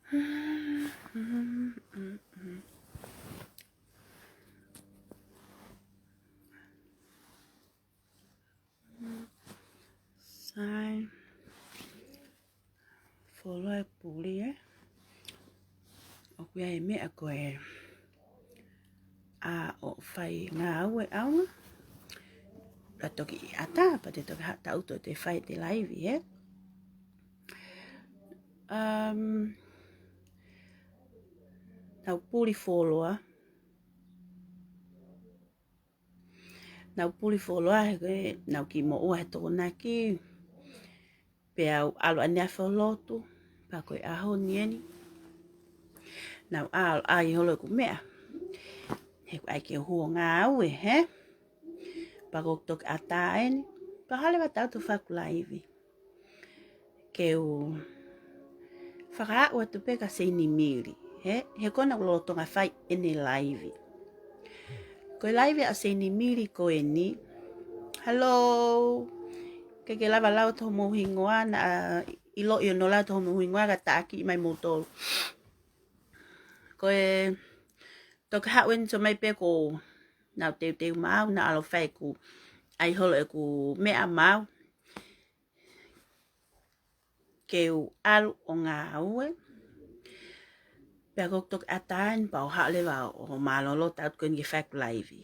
Sai follow Puhi o kuia e mea koe a o whai ngā aue aunga a toki I ata pa te toki hata auto te whai te laivi nau puri wholoa he koe nau ki mo ua he toko naki pe au alo anea wholotu pa koe aho nieni nau alo ai holo ku mea he koe ai ke huo ngā aue pa koe toki ata eni pa hale wa tautu whaku laivi ke u whakaau atu peka SEINIMILI he kona ulo tonga whai ene laivi koe laivi a SEINIMILI koe ni hello ke lava lau to mo hingoa na ilo io no lau to mo hingoa ka taki mai motor koe toki hauen so mai pe ko nau te mau na alo whai ku ai holo e ku mea mau ke u alu o ngā aue pea kok tok atain pa o hale wa o malolo tau koe nge whai laivi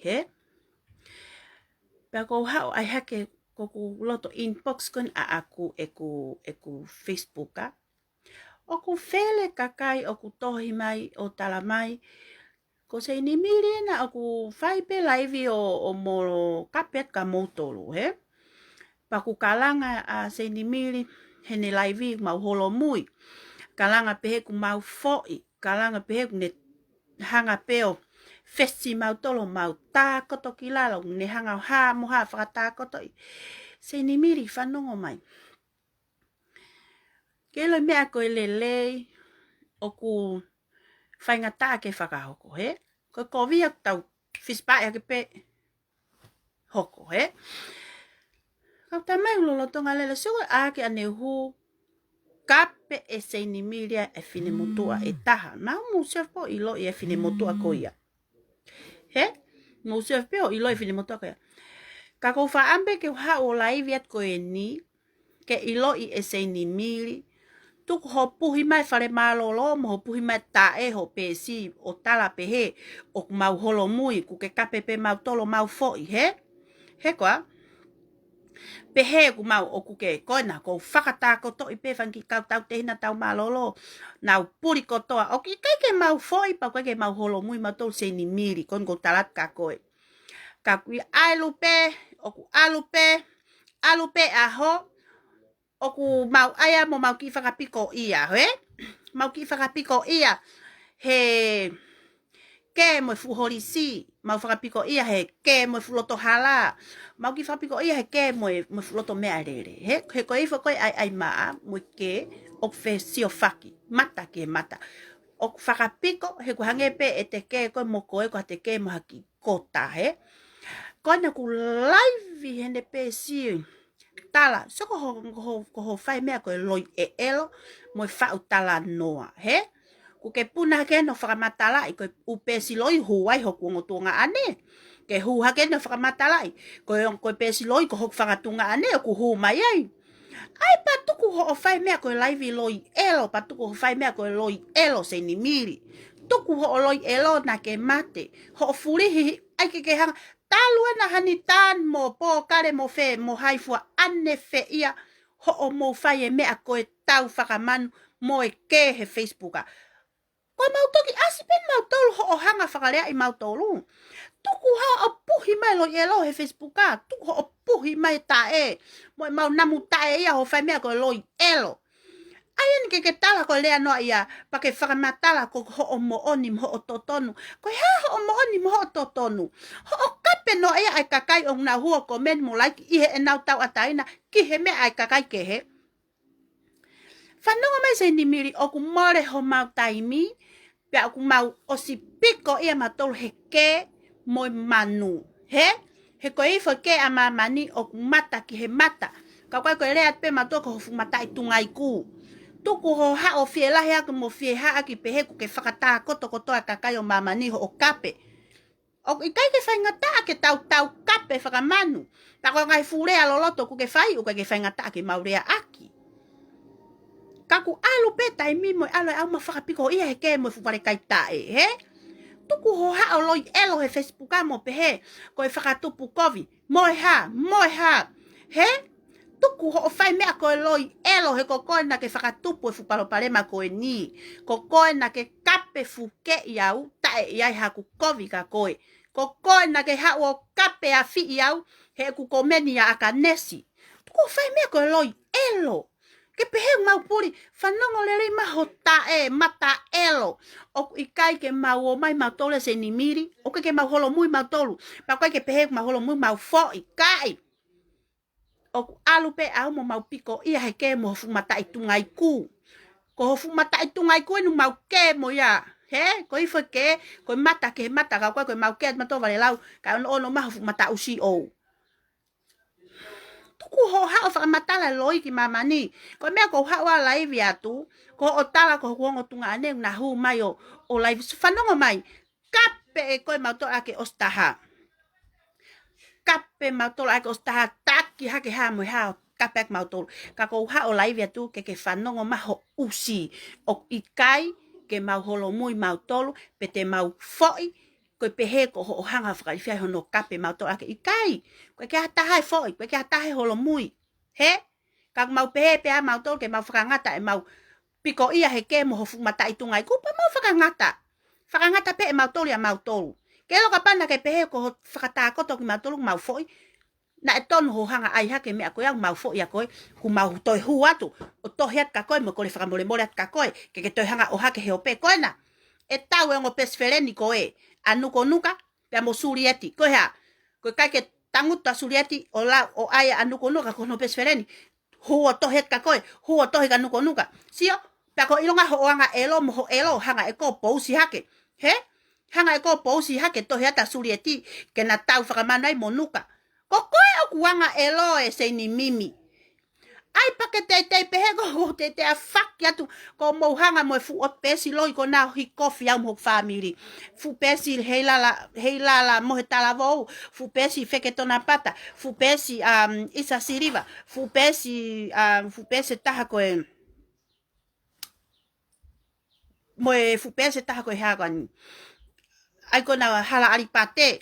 pea ko hao ai hake ko ku loto inbox kon a aku e ku Facebook o ku fele kakai o ku tohi mai o tala mai ko SEINIMILI na o ku whai pe laivi o moro kapet ka motoro pa ku kalanga a SEINIMILI hene laivi mau holo mui kalanga pehe ku mau foi kalanga pehe ku ne hanga peo festi mau tolo mau tā koto ki lalo ne hanga ha moha whakatā koto SEINIMILI whanongo mai kelo mea koe lelei o ku whaingata ke whakahoko ko Kovi ak tau fispa ke pe hoko kau tamai ulolo tonga lele suko ake ane hu kape e SEINIMILI e fine motua e taha mau musef po ilo e fine motua koia musef po ilo e fine motua koia kako fa ambe ke ha o laivi at koe ni ke ilo e SEINIMILI tuk ho puhi mai whare malolo mo ho puhi mai tae ho pesi o tala pehe o mau holo mui ku ke kape pe mau tolo mau foi he koa pehe ku mau o ku ke koina ko whakatā koto I pe whanki kau tau te hina TAUMALOLO nau puri kotoa o ki ke mau foi pa koe ke mau holo mui mau tolo SEINIMILI kon ko talat ka koe ka kui alupe o ku alupe aho o ku mau aya mo mau ki whakapiko ia mau ki whakapiko ia he ke mo fuhorisi mau whakapiko ia he ke mo fuloto hala mau ki whakapiko ia he ke mo fuloto mea rere he koe ifo koe ai maa mo ke o fe sio whaki mata ke mata o whakapiko he ku hangepe e te ke koe mo koe ko te ke mo haki kota koe na ku laivi hene pe sio tala so ko fai mea ko loi e elo mo fa tala noa ku ke puna ke no whakamatala I ko upesi loi huai ho ku ngotunga ane ke hu ha ke no whakamatala ko pesi loi ko hok whakatunga ane ku hu mai ai patuku ho fai mea ko laivi loi elo patuku ho fai mea ko loi elo SEINIMILI tuku ho loi elo na ke mate ho furihi ai ke hanga talua na hanitan mo po kare mo fe mo haifua ane fe ia ho mo fai mea ko tau whakamanu mo ke he Facebook ko mau toki asipen mau tolu ho hanga whakalea I mau tolu tuku ha o puhi mai lo elo he Facebook tuku ho puhi mai tae mo mau namu tae ia ho fai mea ko loi elo ayen ke tala ko lea no ia pa ke whakamatala ko ho mo oni mo totonu ko ha ho mo oni mo totonu ho kape no ia ai kakai o na huo komen mo like I he nau tau ataina ki he me ai kakai ke he whanonga mai SEINIMILI o ku more ho mau taimi pe o ku mau o si piko ia matolu he ke mo manu he ko ifo ke ama mani o ku mata ki he mata ka koe lea pe matoko ho fumata I tungai ku tuku ho hao fie lahi aku mo fie ha aki pehe ku ke whakata koto a kakayo mamani ho o kape. O ikai ke whai ngata ke tau kape whakamanu. Tako ngai furea loloto ku ke whai uka ke whai ngata ke maurea aki. Kaku alu peta i mimo alu au ma whakapiko ia he ke mo fupare kai tae, he? Tuku ho hao loi elo he Facebook mo pehe ko e whakatupu Kovi. Moe ha, he? Tuku ho whai mea koe loi elo he ko koe na ke whakatupu e fuparopalema koe ni. Ko koe na ke kape fuke iau tae iai haku Kovi ka koe. Ko koe na ke hao o kape a fi iau he ku komeni a aka nesi. Tuku ho whai mea koe loi elo. Ke pehe mau puri, whanongo lere maho tae, mata elo. O ikai ke mau o mai mau tole SEINIMILI, o ke mau holo mui mau tolu. Pa koe ke pehe mau holo mui mau fo ikai. O alu pe au mo mau piko ia he ke mo hofu mata i tungai ku. Ko hofu mata i tungai ku enu mau ke mo ia. He, ko ifo ke, ko mata ke mata ka koe mau ke mato vale lau, ka ono maho hofu mata usi o. Tuku ho hao whakamatala loi ki mamani. Ko mea ko hao a laivi atu. Ko o tala ko huongo tunga ane na hu mai o laivi. Whanongo mai. Kape e koe mautola ake ostaha. Kape mautola ake ostaha. Taki hake haa mui hao. Kape ake mautola. Ka ko hao laivi atu ke whanongo maho usi. O ikai ke mau holo mui mautolu. Pete mau foi. Koe pehe ko ho hanga whakaifia hono kape mautola ake ikai. Koe ke hatahai foi, koe ke hatahai holo mui. He? Kak mau pehe pea mautol ke mau whakangata e mau piko ia he ke mo hofu mata i tungai kupa mau whakangata. Whakangata pe e mautol ya mautol. Ke loka pana ke pehe ko whakatakoto ki mautol mau foi. Na e tonu ho hanga ai hake mea koe au mau foi a koe. Ku mau toi hu atu. O tohi at kakoe mo kore whakamole mole at kakoe. Ke toi hanga o hake he o pe koe na. E tau e ngo pesfereni koe. Anuko nuka, pia mo surieti. Koe ha, koe kai ke tanguta surieti o la o aya anuko nuka kono pesfereni. Huo tohet ka koe, huo tohe ka nuko nuka. Sio, pia ko ilonga ho anga elo mo ho elo hanga e ko pousi hake. He? Hanga e ko pousi hake tohe ata surieti ke na tau whakamanai mo nuka. Ko koe o kuanga elo e SEINIMILI. Ai pakete pehe ko te a fak yatu ko mo hanga mo fu ot pesi loi ko na hi coffee au mo family fu pesi heila mo hetala vo fu pesi feketona pata fu pesi isa siriva fu pesi taha ko fu pesi taha ko ha kan ai ko na hala alipate.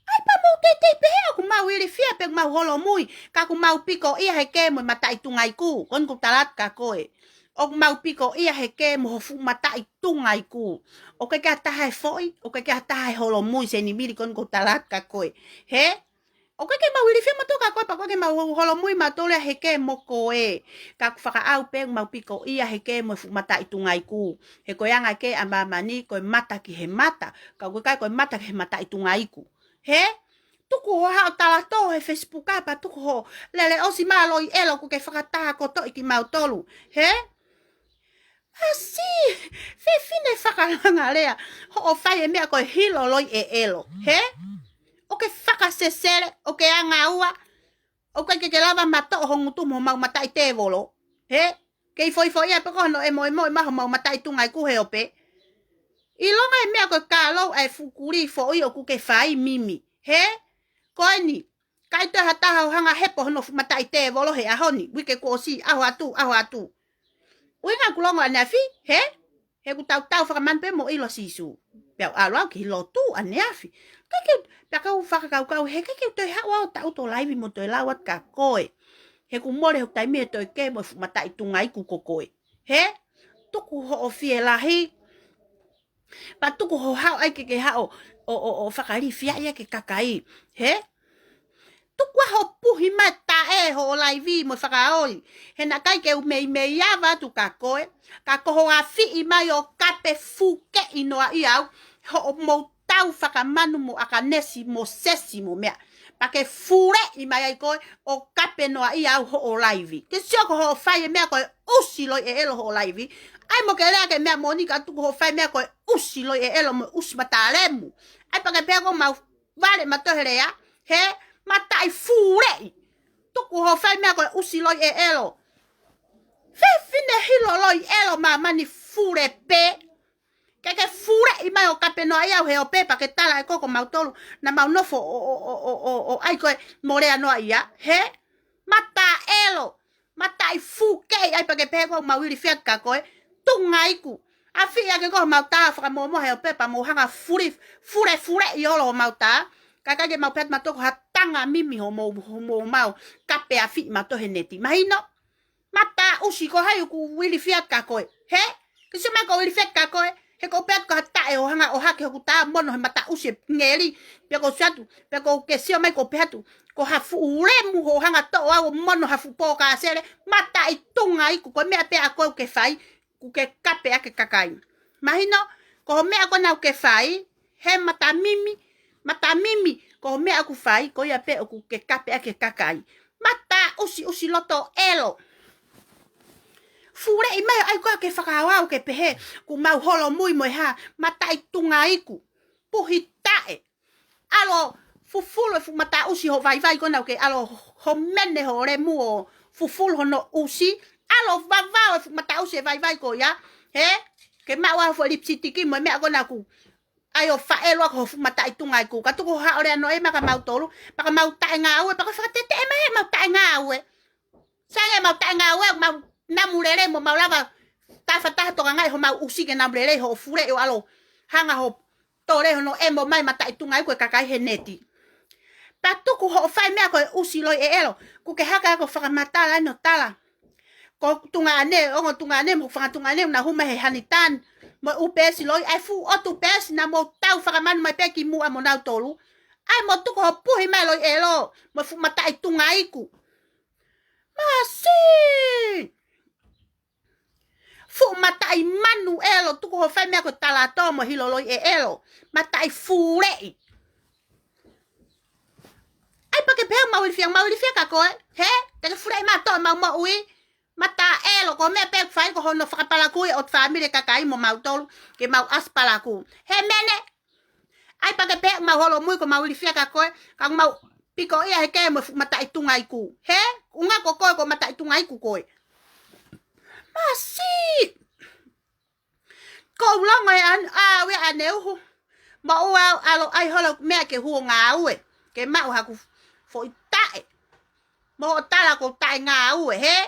Ai pa mo te pehe aku mau ili fia pe mau holo mui. Ka ku mau piko ia he ke mo mata i tungai ku. Kon ku talat ka koe. O mau piko ia he ke mo hofu mata i tungai ku. O ke tahai foi. O ke tahai holo mui SEINIMILI kon ku talat ka koe. He? O ke mau ili fia mato ka koe pa koe mau holo mui matole he ke mo koe. Ka ku whaka au pe mau piko ia he ke mo hofu mata i tungai ku. He koe anga ke amamani koe mata ki he mata. Ka koe kai koe mata ki he mata i tungai ku. He? Tuku ho hao talato he Facebook apa tuku ho lele osi maloi elo ku ke whakataha koto iki mautolu. He? Asi, fine whakalanga lea. Ho o whai e mea koe hilo loi e elo. He? O ke whakasesere, o ke anga ua, o ke lava mato o hongutu mo mau matai te volo. He? Ke foi ia peko no e mo maho mau matai tungai ku he ope. Ilonga e mea koe kālou ai fukuri fo i o ku ke whai mimi. He? Koe ni, kai te hataha o hanga hepo hono mata i te volo he ahoni, wike ko si, aho atu. Uinga kulongo anafi, he? He ku tau whakamanpe mo ilo sisu. Piau alo au ki hilo tu anafi. Kake, pia kau whakakau, he kake toi hao au tau to laivi mo toi lawat ka koe. He ku more ho taimia toi ke mo mata i tungai ku koe. He? Tuku ho o fie lahi. Pa tuku ho hao ai ke hao o whakari fia ia ke kakai. He? Tuku ho puhi mata ho laivi mo whakaoi. He na kai ke mei awa tu kakoe. Kako a fi mai o kape fuke inoa iau. Ho mo tau whakamanu mo akanesi mo sesi mo mea. Pake fure mai ai koe o kape noa iau ho o laivi. Ke sioko ho whai e mea koe usi loi e elo ho laivi. Ai mo ke lea ke mea monika tuku ho whai mea koe usi loi e elo mo usi mataremu. Ai pake pego mau vale matoherea. He? Matai fure. Tuku ho whai mea koe usi loi e elo. Fine hilo loloi elo mamani fure pe. Keke fure ima o kapeno ai au he o pepa ke tala e koko mautolu na maunofo o aiko e morea noa ia. He? Mata elo. Mata i fuke ai pa ke peko mawili fiat kakoe. Tunga iku. Afi ya ke koko mauta whaka momo he o pepa mo hanga fure i olo o mauta. Kaka ke maupet matoko hatanga mimi ho mo mau kape afi matohe neti. Mahino? Mata usi ko hayu ku wili fiat kakoe. He? Kisima ko wili fiat kakoe. He ko pet ko hatae o hanga o hake ho ta mono he mata usi ngeli pe ko satu pe ko ke sio mai ko petu ko hafu uremu ho hanga to o mono hafu po ka sele mata i tunga i ko me pe ako ke fai ku ke kape ake kakai mahino ko me ako na ke fai he mata mimi ko me aku fai ko ya pe ku ke kape ake kakai mata usi loto elo fure i mai ai ko ke whakawau ke pehe ku mau holo mui moi ha matai tunga iku puhi tae alo fufulu fu mata usi ho vai kona ke alo ho mene ho re mu o fufulu ho no usi alo vavao fu mata usi vai ko ya he ke mau a fo lipsitiki moi me kona ku ayo fa elo ko fu mata tunga iku ka tu ko ha ore no e maka mau tolu maka mau tae ngau e maka fatete e mai mau tae ngau e sale mau tae ngau e mau namurere mo maulava tafata to ngai ho mau usike namurere ho fure o alo hanga ho tore no emo mai mata itunga ko kakai heneti patuku ho fai me ko usi loi e elo ku ke haka ko faka matala no tala ko tunga ane mo faka tunga ane na huma he hanitan mo upesi loi ai fu o tu pesi na mo tau faka man mai peki mu amo na tolu ai mo tu ko puhi mai loi elo mo fu mata itunga iku masi fu matai manu elo tuku ho fai mea ko talato mo hiloloi e elo matai furei ai pa ke pe mawili fia ka koe he te ke furei ma to ma mo ui mata elo ko me pe fai ko hono whakapalaku e o family kakai mo mautolu ke mau aspalaku he mene ai pa ke pe ma holo mui ko mawili fia ka koe ka mau piko ia he ke mo matai tunga iku he unga ko koe ko matai tunga iku koe masi ko long ai we aneu ma o alo ai holo me ke hu nga ue ke ma ha ku fo tae mo tala ko tae nga ue he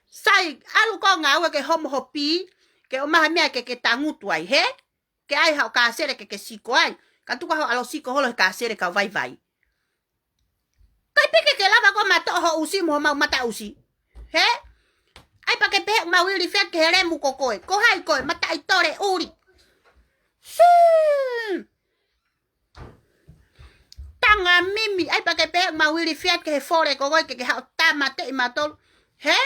sai alu ko nga ue ke homo hopi ke o ma me ke tangutu ai he ke ai ha ka sere ke siko ai ka tu ko alo siko holo ka sere ka vai kai peke ke lava ko mato ho usi mo ma mata usi he ai pa ke pe ma wili fe ke re mu kokoe ko hai ko mata itore uri tanga mimi ai pa ke pe ma wili fe ke fore ko ke ha tamate matol he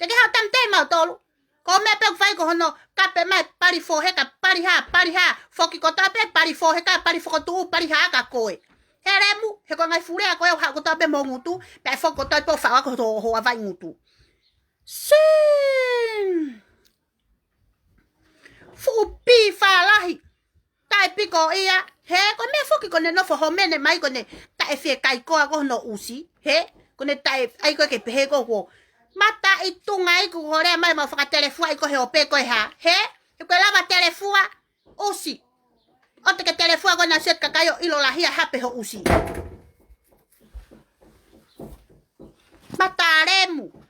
ke ha tamte matol ko me pe fai ko no ka pe mai pari fo he ka pari ha foki ko ta pe pari fo he ka pari fo tu pari ha ka koe heremu he ko ngai fure ko ha ko ta pe mo ngutu pe fo ko ta po fa ko ho vai ngutu Sim! Fupi falahi. Tai piko ia. He, ko me foki kone no fo homene mai kone tai fie kai koa ko no usi. He, kone tai ai ko ke pehe ko ko. Mata itunga i ko hore mai ma faka telefua i ko he ope ko ha. He, ko lava telefua usi. O te ke telefua ko na set kakayo ilo lahia hape ho usi. Mata remu.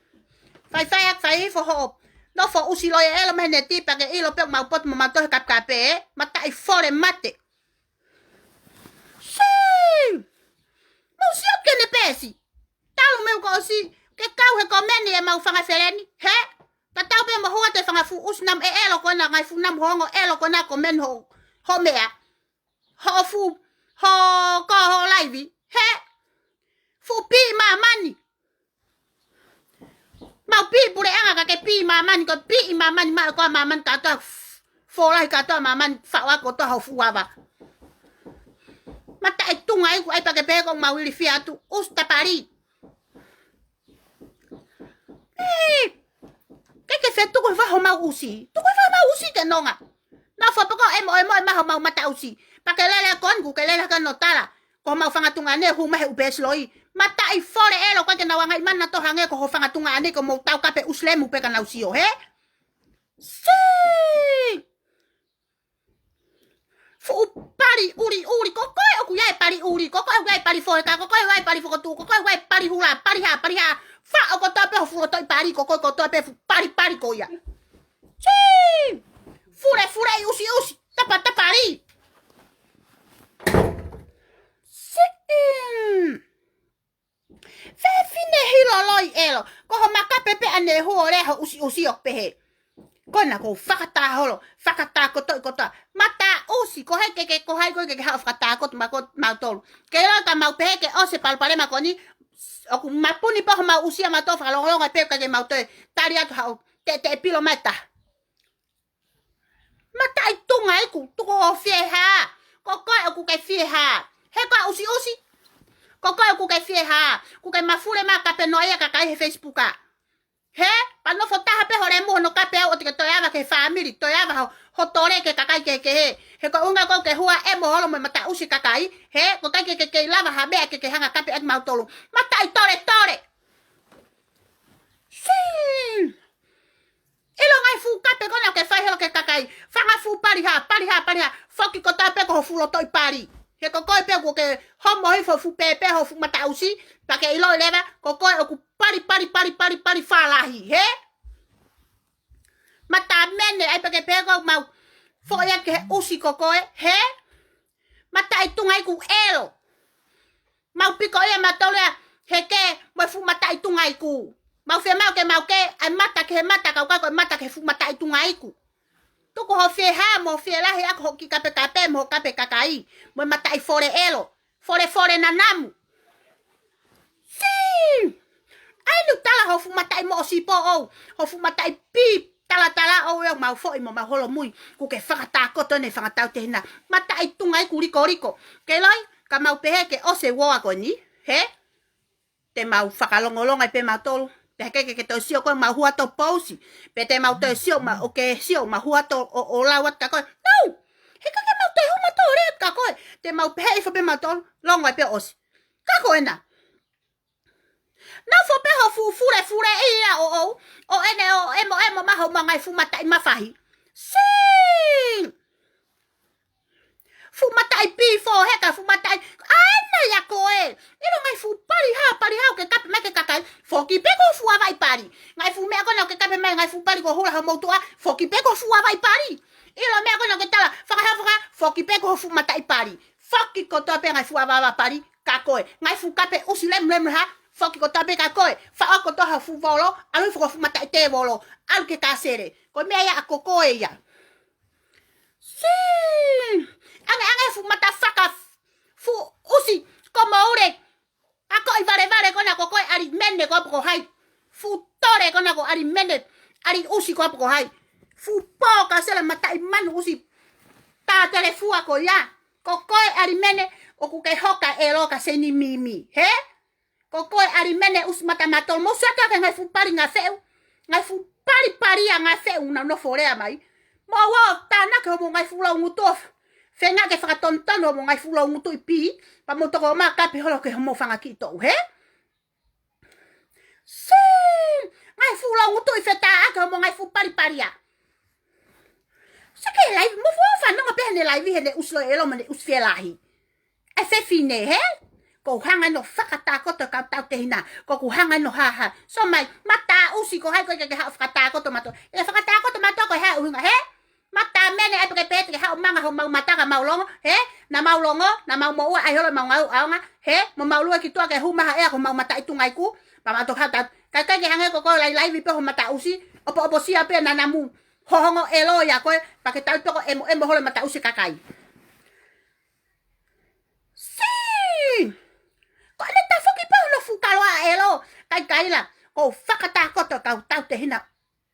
Fai fo ho no fo usi lo elo mene tipa ke ilo pe mau pot mo mato kap kape mata I fore mate si mo si o kene pesi talu me ko si ke kau he ko meni e mau fanga feleni he ta tau pe mo ho te fanga fu usnam e elo ko na ngai fu nam ho elo ko na ko men ho mea ho fu ho ko ho live he fu pi ma mani mau pi pure anga ka ke pi maman ko pi maman ma ko maman ta ta fo lai ka ta maman fa wa ko ta ho fu wa ba mata e tunga ai pa ke pe ko mau li fiatu usta pari ke fe tu ko fa ho mau usi tu ko fa mau usi te nonga na fa pa ko emo ma ho mau mata usi pa ke lele kon ku ke lele ka notala ko mau fanga tunga ne hu ma he upes loi Mata I fore elo kwa na wanga imana to hange ko hofanga tunga ane ko mo tau kape uslemu pe kana usio he. Si. Fu pari uri koko oku yai pari uri koko yai pari fore ka koko yai pari foko tu koko yai pari hula pari ha fa oko tope ho fu to pari koko ko tope pari ko ya. Si. Fure usi tapa pari. Si. Fe fine hiloloi elo. Koho makapepe ane huore ho usi okpehe. Kona ko fakata holo. Fakata koto. Mata usi kohe keke kohai kohe keke hao fakata koto mautolu. Kelo ka maupehe ke ose palpare makoni. Oku mapuni paho mau usia mato falonga pe keke mautoe. Tari atu hao te pilo mata. Mata itunga iku. Tuko o fie ha. Koko oku ke fie ha. Heka usi. Koko ku ke fie ha, ku ke mafure ma kape noia kakai he Facebooka. He, pa no fota hape hore mo no kape o te toyava ke family, toyava ho tore ke kakai ke he. He ko unga ko ke hua e mo holo mo mata usi kakai, he, ko kai ke lava habe ke hanga kape at mautolu. Mata I tore. Si. Ilo ngai fu kape kona ke fai helo ke kakai. Fanga fu pari ha. Foki ko tape ko fu lo toi pari. He kokoi pe ko ke homo hifo fu pepe ho fu mata usi pa ke ilo leva kokoi oku pari falahi he mata mene ai pa ke pe ko mau fo ya ke usi kokoi he mata itunga ku elo mau piko e matole he ke mo fu mata itunga ku mau fe mau ke ai mata ka mata ke fu mata itunga ku tuko ho fie ha mo fie lahi ako ho ki kape mo kape kakai mo matai fore elo fore na namu si ai lu tala ho fu matai mo sipo o ho fu matai pip tala o yo mau fo mo ma holo mui ku ke fakata ko to ne fakata te na matai tungai ku riko ke loi ka mau pehe ke o se wo ako ni he te mau fakalongolonga pe matolu Peke ke to sio ko ma hua to posi. Pete ma to sio ma oke sio ma hua to o lawat ka ko. No. He ka ma to huma to re ka ko. Te ma pe fo pe ma to long wa pe os. Ka ko na. Na fo pe ho fure ia o ene o emo ma ho ma ngai fu mata ma fahi. Si. Fu mata pi fo he ka fu mata ana ya ko e. Ino ngai fu pari ha ke kape me ke kakai. Foki pe ko fu avai pari. Ngai fu me ko na ke kape me ngai fu pari ko hula ha mo tua. Foki pe ko fu avai pari. Ilo me ko na ke tala faka foki pe ko fu mata pari. Foki ko to pe ngai fu avai pari ka ko e. Ngai fu kape usi lem ha. Foki ko to pe ka ko e. Fa ko to ha fu volo, alu fu mata te volo. Al ke ka sere. Ko me ya akoko e ya. Si. Ange fu mata faka fu usi como ore ako I vare kona ko ari mende ko hai fu tore kona ko ari mende ari usi ko hai fu po ka sela mata I man usi ta telefu ako ya ko ari mende o ku ke hoka elo ka SEINIMILI he ko ari mende usi mata matol mo saka ka ngai fu pari nga feu ngai fu pari nga feu na no fore mai mo wa ta na ko mo ngai fu la ngutof Fenga ke fakatonton mo ngai fula ngutu ipi pa mo toko ma kapi holo ke mo fanga kito he si ngai fula ngutu ifeta aka mo ngai fu paria sake live mo fo fa no pe ne live he ne uslo elo me usfie lahi e fe fine he ko hanga no fakata ko to ka ta te hina ko ku hanga no ha so mai mata usi ko hai ko ke ha fakata ko to mato e fakata ko to mato ko ha unga he mata mene ai peke ke ha manga ho mau mata ka mau longo he na mau longo na mau mo ai holo mau au nga he mo mau lu Kitua ke huma ha e ko mau mata itu ngai ku pa ma to ha ta ka ke hange ko lai vi pe ho mata usi opo si ape na namu ho hongo elo ya ko pa ke tal to ko emo holo mata usi kakai si ko le ta foki pa lo fu kalwa elo kai la ko fakata ko to ka tau te hina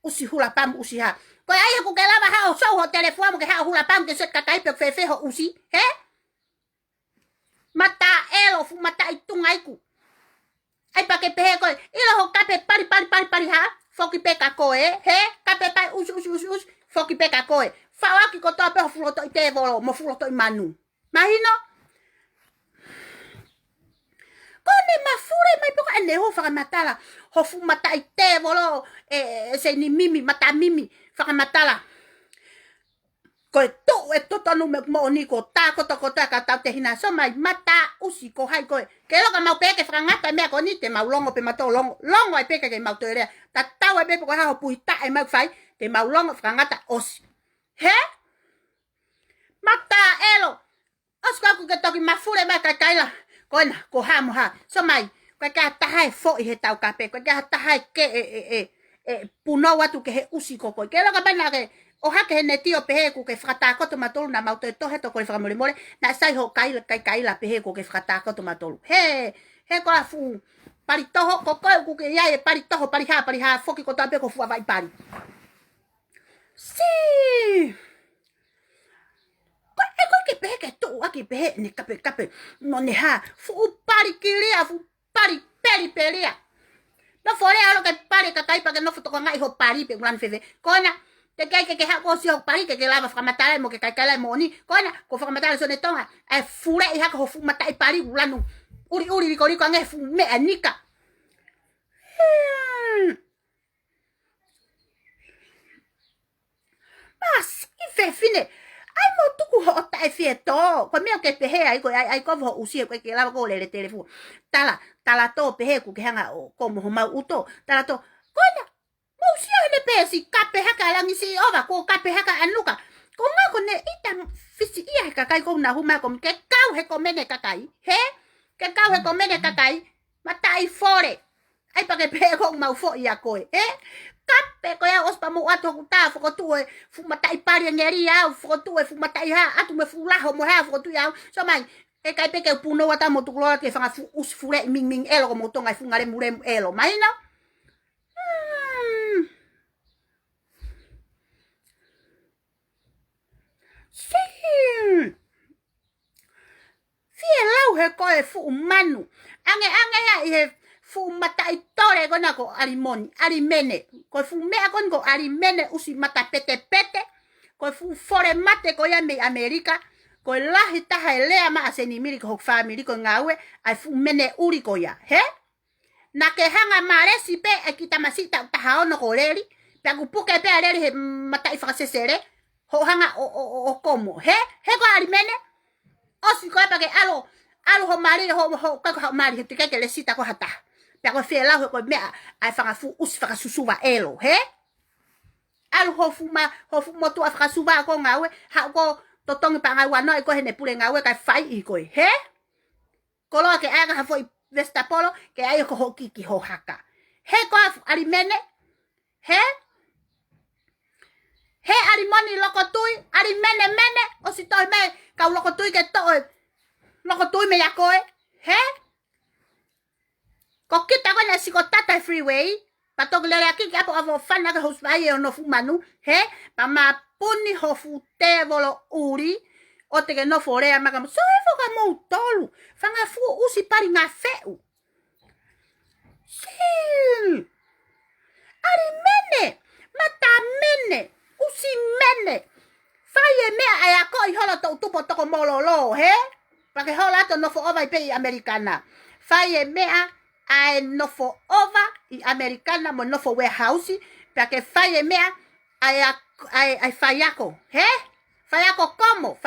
usi hula pam usi ha ko ai ko ke lava ha so ho telefono ke ha hula pam ke se kakai pe fe ho usi he mata elo fu mata itu ngai ku ai pa ke pe ko ilo ho kape pari ha foki pe ka ko he kape pa usi foki pe ka ko fa wa ki ko to pe ho fu to te volo mo fu to manu mahino Kone mafure mai poko ane ho whakamatala. Ho fu mata I te volo SEINIMILI mata mimi whakamatala. Koe tō totonu me mo ni ko tā koto ka tau te hina. So mai mata usi ko hai koe. Ke loka mau peke whakangata mea ko ni te mau longo pe mato longo. Longo ai peke ke mau te rea. Ta tau ai pepe ko haho puhi ta e mau whai. Te mau longo whakangata osi. He? Mata elo. Osi ko aku ke toki mafure mai kai kaila. Koe na, ko hamu ha. So mai, koe ka tahai fo I he tau kape. Koe ka tahai ke puno watu ke he usi ko koe. Ke loka bana ke o hake he netio pehe ku ke whakatakoto matolu na mau te tohe to koe whakamole mole. Na sai ho kaila pehe ku ke whakatakoto matolu. He ko a fu pari toho ko koe ku ke iae pari toho pari ha foki ko tampe ko fu avai pari. Si! Koe ke pehe ke tu aki pehe ni kape. No ne ha fu pari kiria fu pari peria. No fore alo ke pari kakai pa ke no futo ko ngai ho pari pe ngulan feve. Kona te kai ke ha ko si ho pari ke lava whakamatala mo ke kai mo ni. Kona ko whakamatala so ne tonga. E fure I haka ho fu mata I pari ulanu. Uri riko ange fu me anika. Mas I fine. Ai mo tuku ho ta e fieto. Ko mea ke pehe ai ko ho usi ko ke lava ko le telefon. Tala to pehe ku ke hanga ko mo mau uto. Tala to. Kona mo usi ne pehe si kape haka langi si ova ko kape haka anuka. Ko nga ko ne ita fisi ia haka kai ko na huma ko ke kau he ko mene kakai. He? Ke kau he ko mene kakai. Mata I fore. Ai pa ke pehe ko mau fo ia koe. He? Kape ko ya ospa mo ato ku ta fo tu e fu mata I pari ngeri ya fo tu e fu mata I ha atu me fu la ho mo ha fo tu ya so mai e kai pe ke puno wata mo tu gloa ke fanga fu us fure ming elo ko mo tonga fu ngare mure elo mai na si fie lau he ko e fu manu ange ya I he fu mata I tore kona ko arimene. Ko fu mea kon ko arimene usi mata pete. Ko fu fore mate ko ya me Amerika. Ko lahi taha lea ma SEINIMILI ko family ko ngawe. Ai fu mene uri ko ya. He? Na ke hanga maresi pe e kita masita taha ono ko leri. Pe akupuke pe leri he mata I whakasesere. Ho hanga o komo. He? He ko arimene? Osi ko e pake alo ho mari ho mari he tike ke le sita ko hata. Pero fie la ko mea ai fanga fu us fanga susuva elo, he? Al ho fu motu afaka suva ko ngawe, ha ko totong pa nga wano ko hene pule ngawe kai fai I ko, he? Kolo ke aga ha foi vestapolo ke ai ko hokiki ho haka. He ko arimene? He? He arimoni lokotui, arimene o si to me ka lokotui ke to lokotui me yakoe, he? Ko kita ko na sikotata freeway, patok le aki ki apo avo fana ka hospai no fu manu, he? Pa ma puni ho fu te volo uri, o te ke no fore ama ka so fo ka mo tolu, fanga fu usi pari nga feu. Si. Ari mene, mata mene, usi mene. Faye me ayako I hola to tupo toko mololo, he? Pa ke hola to no fo ova I pe americana. Faye me ai no for over I americana mo no for warehouse porque faye mea ai fayako he fayako como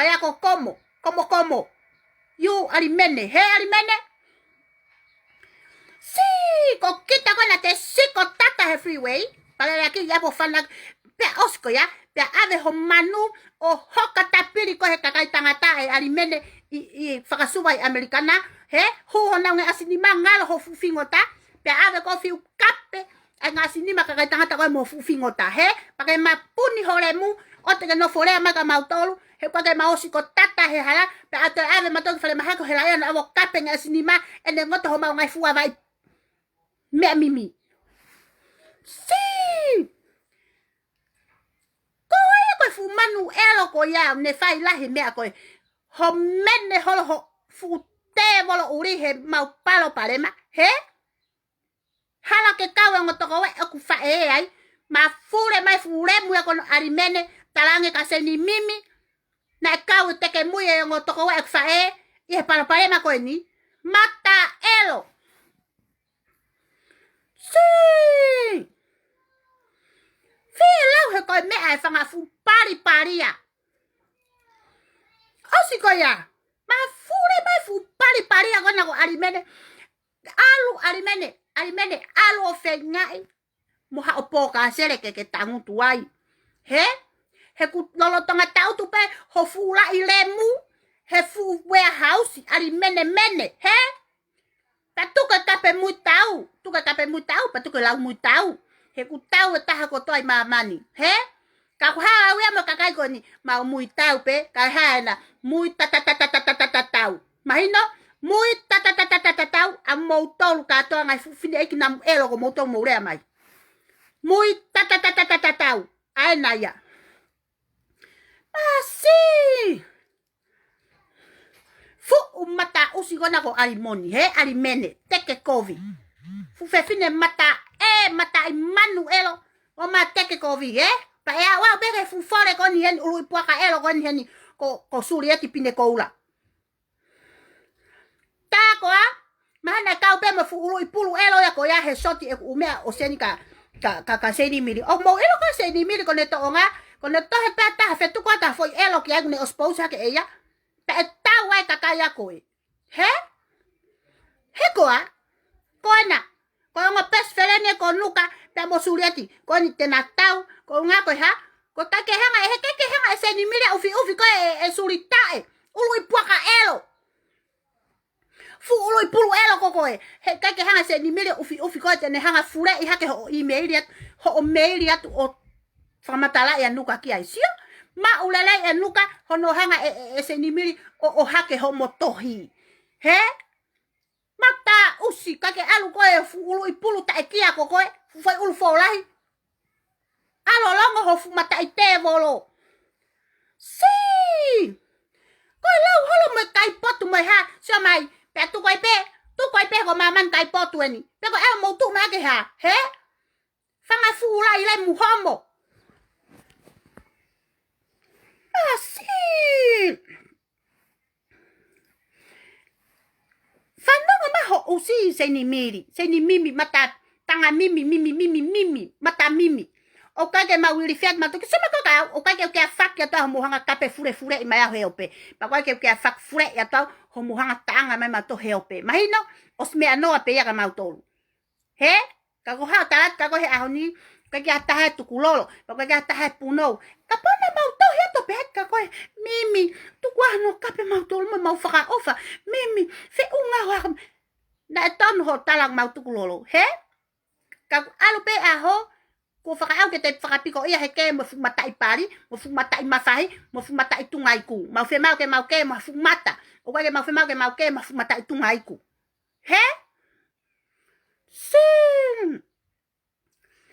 you arimene he arimene si ko kita con la te siko tata he freeway para aquí ya po fana pe osko ya pe ave ho manu o hoka tapiri ko he kakai tangata e arimene I fakasuba I americana he ho na nga asinima ngalo ho fufingota pe ave ko fiu kape nga asinima ka tangata ko mo fufingota he pake mapuni horemu o te no fore ma ka mautolu he pake maosi ko tata he hala pe ate ave mato fale mahako he la na avo kape nga asinima ene ngoto ho ma ngai fu vai me mimi si ko fu manu elo ko ya ne fai la he me ko ho mene ho fu te volo uri he mau palo parema he hala ke kawe ngotoko we aku fa ai ma fure mai fure mu ko arimene talange ka SEINIMILI na kawe teke mu ye ngotoko we aku fa e palo parema ko ni mata elo. Si. Filau he koi me ai whanga fu pari ya. Osi ko ya. Ma fure mai fu pari ya kona ko alimene. Alimene alu o fengai. Moha opoka sere ke tangu tuai. He ku lolotonga tau tupe ho fula i lemu. He fu warehouse alimene. He? Patuka kape mutau. Tuka kape mutau. Patuka lau mutau. He ku tau e taha kotoi mamani. He? Ka ku haa wea mo kakai koni. Mau mui tau pe. Ka haa na. Mui tau. Mahino? Mui tau. A moutolu katoa ngai fufine eki na elo ko moutolu mourea mai. Mui tau. Aena ya. Asi. Fu umata usi gona ko alimoni. He? Alimene. Teke Kovi. Fufefine mata. Mata imanu elo. O ma teke Kovi. He? Pa ea wao beke fufore koni heni. Ului puaka elo koni heni. Ko suri eti pine koula. Tako ha? Mahana kau pe mafu ului pulu elo ya ko ya he soti e umea oseni ka SEINIMILI. O mo elo ka SEINIMILI kone to onga. Kone to he pata hafetu kwa ta foi elo ki agu ne osposa ke eya. Pa e tau wai kakaya koe. He? He koa? Koena. Koe onga pes felene ko nuka. Pa mo suri eti. Koe ni tena tau. Koe unga koe ha? Koe kake hanga e SEINIMILI ufi koe e suri tae. Ului puaka elo. Fu ului pulu elo kokoe. He kake hanga SEINIMILI ufi koe tene hanga fure I hake ho emaili atu. Ho maili atu o whamatala e anuka ki aisio. Ma ulele e anuka hono hanga e SEINIMILI o hake ho motohi. He? Mata usi kake alu koe fu ului pulu ta ekia kokoe. Fu fai ulu folahi. Alo longo ho fu mata ite volo. Si. Koe lau holo me kai potu me ha. Sio mai. Pe tu koe pe ko maman kai potu eni. Pe ko eo moutu me ake ha. He? Fanga fu ula ile muhomo. Si. Fanonga maho usi SEINIMILI. SEINIMILI mata tanga mimi. Mata mimi. O kage ma wili fiat ma toki sema koka o kage ke fak ya ta mohanga kape fure I mai heope pa kage ke fak fure ya ta ho mohanga tanga mai ma to heope mahino osme ano ape ya ma tolu he ka ko ha ta ka ko he ahoni kage ata ha tukulolo pa kage ata ha puno ka pona ma to he to pet ka ko mimi tu kwa no kape ma tolu ma faka ofa mimi fe unga wa na ton ho talang ma tukulolo he ka alu pe aho ko whakaau ke te whakapiko ia he ke mo fumata I pari, mo fumata I mawhahi, mo fumata I tungaiku. Mau whemau ke mau ke mo fumata. O kage mau whemau ke mau ke mo fumata I tungaiku. He? Sim!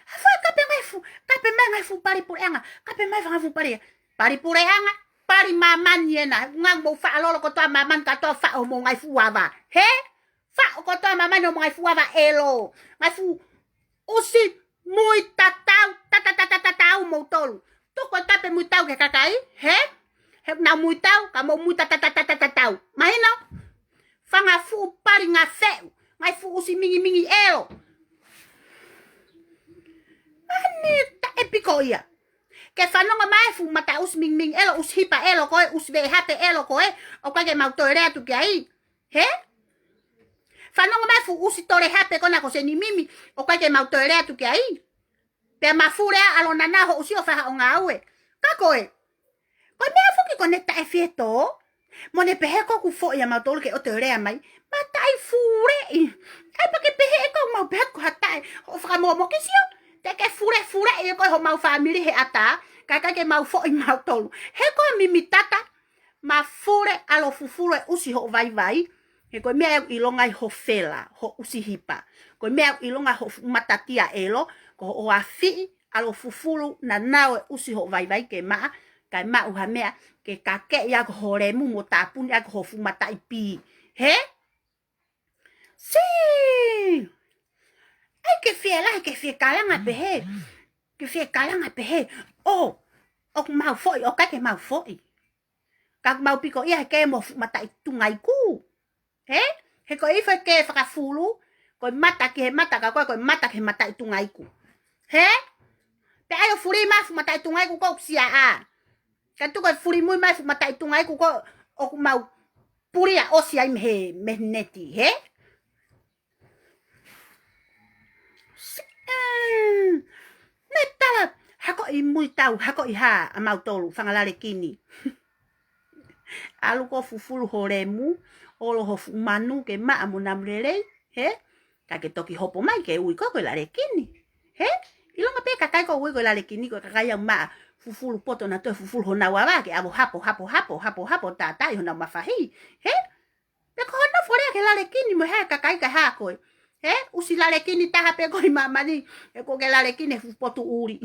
Hafai kape mai fu pari pureanga. Kape mai whanga fu pari. Pari pureanga, pari maman yena. Ngang mo whaalolo ko toa maman ka toa wha o mo ngai fuava. He? Wha o ko toa maman o mo ngai fuava elo. Ngai fu usi mui tatau mo tolu. Tu ko tape mui tau ke kakai, he? He na mui tau, ka mo mui tatau. Mahino? Fanga fu pari nga feu. Ngai fu usi mingi elo. Ani ta epiko ia. Ke whanonga mai fu mata us ming elo, us hipa elo koe, us vehape elo koe, o kage mau toerea tu ki ai. He? Whanonga mai fu usi tore hape kona ko SEINIMILI, o kage mau toerea tu ki ai. Pe mafurea alo nanaho usi o whaha o ngā ue. Ka koe? Koe mea fuki ko neta e fieto? Mo ne pehe ko ku fo ia mau tolu ke o toerea mai. Mata I furei. Ai pa ke pehe ko mau pehe ko hatae. O whakamomo kisio. Te ke fure e koe ho mau family he ata. Kaka ke mau fo I mau tolu. He koe mimi tata. Ma fure alo fufure usi ho vai. He koe mea ilonga I ho fela. Ho usi hipa. Koe mea ilonga ho matatia elo. Ko o afi alo fufuru na nawe usi ho vai ke maa. Kai maa uha mea. Ke kake ia ko ho remu mo tapuni ia ko ho fumata I pi. He? Si! Ai ke fie kalanga pehe. Ke fie kalanga pehe. O mau foi, o kake mau foi. Kak mau piko ia ke mo fumata I tungai ku. He? He ko ifa ke whakafuru, ko mata ki he mata ka koe, ko mata ki he mata I tunga iku. He? Pe ayo furi mafu mata I tunga iku ko sia a. Ka tu ko furi mui mafu mata I tunga iku ko oku mau puri a osi ai me neti, he? Netala, hako I mui tau, hako I ha a mau tolu, whangalare kini. Alu ko fufulu horemu, olo ho manu ke maa munamrelei, he? Ka ke toki hopo mai ke ui ko lare kini, he? Ilonga pe kakai ko ui ko lare kini ko kakai yang maa fufulu poto na to fufulu ho nawawa ke abo hapo tatai ho na mafahi, he? Pe ko na fore ke lare kini mo he kakai ka ha ko. He? Usi lare kini taha pe ko mama ni e ko ke lare kini poto uri.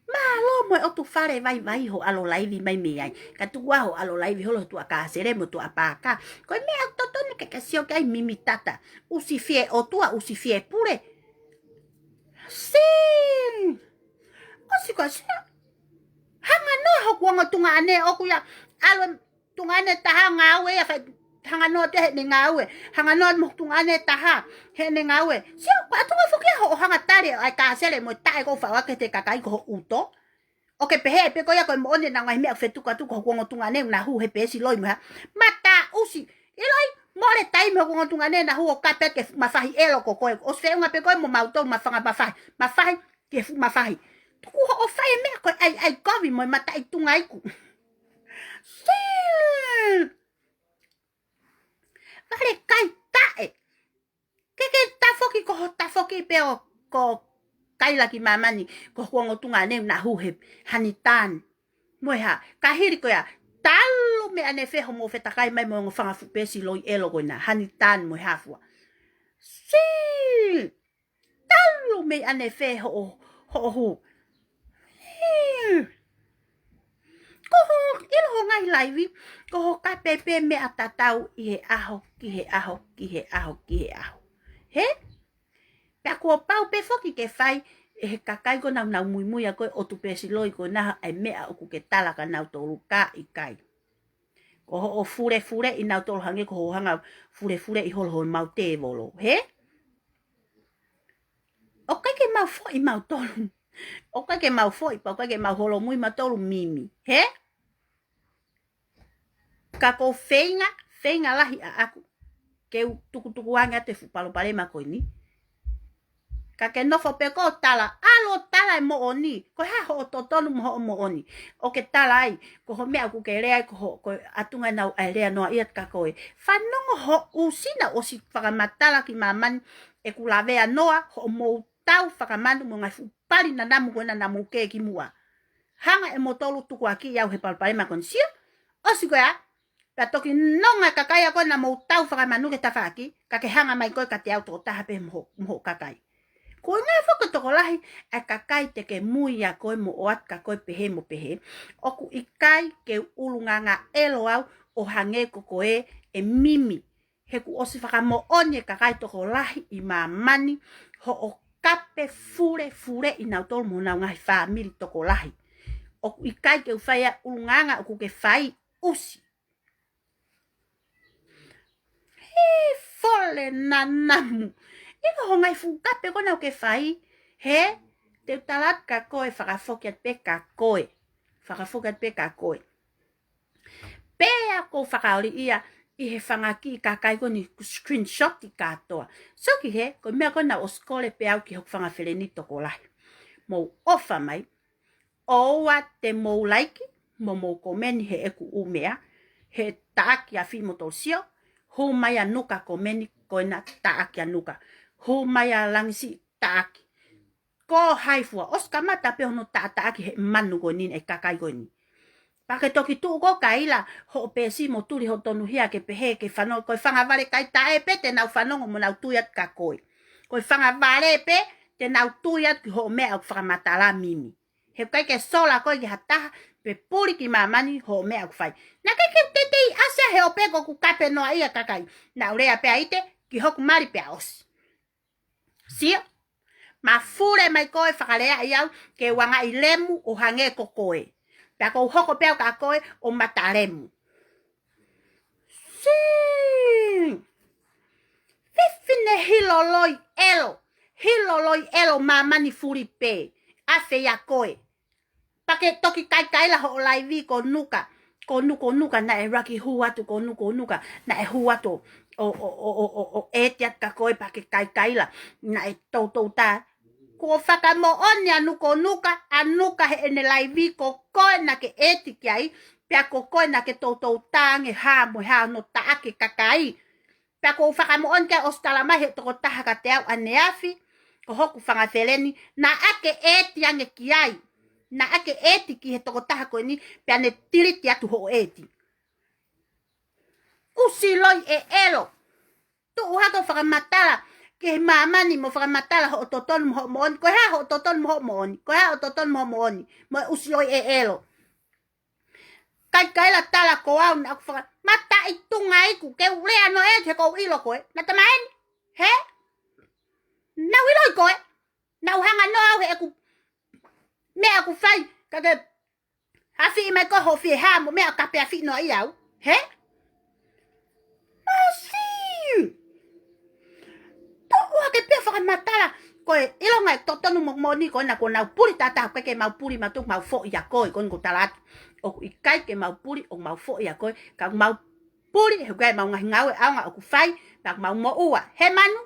Malo mo o tu fare vai ho alo live mai me ai. Ka tu wa ho alo live ho lo tu aka sere mo tu apaka. Ko me o to ne ke sio kai mimi tata. Usi fie o tua usi fie pure. Sim. Osi ko sia. Hanga no ho ko tunga ane o ku ya alo tunga ane taha ngawe ya fa hanga no te ne ngawe. Hanga no mo tunga ane taha he ne ngawe. Sio pa tu fo ke ho hanga tare ai ka sere mo tai ko fa wa ke te kakai ko uto. Oke pehe pe ko ya ko mo ne na ngai me fetu ka tu ko tunga ne na hu he pe si loi ma. Mata usi. Eloi mo le tai mo ko tunga ne na hu o ka pe ke mafahi elo ko o se nga pe ko mo mauto mafanga mafahi ke fu mafahi. Tu ko o fai me ko ai Kovi mo mata I tunga iku. Vale kai tae. Ke ta foki pe o ko kai laki mamani ko tunga ne na hu he hanitan. Moi ha kahiri ko ya talu me ane fe homo fe takai mai mo ngofanga fu pesi loi elo ko na hanitan mo ha fu. Si talu me ane fe ho. Ko ilo ngai live ko ka pepe me atatau I he aho ki he aho. He? Pe ko pau pe foki ke fai e kakai ko na mui a ko o tu pesi loi ko na ai mea o ku ke tala ka na tolu ka I kai. Ko o fure I na tolu hange ko hanga fure I holo mau te volo, he? O kai ke mau fo I mau tolu. O kai ke mau fo I pa kai ke mau holo mui mau tolu mimi, he? Ka ko feinga lahi a aku. Ke tuku anga te fu palopale ma ko ni. Ka ke nofo pe ko tala alo tala mo oni ko ha ho totonu mo oni o ke tala ai ko ho me aku ke rea ko atunga na area no iat ka ko fa no ho usina o si whakamatala ki maman e ku lavea noa ho mo tau whakamanu mo ngai pali na namu ko na namu ke ki mua hanga e motolu tuku aki iau he palpale ma konsia o si ko ya pa toki nonga kakaya ko na mo tau whakamanu ke tawhaki ka ke hanga mai ko ka te au to tahape mo kakai. Ko nga Fakatoko lahi a kakai te ke mui a koe mo oat ka koe pehe mo pehe. Oku ikai ke ulunganga elo au o hange ko koe e mimi. He ku osi whakamo onye kakai toko lahi I mamani ho o kape fure I nautolu mo nau ngahi whamiri toko lahi. Oku ikai ke uwhaya ulunganga oku ke whai usi. He fole nanamu. Ika ho ngai fukape ko na ke fai he te talat ka koe whakafokiat pe ka koe whakafokiat pe ka koe pe ako whakaori ia I he whangaki ka kai ko ni screenshot I katoa so ki he ko mea ko na o skole pe au ki hok whangawhereni toko lahi mo ofa mai oa te mo laiki mo komeni he eku umea he taaki a fi motosio ho mai a nuka komeni ko na taaki a nuka ho mai a langsi taaki. Ko haifua. Os kamata pe hono taaki he manu ko nin e kakai ko ni. Pake toki tu ko kaila ho pesi mo turi ho tonu hia ke pehe ke whanong. Koi whangawale kai tae pe te nau whanongo mo nau tuiat ka koi. Koi whangawale pe te nau tuiat ki ho mea au whakamatala mimi. He kai ke sola koi ki hataha pe puri ki mamani ho mea au whai. Na kai ke te asa he o pe ko ku kape noa ia kakai. Na urea pe aite ki hoku mari pe osi. Sio, ma fure mai koe whakalea iau ke wanga I lemu o hange ko koe. Pea ko hoko peo ka koe o mataremu. Si. Fifine hiloloi elo mamani furipe. Afe ya koe. Pake toki kai la ho laivi ko nuka. Ko nuka na e raki huatu ko nuka na e huatu o etiat ka koe pake kai la na e tau ta. Ko whakamo oni anuko nuka he ene laivi ko koe na ke eti kiai. Pea ko koe na ke tau tange ha no taake kakai. Pea ko whakamo oni kia ostalama he toko taha ka te au aneafi. Ko hoku whangafeleni na ake eti ange kiai. Na ake eti ki he toko taha koe ni pea ne tiriti atu ho eti. Usi loi e elo. Tu uhako whakamatala ke mamani mo whakamatala ho ototonu mo ho mooni. Koe ha ho ototonu mo ho mooni. Koe ha ototonu mo ho mooni. Mo usi loi e elo. Kai la tala ko au na aku whaka mata i tunga iku ke urea no eti he kou ilo koe. Na tamaeni. He? Na wiloi koe. Na uhanga no au he aku me aku fai kage hafi mai ko ho fi ha mo me akape afi no iau he masi to wa ke pe fa matala ko ilo ngai to tonu mo ni ko na ko na puri tata ke mau puri ma tu mau fo ya ko ko talat o ikai ke mau puri o mau fo ya ko ka mau puri he ga mau ngai ngau au aku fai tak mau mo ua he manu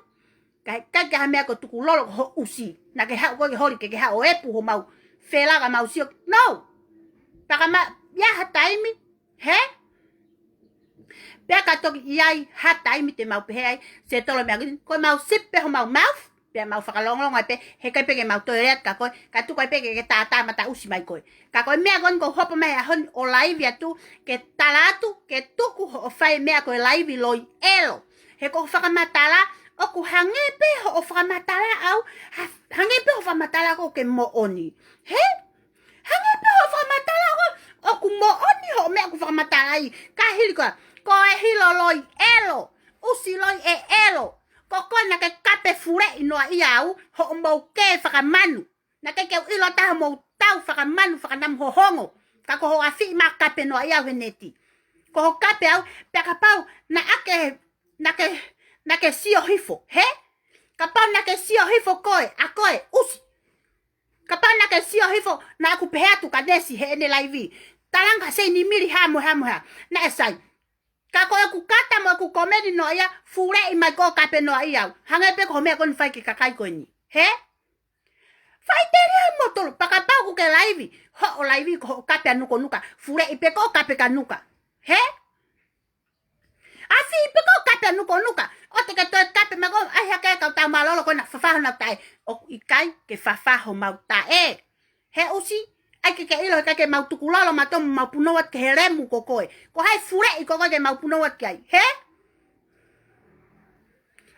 kai ka me ko tu lolo ho usi na ke ha ko ke hori ke ha o epu ho mau fela ka mau siok no takama ya hataimi he peka toki iai hataimi te mau pe ai se tolo me ko mau sippe ho mau mouth pe mau fakalonglong ai pe he kai pe ke mau toilet ka ko ka tu kai pe ke tata mata usi mai ko ka ko me gon ko hopo mai hon o live ya tu ke talatu ke tuku ho fai me ko live loi elo he ko fakamatala o ku hangepe ho fakamatala au hangepe ho fakamatala ko ke mo oni he hangepe ho fakamatala ko o ku mo oni ho me ku fakamatala ai ka hili ko e hilo loi elo usi loi e elo ko na ke kape fure ino iau ho mo ke fakamanu na ke ilo ta mo tau fakamanu fakanam ho hongo ka ko ho afi ma kape no iau veneti ko kape au pe ka pau na ke sio hifo he kapau na ke sio hifo koe akoe usi kapau na ke sio hifo na aku peatu kadesi he ene live talanga SEINIMILI ha na esai kako aku kata mo aku komedi no ya fure i mai ko kape no ia hangepe ko me kon fai ki kakai ko ni he fai tere motor pakapau ku ke live ho live ko kape nuka fure i pe ko kape kanuka he afi pe ko kape nuka o te ke to kape me ko ai ha ke ka TAUMALOLO ko na fafa na tai o ikai ke fafa ho mau tae he usi ai ke ilo ke mau tukulalo matom mau punowat ke heremu kokoe ko hai fure i kokoe ke mau punowat kai he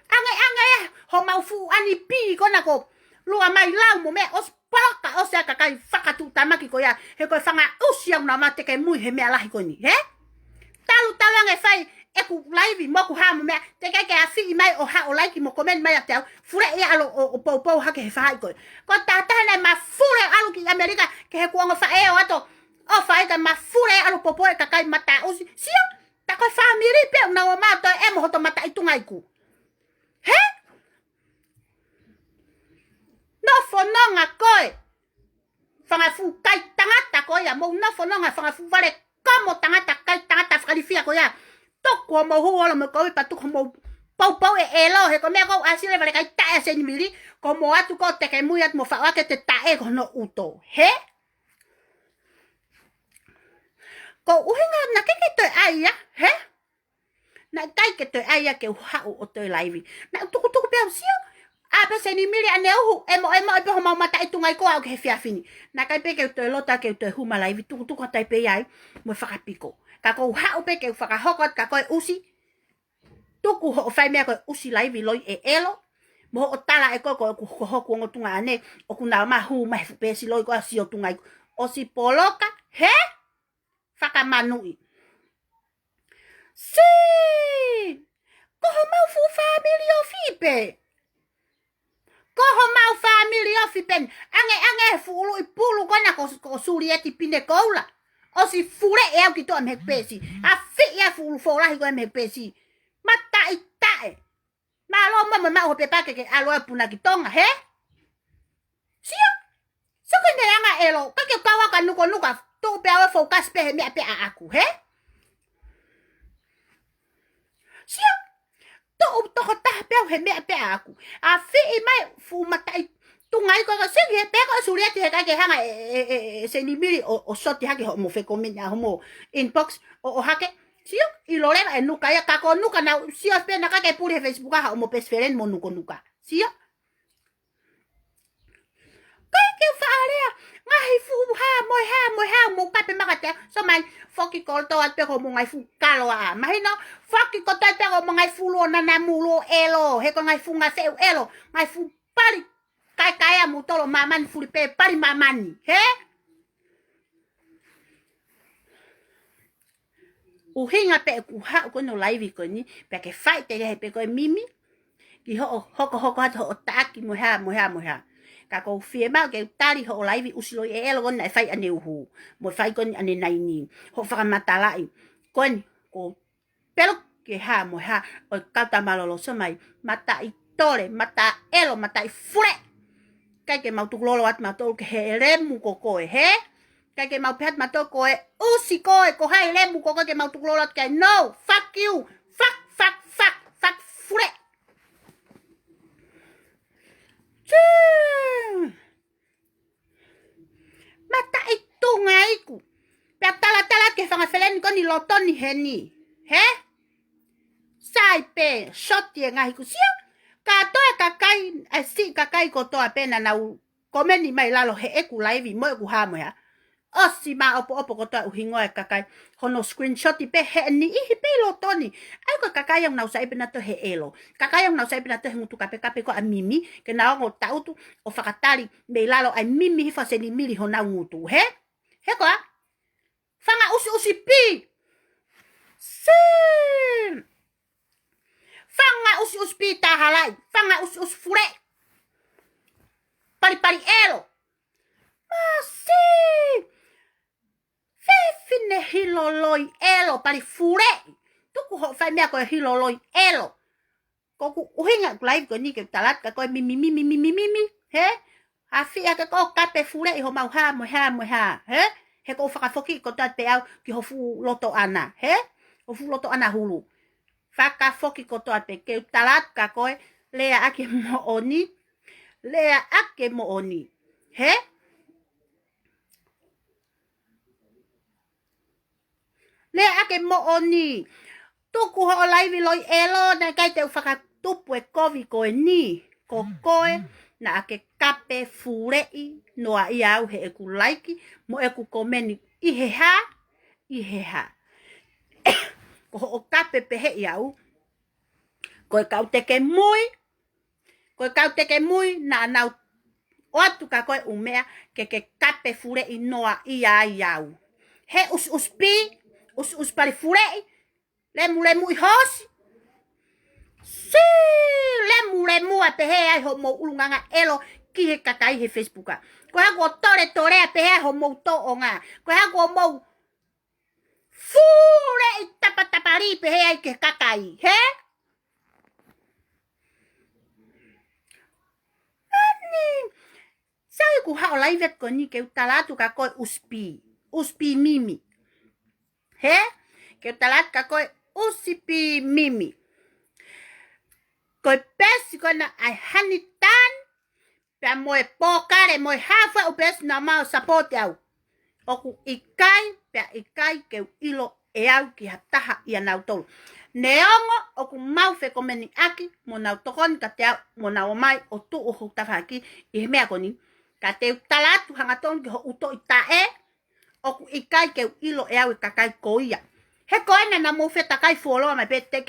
ange ho mau fu ani pi ko na ko lua mai lau mo me os paka os ya kai Fakatokanga ki ko ya he ko fanga usia na mate ke mui he me ala ko ni he talu ange fai e ku live mo ku ha mo me te ke afi mai o ha o like mo comment mai atel fure e alo o po ha ke fa ko tata na ma fure alo ki America ke he ku ngo fa e o ato o fa ka ma fure alo popo e ka kai mata o si ta ko family pe na o ma to e mo to mata itu ngai ku he no fo no nga koe fanga fu kai tangata ko ya mo no fo no nga fanga fu vale como tangata kai tangata fralifia ko ya toko mo ho lo mo ko pa tu mo pau e elo he ko me ko asile vale kai ta SEINIMILI como atu ko te ke muy at mo fa ke te ta e ko no uto he ko uhinga na ke to ai ya he na kai ke to ai ya ke ha o to live na tu pe sia a pe SEINIMILI ane o emo e pe ho mau mata itu ngai ko au ke fia fini na kai pe ke to lota ke to hu ma live tu ko tai pe ai mo fa piko ka ko ha o pe ke fa hokot ka ko usi tuku ho fai me ko usi live loi e elo mo o tala e ko ho ngo tunga ane o kuna ma hu mai fu pe si loi ko si o tunga o si poloka he whakamanui si ko ho mau fu family o fipe ko ho mau family o fipen ange fu ulu i pulu ko na ko suri eti pinde koula O si fure eo ki to am hekpesi. A fi ya fo la hi ko am hekpesi. Mata itae. Ma lo ma ho pepa ke alo puna ki tonga he. Sia. So ke nga elo. Ka ke kawa ka nuko to pe awe focus pe me pe aku he. Sia. To ta pe me pe aku. A fi mai fu mata tungai ko se he pe ko suria ti ka ke hanga SEINIMILI o soti ha ke mo fe komenya mo inbox o hake sio i lo leva e nuka ya ka ko nuka na sio pe na ka ke puri Facebook ha mo pesferen mo nuka sio ka ke farea ngai fu ha mo ka pe makate so mai foki ko to at pe ko mo ngai fu kalo a mai no foki ko to pe ko mo ngai fu lo na mulo elo he ko ngai fu nga se elo ngai fu pali kaya mutolo mamani fulipe pari mamani he uhinga pe ku ha ko no live ko ni pe ke fight te he pe ko mimi ki hoko ho taki mo ha ka ko fiema ke tari ho live usilo e elo kon na fight ane uhu mo fight kon ane naini ho fa matalai kon ko pero ke ha o kata malolo so mai mata itore mata elo mata fure kai ke mau tuklolo at mato ke helemu kokoe he kai ke mau pet mato koe usi koe ko hai lemu kokoe ke mau tuklolo at kai no fuck you fuck fure mata itu ngaiku pe tala ke fanga felen ko ni loton ni heni he sai pe shot ye ngaiku sia ka to kakai asi kakai ko to apena na komeni mai lalo he eku live mo eku ha mo ya o si ma opo ko to uhingo e kakai hono screenshot pe he ni I pe lo toni ai ko kakai yang na usai pena to he elo kakai yang na usai pena to ngutu kape ko amimi ke na ngo tautu o fakatali me lalo ai mimi hi fa SEINIMILI hona ngutu he ko fanga usi pi sim fanga us pita halai fanga us fure pari elo si fefine hiloloi elo pari fure tuku ho fai mea ko hiloloi elo koku uhinga live ko ni ke talat ka ko mimi he afi ya ko kape fure ho mau ha mo ha he ko faka foki ko tat pe au ki ho fu loto ana he ho fu loto ana hulu faka foki koto ape ke talat ka koe lea ake mo oni he lea ake mo oni tuku ho live loi elo na kai te faka tupu e Kovi koe ni ko koe na ake kape furei no a iau he eku like mo eku komeni iheha ko o kape pehe iau koe kau teke mui na nau oatu ka koe umea ke kape fure inoa iau he us pari fure lemu hosi si lemu a pehe ai ho mo ulunganga elo ki he kakai he Facebooka ko ha ko tore a pehe ho mo to onga ko ha ko mo fure tapari pehe ai ke kakai he sai ku ha live ko ni ke talatu ka ko uspi mimi he ke talat ka ko usipi mimi ko pesi ko na ai hanitan pa mo pokare mo hafa o pes na ma support au oku ikai ke ilo e au ki hataha ia na tolo neongo oku mau fe komeni aki mo na tokon ka te mo na o mai o tu o hutafaki I mea koni ka te talatu hangaton ki ho uto itae oku ikai ke ilo e au kakai koia he koina na mo fe takai folo ma pe te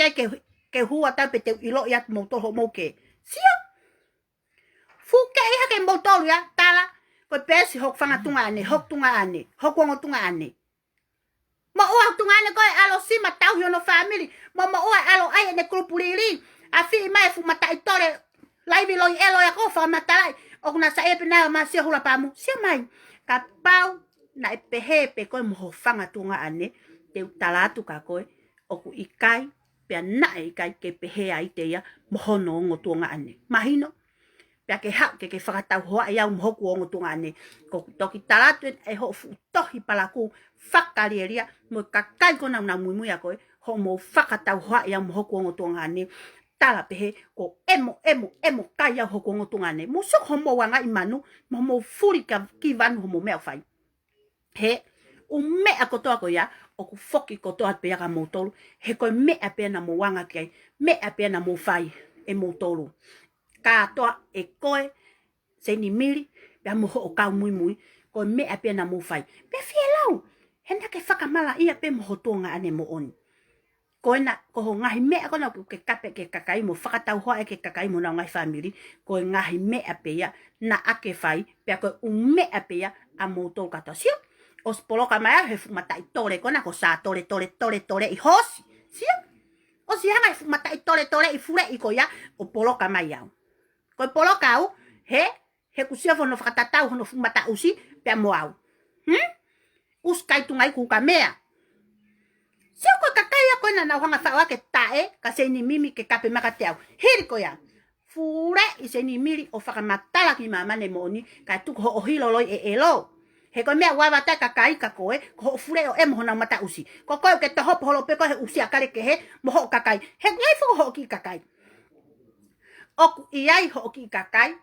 ke hua ta pe te ilo ia mo to ho mo ke sio fuke ia ke mo to ya tala ko pesi hok fanga tunga ane hok wongo tunga ane ma o tunga ane ko alo sima tau yo no family ma o alo ai ne krupulili afi mai fu mata itore live lo elo ya ko fa mata o na sa e pena ma se hula pamu se mai ka pau na pehe pe koe mo fanga tunga ane te talatu ka koe oku ikai pe na ikai ke pehe ai te ya mo no ngo tunga ane mahino pe ke ha ke whakatau hoa ia mo ku ngo tunga ane ko toki talatu e ho fu tohi palaku whakarieria mo kakai kona na muimu ya koe ho mo whakatau hoa ia mo ku ngo tunga ane tala pehe ko emo kaya ho ku ngo tunga ane mo so ho mo wanga imanu mo furi ka ki van ho mo me fai he me akotoa ko ya o ku foki kotoa pe ka motolu he ko me ape na mo wanga kai me ape na mo fai e motolu ka toa e koe SEINIMILI pe mo ho ka mui ko me ape na mo fai pe fielau henda ke whakamala ia pe mo hotonga ane mo oni ko na ko ngahi me ko na ke kape ke kakai mo whakatau hoa ke kakai mo na ngai family ko ngahi me ape ya na ake fai pe ko me ape ya a motolu kata sio os poloka mai he matai tore kona ko sa tore i hosi sia o si hanga matai tore i fure i ko ya o poloka mai au ko poloka au he ku sia fono fakatatau hono mata usi pe mo au us kai tungai ku kamea sia ko kakaya ko na hanga fa ke tae ka SEINIMILI ke kape makate au hiri ko ya fure i SEINIMILI o fakamatala ki mama ne moni ka tu ho hiloloi e elo he ko mea wawa ta kakai ka koe ko fure o em hona mata usi ko koe ke to hop holo pe ko he usi akare ke he mo ho kakai he ngai fo ho ki kakai oku iai ho ki kakai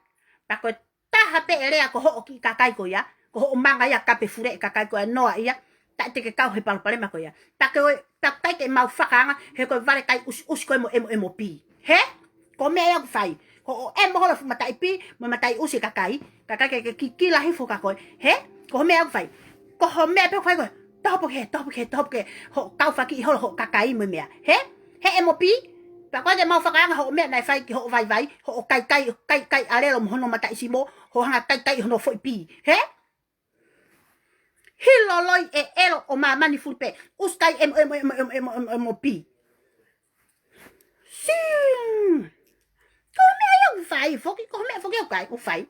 pa ko ta hape ele ko ho ki kakai ko ya ko manga ya kape fure kakai ko no ia ta te ke kau he pal pale ma ko ya ta ke ta tai ke mau fakanga he ko vale kai us ko emo pi he ko mea ya fai ko em holo mata ipi mo mata usi kakai ke ki la hifo ka ko he ko me au fai ko ho me pe fai ko top ke ho kau fa ki ho kakai me me he mo pi pa ko de mau fa ka ho me nai fai ki ho vai ho kai ale lo mo no mata isimo ho hanga kai ho no foi pi he hiloloi e elo o ma mani fulpe uskai mo pi sim ko me au fai fo ki ko me fo ki o fai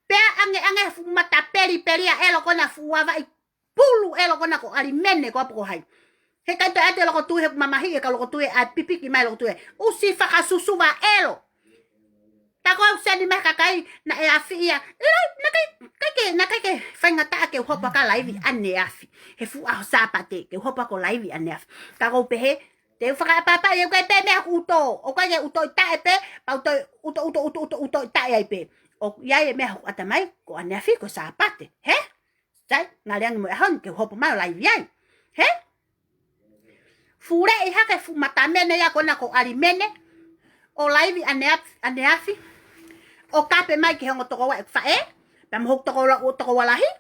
pe ange mata peri a elo kona fuava i pulu elo kona ko alimene ko apo hai he ka to ate lo ko tu he mama hi ka lo ko tu a pipi ki mai lo tu usi fa ka susuva elo ta ko se ni me ka kai na e afia na kai fanga ta ke hopa ka live ane afi he fu a sapate ke hopa ko live ane afi ka ko pe he te fa papa ye ko pe me uto o ka ye uto ta pe pa uto ta ye pe o ya e me ata mai ko ane afi ko sapate he sai na liang mo han ke hopo mai lai viai he fure e ha ke fu matamene ya ko na ko alimene o live ane afi o kape mai ke ngo to wa fa pam hok to wala hi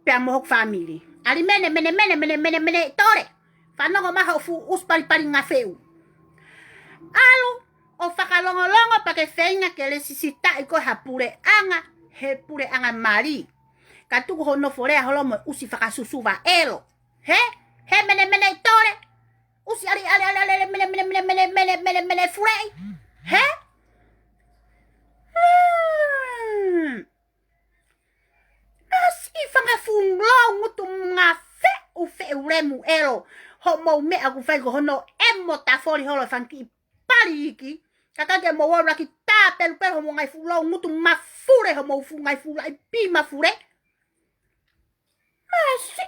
pam hok family alimene mene tore fa no ma ho fu us pali nga feu alo o whakalongolongo pa ke whainga ke le sisita i ko hapure anga he pure anga mari ka tuku hono forea holo mo usi whakasusuwa elo he mene tore usi ali mene furei he asi whanga funglo ngutu nga fe u fe uremu elo ho mo me aku whaiko hono emo tafori holo whanki pari iki kakake mo wora ki ta pelu mo ngai fulo ngutu mafure ho mo fu ngai fula i pi mafure asi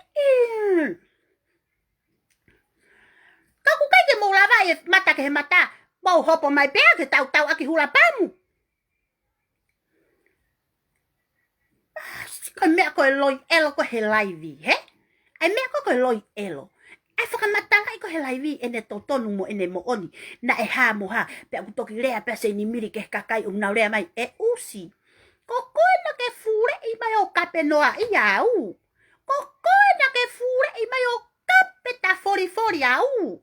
kaku kai mo lava e mata ke mata mo hopo mai pe ke tau aki hula pamu ko me ko loi elo ko he live he ai me ko loi elo ai whakamatanga i ko he laivi ene totonu mo ene mo oni na e ha mo ha pe aku toki lea pe SEINIMILI ke kakai na lea mai e usi ko koe na ke fure i mai o kape noa i au ko koe na ke fure i mai o kape ta fori au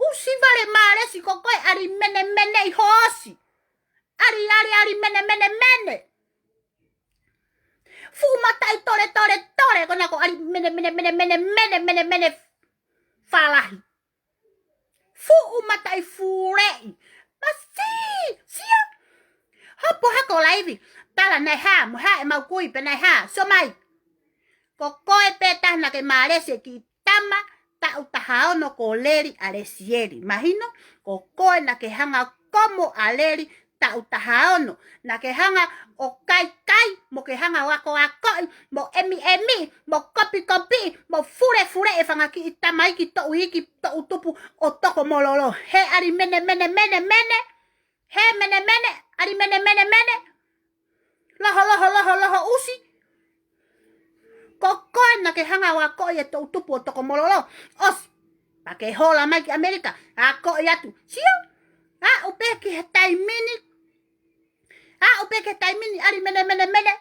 usi vale mare si ko koe ari mene i hosi ari mene fumatai tore kona ko ari mene falahi fu umatai furei masi sia hapo hako live tala nai ha mo ha mau kui pe nai ha so mai Ko koe peta na ke marese ki tama ta utahao no ko leri alesieri. Mahino ko koe na ke hanga komo aleri ta utahao no. Na ke hanga o kai kai mo ke hanga wako wako mo emi mo kopi mo fure e fanga ki itamai ki to uiki to utupu o toko mololo. He ari mene. He mene ari mene. Loho usi. Kokoe na ke hanga wako e to utupu o toko mololo. Os. Pake hola mai ki Amerika. Ako yatu. Sio. Upeki he taimini. Upeki taimini ari mene.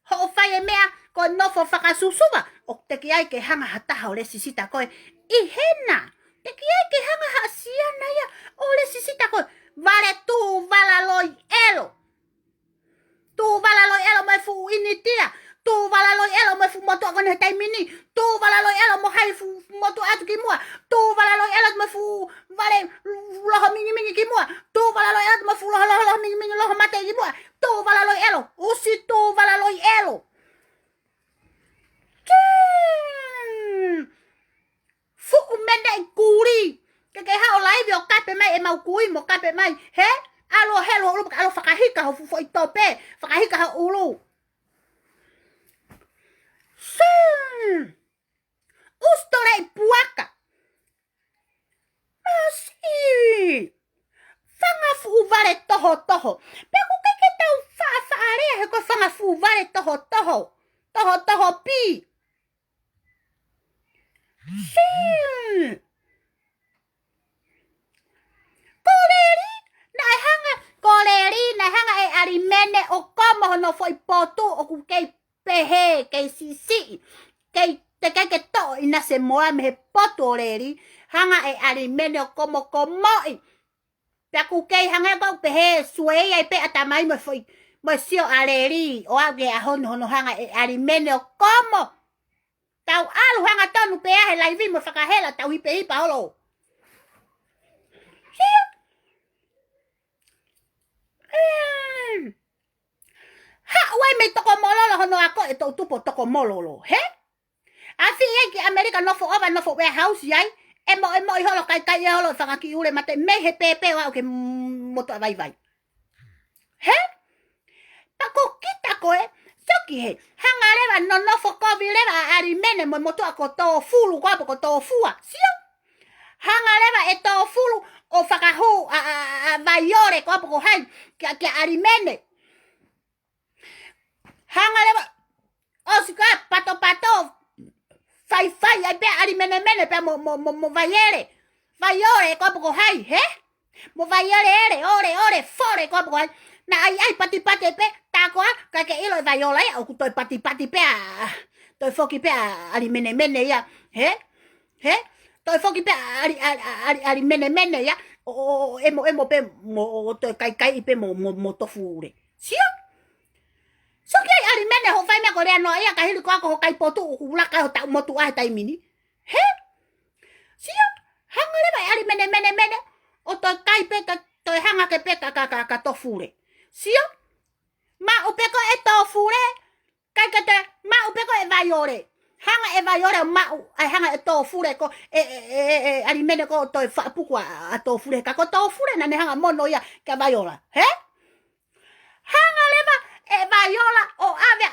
Ho fai mea ko nofo fakasusuba. O teki ai ke hanga hataha ole sisita koe. Ihena. Teki ai ke hanga hasiana ya ole sisita koe. Vale tu valaloi elo. Tu valaloi elo mai fu initia. Tu valaloi elo mai fu moto akone taimini. Tu valaloi elo mo hai fu moto atu kimua. Tu valaloi elo mai fu vale loho mingi kimua. Tu valaloi elo mai fu loho mingi loho mate kimua. Tu valaloi elo. Usi tu valaloi elo. Fu umende kuri. Keke hao live o kape mai e mau kui mo kape mai. He? Alo helo ulu alo fakahika ho fu itope. Fakahika ho ulu. Ustore puaka. Masi. Fanga fu vale toho. Peku keke tau fa area he ko fanga fu vale toho. Toho pi. Koleri na hanga e arimene o komo no foi potu o kukei pehe kei sisi kei te ke to ina se moa me potu oleri hanga e arimene o komo komoi pe kukei hanga ba pehe suei ai pe atamai me foi mo sio aleri o age a hono hanga e arimene o komo tau alu hanga tonu pe he live mo fakahela tau hipe paolo wai me toko mololo hono ako e tau tupo toko mololo, he? Afi ki Amerika nofo ova nofo warehouse yai, emo i holo kai holo whangaki ure mate me he pepe wa ke moto vai. He? Tako kita koe, soki he, hanga rewa no nofo Kovi rewa ari mene mo moto ako to fulu kwa ko to fua, sio? Hanga rewa e to fulu o whakahu vai yore kwa ko hai ke ari mene. Hanga leva osika pato fai ai pe ari mene pe mo vaiore ko hai he mo vaiore ore fore ko na ai pati pe tako ka ke ilo vaiole o ku toi pati pe toi foki pe ari mene ya he toi foki pe ari mene ya o emo pe mo toi kai pe mo tofure sio. So kaya ari mene ho fai me korea no ia kahili ko ho kai potu ula ka ta motu ai tai mini. He? Sio? Hanga le bai ari mene o to kai pe to hanga ke pe ka to fure. Sio? Ma o pe ko e to fure kai ka te ma o pe ko e vaiore. Hanga e vaiore ma ai hanga e to fure ko ari mene ko to fa puku a to fure ka ko to fure na ne hanga mono ia ka vaiora. He? Hanga le e vaiola o ave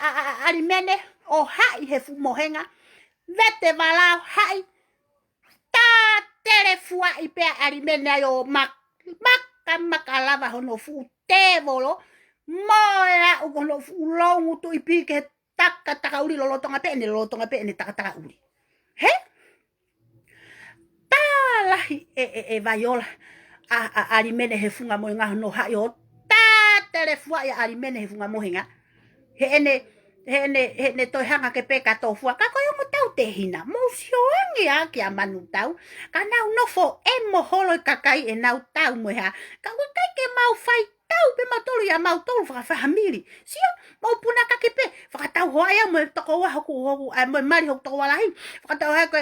arimene o hai he fu mohenga vete vala hai ta telefua i pe arimene yo makalava hono fu tevolo moya o hono fu longu tu i pike taka uri lo tonga pe ne taka uri he talahi e vaiola arimene he funga mohenga no hai o telefua ya arimene he funga mohenga he ene to hanga ke peka to fua ka ko yo tau te hina mo sioangi a ki amanu tau ka nau no fo emo holo kakai e nau tau mo ha ka ko kai ke mau fai tau pe matolu ya mau tolu fa family sio mo puna ka ke pe fa tau ho ya mo to ko wa ho mo mari ho to wala hi fa tau ha ko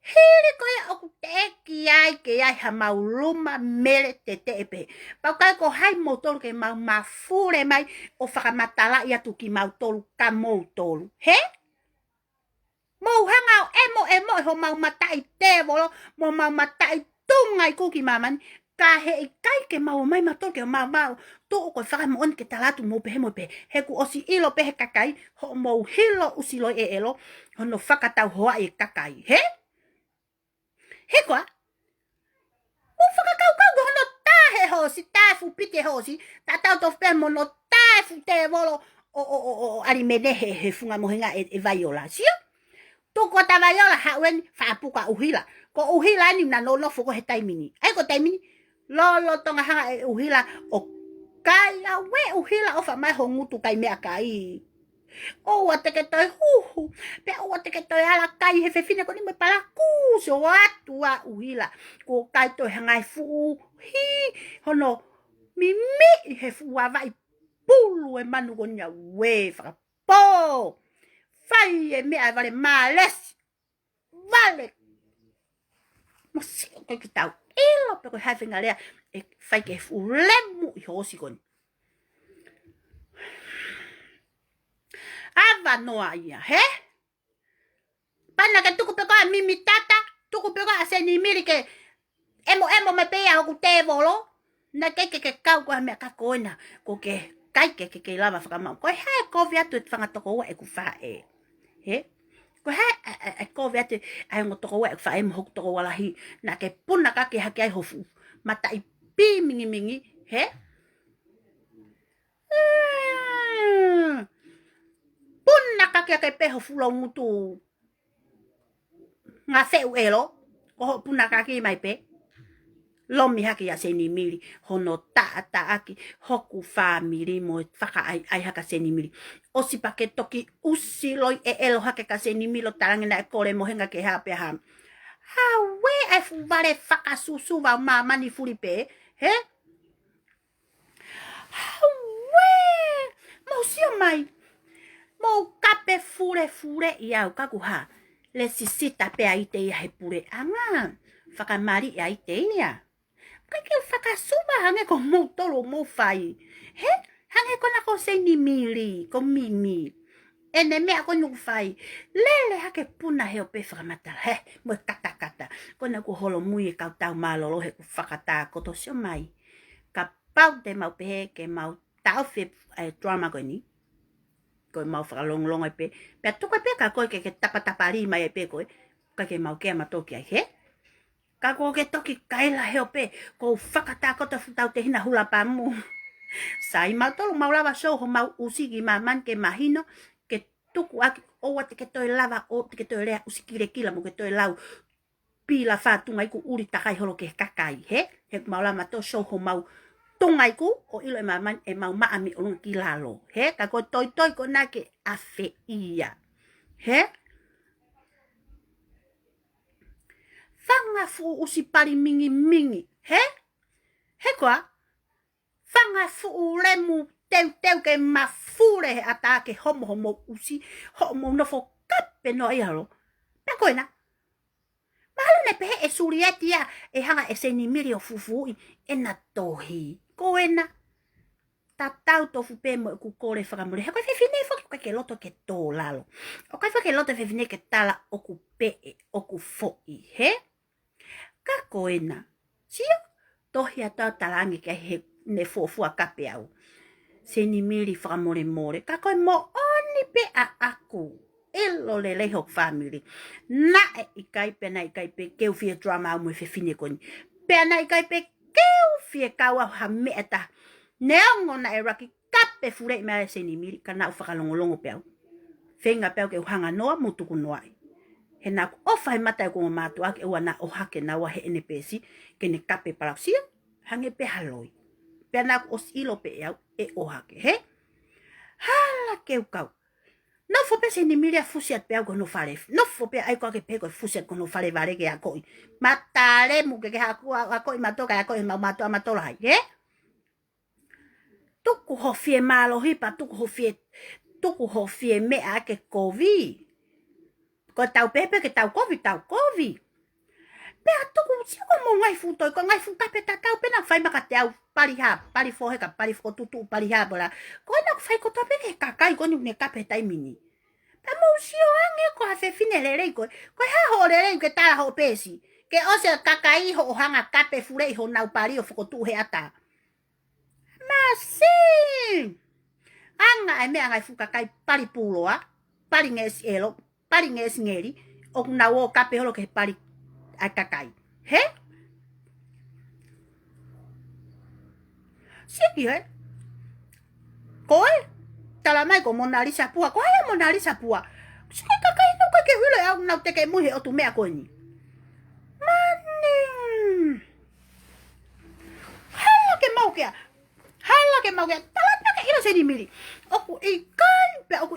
hiri ko ya o te ki ai ke ai ha mau luma mele te epe pa kai ko hai motor ke mau mafure mai o whakamatala ia tu ki mau tolu ka mau tolu he Mau hangau emo ho mau matai te volo mo mau matai tungai kuki maman ka he kai ke mau mai mato ke mau to ko fa mo on ke talatu mo pe he ku osi ilo pe he kakai ho mo hilo usilo elo hono fakatau hoa e kakai he kwa o fakakau kau hono ta he ho si ta fu pite ho si ta tau to pe mo no ta fu te volo o ari mene he funga mo hinga e vaiola sio tu ko tavayola hawen fa puka uhila ko uhila ni na no foko he taimini ai ko taimini lo tonga hanga e uhila o kaya we uhila o fa mai hongu tu kai me akai o ate ke toi hu pe o ate ke toi ala kai he fefine ko ni me pala ku so atua uhila ko kai toi hanga fu hi hono mimi he fu wa vai pulu e manu ko nya we fa po fai e me vale males vale mas ko que tal ilo pero having a lea e fai que fulemu i hosi kon ava no aia pana que tuku peko a mimi tata tuku peko a SEINIMILI que emo me pea o te volo na que kau ko me ka koina ko ke kai ke lava fa ma ko ha Kovi atu Fakatokanga e ku fa ko ha Kovi atu ai mo to ko fa mo to ko wala hi na ke puna ka ke ha ke hofu mata i pi mingi puna ka ke pe hofu lo mutu nga fe elo ko puna ka ke mai pe lomi haki ya SEINIMILI hono ta aki hoku family mo faka ai haka SEINIMILI o si pake toki usi loi e elo hake ka SEINIMILI tarangi na kore mo henga ke hape ha we ai fu vale faka susu va mama ni furipe we mo sio mai mo kape fure ia kaku ha le sisita pe aite ia he pure anga faka mari aite ia que fakasuba hange ko mo tolo mo fai hange ko na ko SEINIMILI ko mimi ene me ako nu fai lele hake puna he pe famata mo kata ko na ko holo mui ka TAUMALOLO he fakata ko to sio mai ka pau te mau pe ke mau tau fe drama ko ni ko mau fa long e pe to ko pe ka ko ke tapa ri mai pe ko ka ke mau ke ma to ki ka ko ke toki kaila heope ko fakata ko te futau te hina hula pamu sai ma tolo mau lava show ho mau usigi maman ke mahino ke tuku aki o wate ke toi lava o te ke toi rea usikire kila mo ke toi lau pila fa tungai ku uri takai holo ke kakai he mau lava to show ho mau tungai ku o ilo e maman e mau maami olung kilalo ka ko toi ko na ke afe ia fanga fu usi pari mingi kwa fanga fu lemu teu ke mafure atake homo usi homo no fo kape no ialo na koina malo ne pe e surietia e hanga e SEINIMILI o fufu e na tohi koina tatau tofu pe mo ku kore fakamure he ko fine fo ke loto ke to lalo o ka fo ke loto fine ke tala o ku pe o ku fo ka koina sio tohi ata talangi ke he ne fofu a kape au SEINIMILI more ka koi mo oni pe a aku elo lele hok family na ikai pe keu fie drama mo fe fine koni pe na ikai pe keu fie kawa ha meta neongo na eraki kape fure me SEINIMILI kana ufakalongolongo pe au fenga pe ke hanga noa mutuku noai he na o fai mata ko matu ak e wana o hake na wa he NPC ke ne kape palapsia hange pe haloi pe na o ilo pe e o hake hala ke kau no fo pe SEINIMILI a fusiat pe ko no fale no fo pe ai ko ke pe ko fusiat ko no fale vale ke akoi matale mu ke haku akoi matoka akoi mato amatola tuku ho Fiemalie hipa tuku ho fie me ake Kovi ko tau pepe ke tau Kovi pe tuku si ko mo ngai fu to ko ngai fu kape tau pe na fai maka tau pali fo tutu pali ha bola ko na fai ko to pe ke kakai ko ni ne kape tai mini Pamusio ange ko ha fefine lele ko. Ko ha ho lele ke tala ho pesi. Ke ose kakai ho hanga kape fure ho nau pari o fokotu he ata. Masi. Anga ai me anga fuka kai pari puloa. Pari nges elo. Pari nges ngeri. O nau o kape holo ke pari ai kakai. He? Siki he? Koe? Tala mai ko Mona Lisa pua. Ko ai Mona Lisa pua. Siki kakai no ke hilo au nau teke muhe o tu mea ko ni. Mani. Hala ke mau kia. Talat na ke ilo SEINIMILI. Oku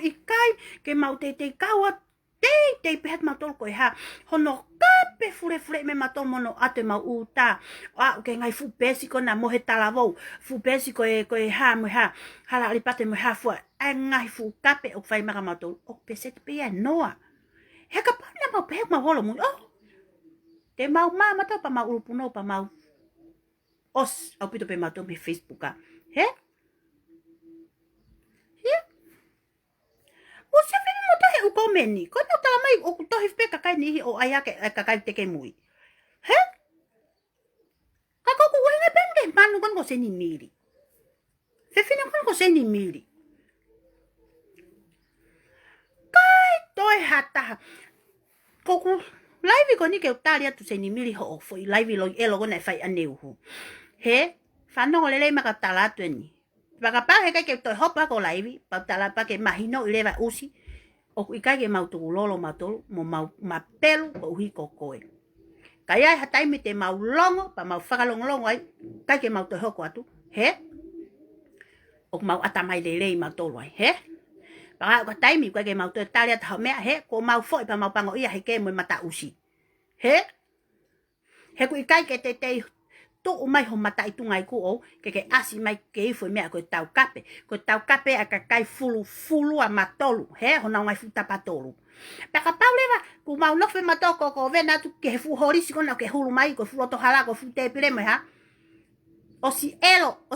ikai ke mau te kawa te pehat mau tol koe ha. Hono kape fure me matol mono ate mau uta. Ke ngai fu besi ko na mohe talavou. Fu besi koe ha mo ha. Hala alipate mo ha fua. Ai ngai fu kape o fai maka mau tol. O peset pe ya noa. Heka pa na mau pehek mau holo mu. Oh. Te mau mama to pa mau urupuno pa mau os au pito pe mato me Facebook a. He? He? O se fe mo tahe u komeni. Ko na tala mai o tohi pe kakai nihi o aya ke kakai teke mui. He? Kako ku wenga pende manu kon ko SEINIMILI. Fe fina kon ko SEINIMILI. Kai toi hata. Koku live ko ni ke utaria tu SEINIMILI ho foi live lo elo ko na fai aneu. He, whanongo lele maka talatu ni. Waka he kai ke toi hopa ko live, pa tala pa ke mahino ileva usi, o ikai ke mau tuku lolo matolu, mo mau mapelu ko uhi ko koe. Kai ai hatai me te mau longo, pa mau whakalongolongo ai, kai ke mau toi hoko atu, he? O mau atamai lele matolu ai, he? Paka o taimi kai ke mau toi talia taho mea, he? Ko mau foi pa mau pango ia he ke mo mata usi. He? He ku ikai ke te tu umai ho mata itu ngai ku o ke asi mai ke foi mea ko tau kape a kai fulu a matolu he ho na ngai futa patolu paka pauleva ku mau no fe matoko ko vena tu ke fu horisi ko na ke hulu mai ko fu to hala ko fu te pile me ha o si elo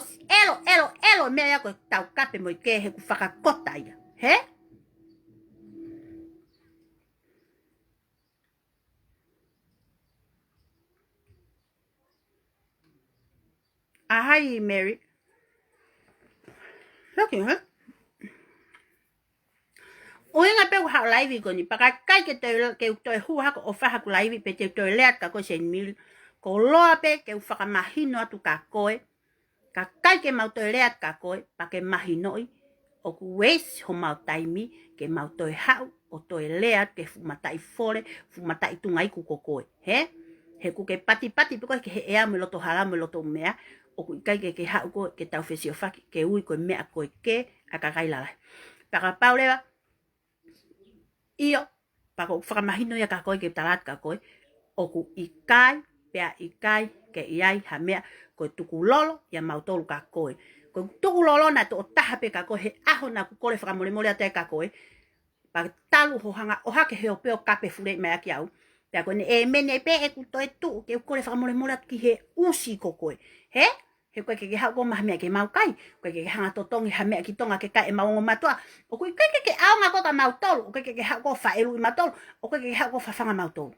mea ko tau kape mo ke he ku faka kota ia he Hi, Mary. Okay, huh? Oinga pe ha live ko ni paka kai ke te hu ha ko fa ha ko live pe te toilet ka ko SEINIMILI ko loa pe ke fa mahino atu ka koe ka kai ke mau toilet ka koe pa ke mahino i o ku wes ho mau taimi ke mau toi ha o toilet ke fu matai fore fu matai tu ngai ku ko koe he ku ke pati pe ko ke he ea me loto hala me loto mea o ku kai ke ha ko ke tau fesio fa ke ui ko mea ko ke akakai la para pauleva io pako whakamahino ia kakoi ke talat kakoi oku ikai pea ikai ke iai hamea ko tuku lolo ia mautolu kakoi ko tuku lolo na to taha pe kakoi he aho na ku kole whakamole ate kakoi pa talu ho hanga o hake he o peo kape fure mea ki au pea ko ne e mene pe e ku toi tu ke kole whakamole ki he usi kokoi he he koe ke hau ko mahamea ke mau kai koe ke hanga totongi hamea ki tonga ke kai e maungo matua o koe ke aonga ko ka mau tolu o koe ke hau ko whaelu i matolu o koe ke hau ko whawhanga mau tolu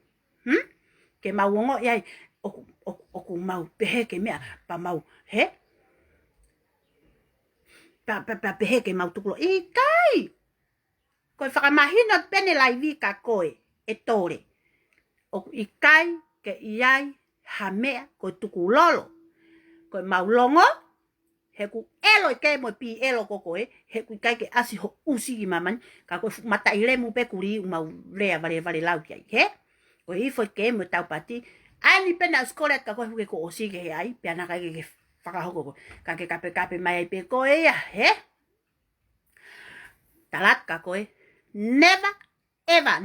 ke mau ongo iai o ku mau pehe ke mea pa mau he pa pehe ke mau tukulo i kai koe whakamahino pene laivi ka koe e tore o i kai ke iai hamea koe tukulolo ko mau longo he ku elo ke mo pi elo koko he ku kai ke asi ho usi ki maman ka ko mata ile mu pe kuri mau lea vale lau ki he ko i foi ke mo tau pati ani pena skola ka ko ko osi ke ai pe ana ka ke faka hoko ka ke kape mai pe ko ya he talat ka ko never ever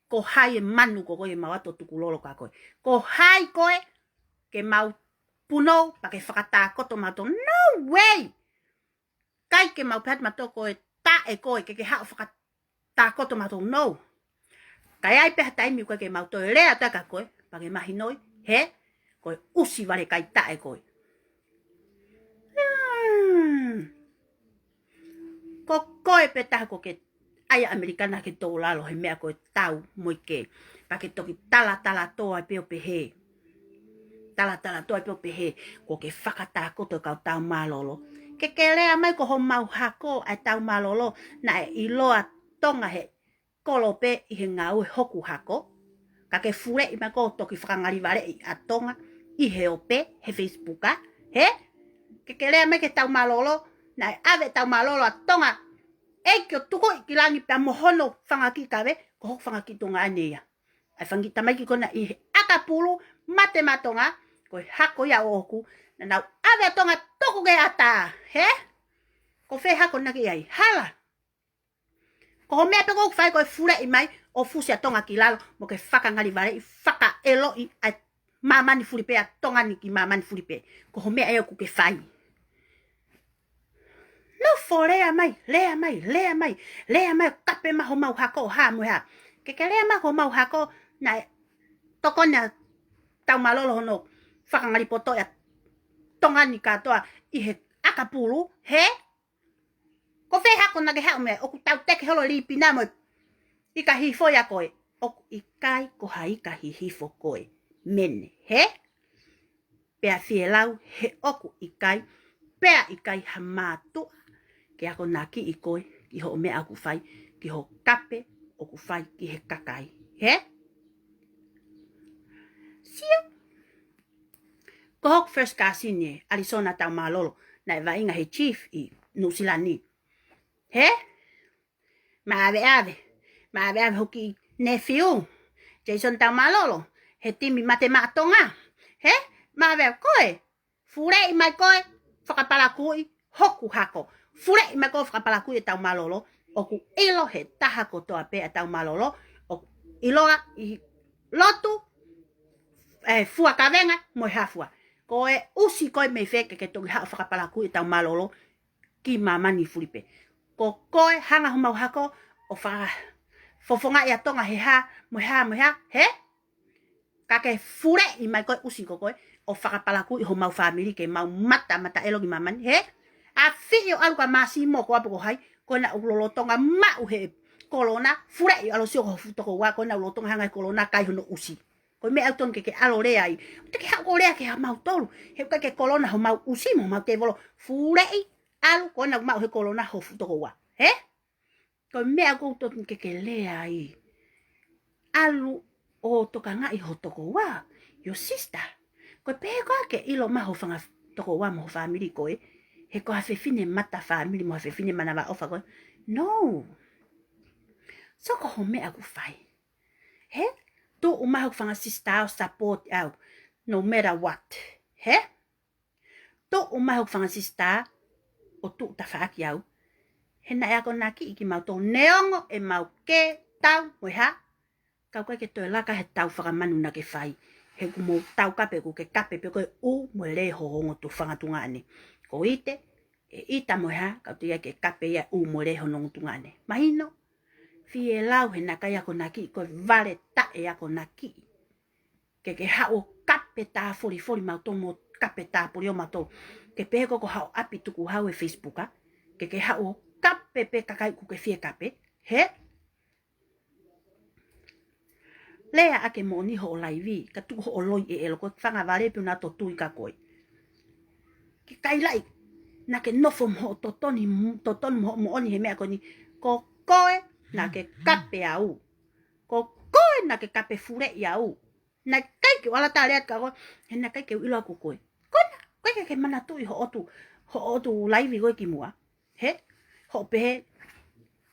ko hai manu ko mau to tukulolo ka ko hai ko ke mau puno pa ke whakata koto mato no way kai ke mau pat mato koe ta e koe ke hao whakata koto mato no kai ai pe taimi koe ke mau to rea taka koe pa ke mahinoi he koe usi vale kai ta e koe ko koe pe taha ko ke ai americana ke tō lalo he mea koe tau moike. Pa ke toki tala toa peo pehe. Tala toa peo pehe. Ko ke whakata koto kau taumalolo. Ke lea mai ko ho mau hako ai taumalolo na e iloa tonga he kolope i he ngau hoku hako. Ka ke fure i mai ko toki whakangari ware i atonga i he ope he Facebooka. He? Ke lea mai ke taumalolo na e ave taumalolo atonga. E kio tuko i ki langi pia mohono whangaki kawe ko hoku whangaki tonga anea. Ai whangi tamai ki kona i he akapulu mate matonga ko hako ia oku. Na nau ave atonga toku ke ata. He? Ko whē hako naki ai. Hala. Ko ho mea peko whai koe fure i mai o fusi atonga ki lalo mo ke whakangari ware i whaka elo i ai mamani furipe a tonga ni ki mamani furipe. Ko ho mea eo ku ke whai. No fo lea mai, kape maho mau hako ha muha. Ke lea maho mau hako na toko na taumalolo hono whakangari poto ya tonga ni katoa i he akapulu, he? Ko whē hako nage hao mea, oku tau teke holo lipi na mo IKAHIHIFO ya koe. Oku ikai ko ha IKAHIHIFO koe. Mene, he? Pea whielau he oku ikai, pea ikai ha mātua. Ke ako naki i koe, ki ho mea aku whai, ki ho kape, oku whai ki he kakai. He? Sio. Ko hoku first kasine, Arizona taumalolo, na e wainga he chief i Nusilani. He? Maawe hoki nephew, Jason taumalolo, he timi mate maatonga. He? Maawe koe, fure i mai koe, whakapalakui, hoku hako. Fure i mai koe whakapalakui e taumalolo, oku ilo he taha kotoa pe a taumalolo, oku iloa i lotu, fua kawenga, moi hafua. Koe usi koe mei wheke ke toki hao whakapalakui e taumalolo, ki mamani furipe. Ko koe hanga humau hako, o fofonga i atonga he ha, moi ha, he? Kake fure i mai koe usi ko koe, o whakapalakui ho mau family ke mau mata elo ki mamani, he? A whio aluka masi mo ko apu ko hai, ko na ulolotonga mau he kolona, fure i alo sio ko futoko wa, ko na ulotonga hanga kolona kai hono usi. Ko me auton ke alo rea i, te ha ko rea ke ha mau tolu, he ka ke kolona ho mau usi mo mau te volo, fure i alu ko na mau he kolona ho futoko wa, he? Ko me ako to ke lea i. Alu o toka nga i ho toko wa, your sister. Ko pe ko ke ilo maho fanga toko wa mo family ko e. He ko hawhewhine mata family mo hawhewhine mana wa ofa koe. No. So ko ho mea ku whai. He? Tu umahu whanga sister support au. No matter what. He? Tu umahu whanga sister o tu ta whaaki au. He na ea ko naki iki mau tō neongo e mau ke tau moe ha. Kau koe ke toi laka he tau whakamanu na ke whai. He ku mo tau kape ku ke kape pe koe u moe le ho hongo tu whangatunga ane. Ko ite, e ita moe ha, kau tia ke kape ia u moe le ho nongotunga ane. Mahino, fie lau he nakai ako naki, koe vale ta e ako naki. Ke hao kape ta foli mau tō mo kape ta puri o mato. Ke pehe koko hao api tuku hao e Facebooka. Ke hao kape pe kakai ku ke fie kape. He? Lea ake moni ho o laivi, ka tuku ho o loi e elo, ko whanga wale pe una totui ka koe. Ke kailai, na ke nofo mo totoni mo oni he mea koni, ko koe na ke kape au. Ko koe na ke kape fure i au. Na kai ke wala ta leat ka koe, he na kai ke ilo aku koe. Kona, koe ke mana tui ho otu laivi koe ki mua. He? Ho pehe,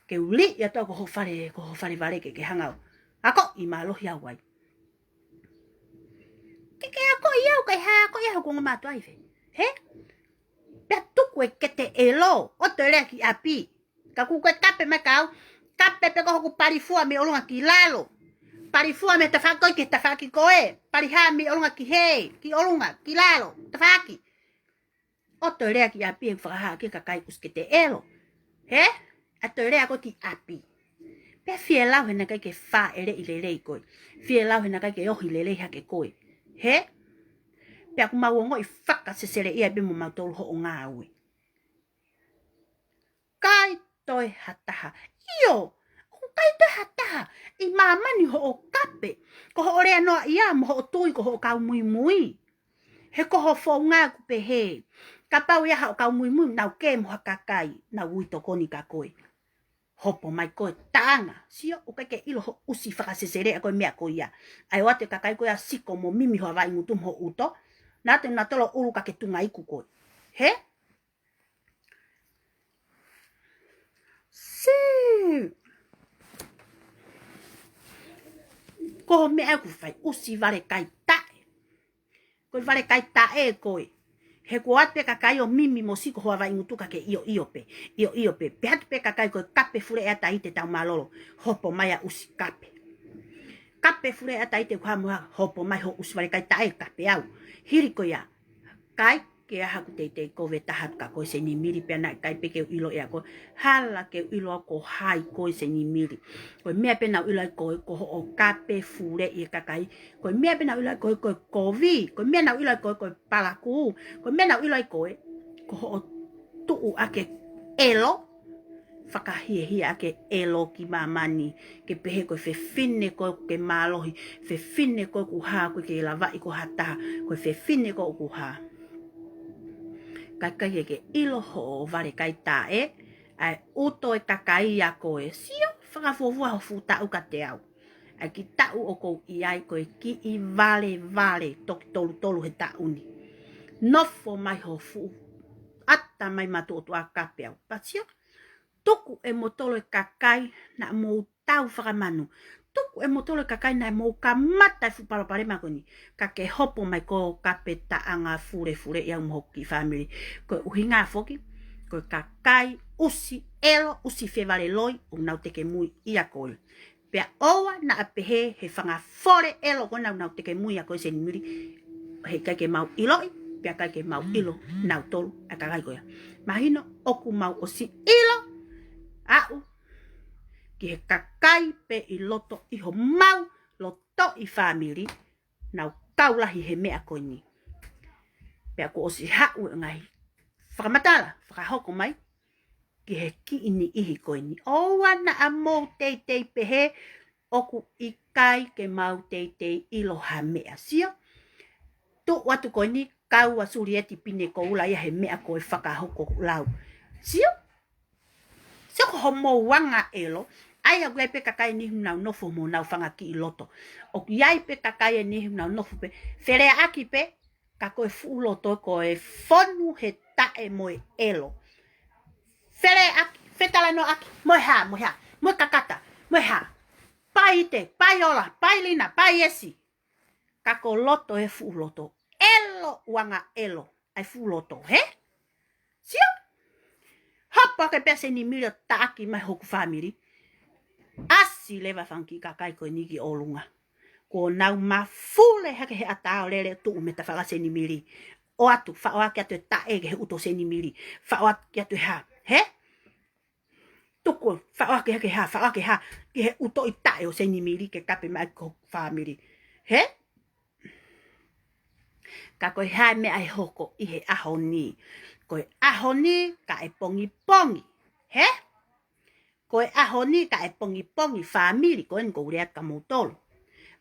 ke uli ia tau ko ho whare wale ke hangau. Ako i malohi au wai. Ke ako i au kai ha, ako i au konga mātua iwe. He? Pea tuku e kete elo, o te rea ki api. Ka kukoe kape me kau, kape pe kohoku parifua me olunga ki lalo. Parifua me tawhakoi ke tawhaki koe. Pariha me olunga ki hei, ki olunga, ki lalo, tawhaki. O te rea ki api e whakaha ki kakai uskete elo. He? A te rea ko ki api. Pea fie lau he na kai ke wha ere i lelei koe. Fie lau he na kai ke ohi lelei hake koe. He? Pea ku mauongo i whaka se sere ia bimu mautolu ho o ngā aue. Kai toi hataha. Iyo! kai taha. I mamani ho o kape. Ko ho ore anoa ia mo ho tui ko ho kau mui. He ko ho whaunga ku pe he. Ka pau ia hao kau mui nau ke mo hakakai na uito koni ka koe. Hopo mai koe tanga. Sio o ke ilo ho usi whakasesere a koe mea koe ia. Ai wate kakai koe a siko mo mimi hoa vai ngutum ho uto. Nā te nā tolo uru ka ke tunga iku koe. He? Si. Ko mea ku whai usi vare kai tae. Koe vare kai tae koe. He ko ate kakai o mimi mo siko hoa vai ngutu ka ke io pe. Io pe. Pe hatu pe kakai koe kape fure ea tai te taumalolo. Hopo mai a usi kape. Kape fure ea tai te kua mua hopo mai ho usi vare kai tae kape au. Hiri koe ia. Kai ke haku te Kovi tahat ka koe SEINIMILI pe na kai pe ke ilo ea koe. Hala ke ilo ko hai koe SEINIMILI. Koe mea pe na ilo koe ko o kape fure i kakai. Koe mea pe na ilo koe koe Kovi. Koe mea na ilo koe koe palaku. Koe mea na ilo koe ko o tuu ake elo. Whakahie ake elo ki mamani. Ke pehe koe whewhine koe ke malohi. Whewhine koe ku haa koe ke lawa i ko hataha. Koe whewhine koe ku haa. Kakai ke ilo ho vare kai tae. Ai uto e kakai a koe. Sio whakafovua ho futa uka te au. Ai ki tau o kou iai koe ki i vale. Toki tolu he tauni. Nofo mai ho fu. Ata mai matu a kape au. Pasio. Tuku e motolo e kakai na mou tau whakamanu. Tuku e motolo e kakai na mou kamata e fupalopare makoni. Ka ke hopo mai ko kape taanga fure iau mohoki family. Koe uhi ngā foki. Koe kakai usi elo usi Fiemalie loi o nau teke mui ia koe. Pea oa na apehe he whanga fore elo ko nau teke mui ia koe SEINIMILI. He kai ke mau iloi. Pea kai ke mau ilo nau tolu a kakai koea. Mahino oku mau osi ilo. Au, ki he kakai pe i loto i ho mau loto i family nau kaulahi he mea koe ni. Pea ko osi hau ngai. Whakamatala, whakahoko mai, ki he ki ini ihi koe ni. Owa na a mou teitei pehe, oku i kai ke mau teitei ilo ha mea sio. Tu watu koe ni, kau a surieti pine ko ula ia he mea koe whakahoko lau. Sio? Sio ko homo wanga elo. Ai a pe kakai ni nau nofo mo nau whanga ki i loto. O iai pe kakai ni nau nofo pe. Where aki pe, ka koe fuloto koe fonu he tae moe elo. Where aki, whetala no aki, moe ha, moe kakata, moe ha. Pai te, pai ola, pai lina, pai esi. Ka ko loto he fuloto. Elo wanga elo. Ai fuloto, he? Sio? Hapa ke pe SEINIMILI o taaki mai hoku family. Asi lewa whanki kakai koe niki olunga. Ko nau mafule hake he atao lele tuu me ta whaka SEINIMILI. O atu, whaoa kia tue tae he uto SEINIMILI. Whaoa kia tue ha. He? Tuku, whaoa ke hake ha, whaoa ke ha. Ki he uto i tae o SEINIMILI ke kape mai ko family. He? Ka koe hae me ai hoko i he aho ni. Koe aho ni ka e pongi. He? Koe aho ni ka e pongi. Family koe nko urea ka moutolo.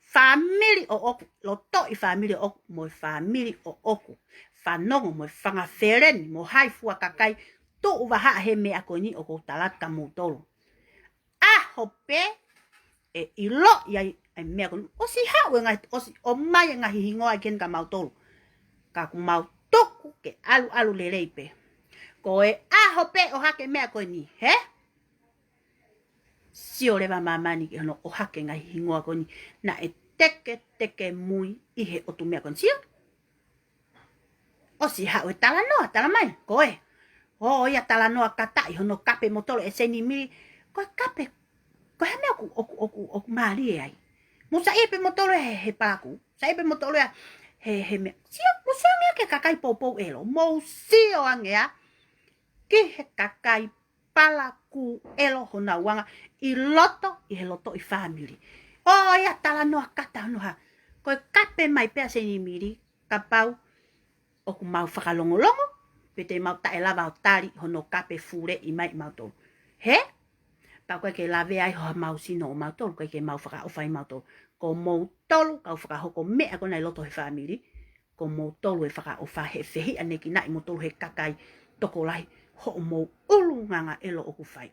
Family o oku. Loto i family o oku. Moe family o oku. Whanongo moe whangafereni. Mo haifua kakai. Tu uwaha he mea koe ni o kou talat ka moutolo. Aho pe e ilo iai ai mea koe. Osi hau e ngai. Osi o mai e ngahi hingoa i ken ka mautolo. Ka ku mau toku ke alu lelei pe. Koe aho pe o hake mea koe ni. He? Sio lewa mamani ki hono o hake ngai hingoa koe ni. Na e teke mui i he otu mea koe ni. Sio? O si hau e tala noa, tala mai. Koe. O ia tala noa kata i hono kape motolo e SEINIMILI. Koe kape. Koe hame oku maali e ai. Musa ipe motolo he palaku. Sa ipe motolo he mea. Sio, musa ngea ke kakai pou elo. Mou sio angea. Ki he kakai palaku elo hona wanga. I loto, i he loto i family. O ia tala noa kata noha. Koe kape mai pea SEINIMILI. Kapau. Oku mau whakalongolongo. Pete mau tae lava o tari hono kape fure i mai mau tolu. He? Kau koe ke lawe ai hoa mau sino o mau tolu, koe ke mau whaka o whai mau tolu. Ko mau tolu, kau whaka hoko mea ko nei loto he whamiri. Ko mau tolu e whaka o whahe whihi ane ki nai mo tolu he kakai toko lahi. Ho mau ulu nganga elo o ku whai.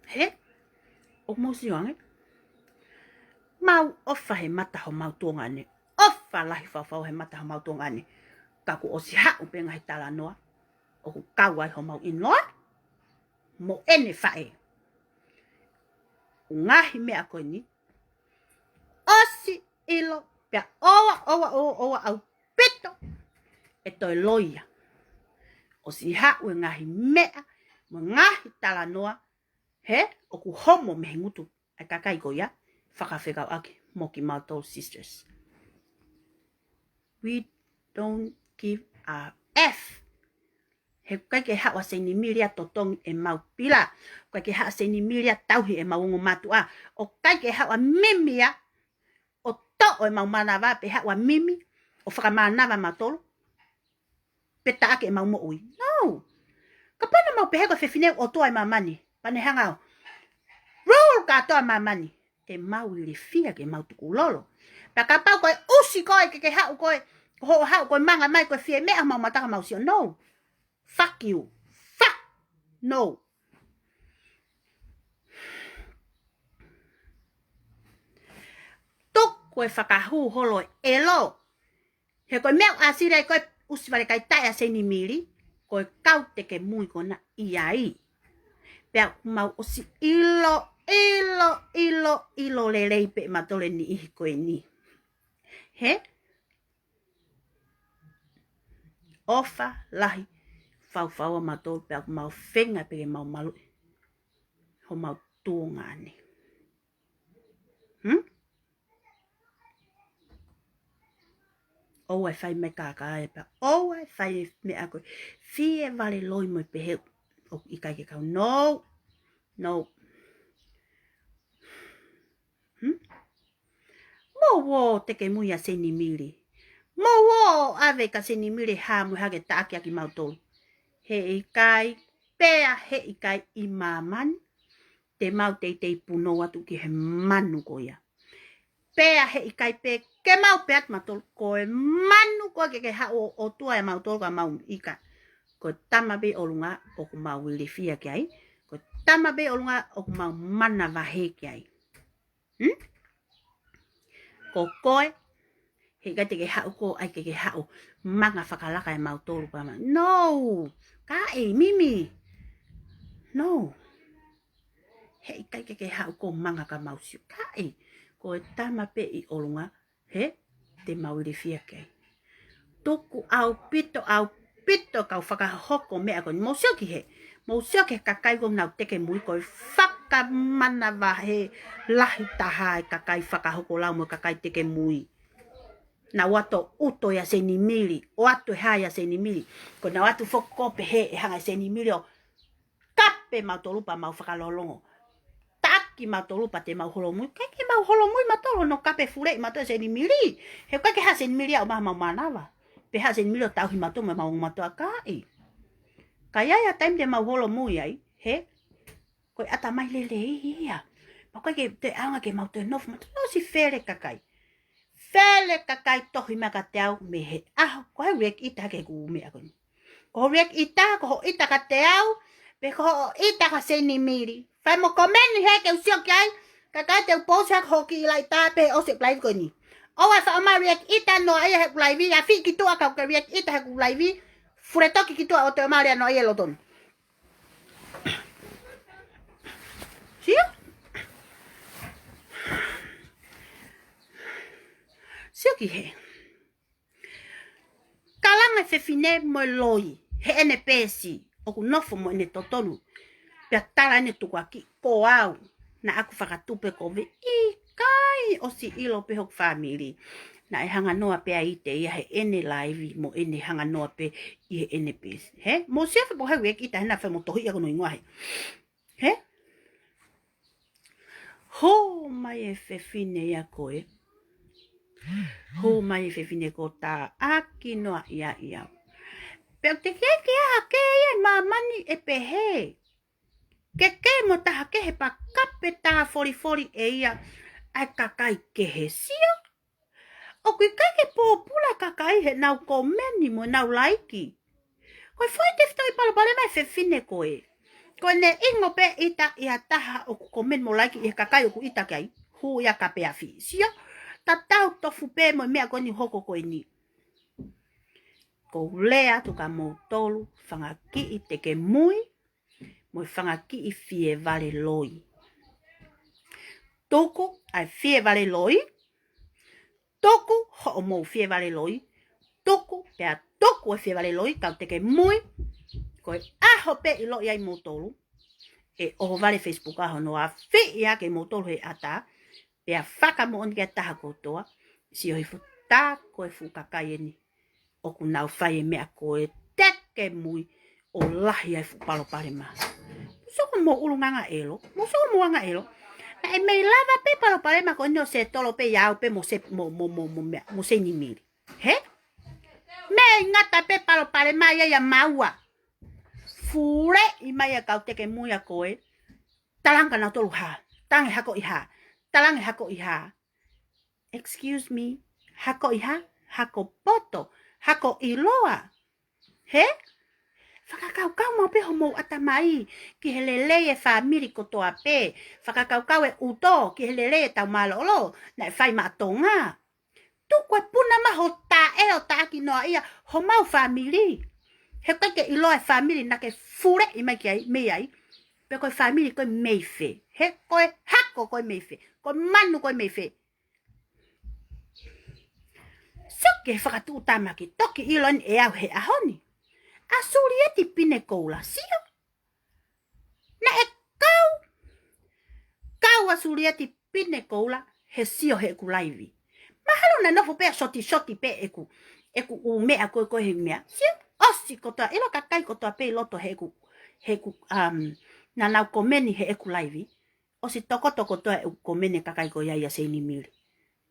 He? O mau sionge? Mau ofa he mata ho mau tuonga ne. Ofa lahi whawhau he mata ho mau tuonga ne. Kaku o si hau penga he tala noa. O ku kau ai ho mau inoa. Mo ene whae. Ngahi mea koe ni. Osi ilo pia owa au pito. E toi loia. Osi hau e ngahi mea. Mo ngahi tala noa. He? O ku homo mehe ngutu. Ai kakai ko ya. Whakawhekau ake. Moki mātou sisters. We don't give a F. He kai ke hawa SEINIMILI a totongi e mau pila. Kai ke hawa SEINIMILI a tauhi e mau ungo matua. O kai ke hawa mimi a. O to e mau manawa pe hawa mimi. O whakamanawa matolo. Peta ake e mau mo ui. No. Ka pana mau peheko whewhine o toa e mamani. Pane hangau. Rule ka toa mamani. Te mau li fia ke mau tuku lolo. Pa ka pau koe usi koe ke hau koe. Ho hau koe manga mai koe fie mea mau mataka mau sio. No. Fuck you. Fuck. No. Tuk koe whakahu holo elo. He koe mea asire koe usi wale kai tai a SEINIMILI. Koe kau teke mui kona iai. Pea mau osi ilo lelei pe matole ni ihi koe ni. He? Ofa lahi. Fau matole pea mau whenga pe mau malu. Ho mau tuongane. O ai whai me kaka e pea. O ai whai me a koe. Fiemale loi mo pe heu. O ikai ke kau. No. No. Mo wo teke mui a SEINIMILI. Mo wo ave ka SEINIMILI hamu hage taaki aki mau tolu. He ikai pea he ikai i maman. Te mau teitei puno atu ki he manu koia. Pea he ikai pe ke mau peat matol koe manu koe ke hao o tua e mau tolu ka mau ika. Ko tama be olunga o ku mau wili fia ki ai. Ko tama be olunga o ku mau mana wahe ki ai. Ko koe, he kai te ke hau ko ai ke hau manga whakalaka e mau tolu pa ma. No! Kai, mimi! No! He kai ke hau ko manga ka mau siu. Kai! Ko e tama pe i olunga, he, te mau ili fia kei. Tuku au pito kau whakahoko mea ko. Mo sio ki he. Mo sio ke kakai ko nau teke mui ko whakamana wahe lahi taha e kakai whakahoko lau mo kakai teke mui. Na wato uto ya SEINIMILI. O atu ha ya SEINIMILI. Ko na watu whokope he e hanga SEINIMILI o kape mautolupa mau whakalolongo. Taki mautolupa te mau holomui. Kai ke mau holomui matolo no kape fure matolo SEINIMILI. He kai ke ha SEINIMILI au maha mau manawa. Pe ha SEINIMILI o tauhi matolo me mau matua kai. Kaya ya time te mau holomui ai. He. Koe ata mai lele ia. Pa koe ke te aunga ke mau te nofu matolo. No si fere kakai. Fele kakai tohi maka te au me he aho. Ko he rek ita ke ku mea koni. Ko rek ita, ko ho ita ka te au. Pe ko ho ita ka SEINIMILI. Fai mo komeni he ke usio ki ai. Kakai te uposa ko ki ilai ta pe o se plai koni. O wa fa ma rek ita no ai he plai vi. A fi Kitua ka ke rek ita he plai vi. Furetoki Kitua o te maria no ai loton. Sio? Sio ki he. Kalanga whewhine mo loi. He ene pesi. Oku nofo mo ene totonu. Pea tala ene tukwaki. Ko au. Na aku whakatupe Kovi. Ikai. O si ilo pe hok family. Na e hanga noa pea ite. Ia he ene live. Mo ene hanga noa pe. I he ene pesi. He? Mo siafe po he wek ita. Hena whe mo tohi ako no ingoahe. He? Ho mai e whewhine ia koe. Ho mai e whewhine ko tā aki noa ia. Peo te ke a ke ia mamani e pehe. Ke mo taha ke he pa kape taha fori e ia. Ai kakai ke he sio. O kui kai ke pōpula kakai he nau komeni mo nau laiki. Koe foi te fitoi palopale mai fe fine koe. Koe ne ingo pe ita ia taha o ku komeni mo laiki i kakai o ku ita kai. Hu ia kape a fi sio. Ta tau tofu pe mo mea koni hoko koe ni. Ko lea tu ka mo tolu whangaki i teke mui. Mo whangaki i Fiemalie loi. Toko ai Fiemalie loi. Toko ho o mo Fiemalie loi. Toko pea toko e Fiemalie loi. Kau teke mui. Koe aho pe ilo iai mo tolu. E oho vale Facebook aho no a fi ia ke mo tolu he ata. Pea whaka mo onike taha kotoa. Si o hifu tā koe fu kakai eni. O ku nau whai e mea koe teke mui. O lahi ai fu palo pare maa. Soko mo ulunganga elo. Mo soko mo anga elo. Na e mei lava pe palo pare maa ko nio se tolo pe iau pe mo SEINIMILI. He? Mei ngata pe palo pare maa ia maua. Fure i mai a kau teke mui a koe. Talanga na tolu ha. Tange hako i ha. Talange hako i ha. Excuse me. Hako i ha. Hako poto. Hako i loa. He? Whakakaukau mau pe homo atamai. Ki he lele e whamiri kotoa pe. Whakakaukau e uto. Ki he lele e TAUMALOLO. Na e whai maatonga. Tuko e puna maho ta eo ta ki noa ia. Ho mau whamiri. He koe ke ilo e whamiri na ke fure i mai ki ai. Mei ai. Pe koe whamiri koe meife. He koe hako koe meife. Koe manu koe meife. Soke he whakatu utamaki. Toki ilo ni e au he ahoni. Asuri e ti pine koula. Sio. Na e kau. Kau asuri e ti pine koula. He sio he ku laivi. Mahalo na nofo pe shoti pe eku. Eku u mea koe he mea. Sio. Osi kotoa. Ilo kakai kotoa pe loto he ku na nau komeni he eku laivi. Osi toko toa e komeni kakai ko ia SEINIMILI.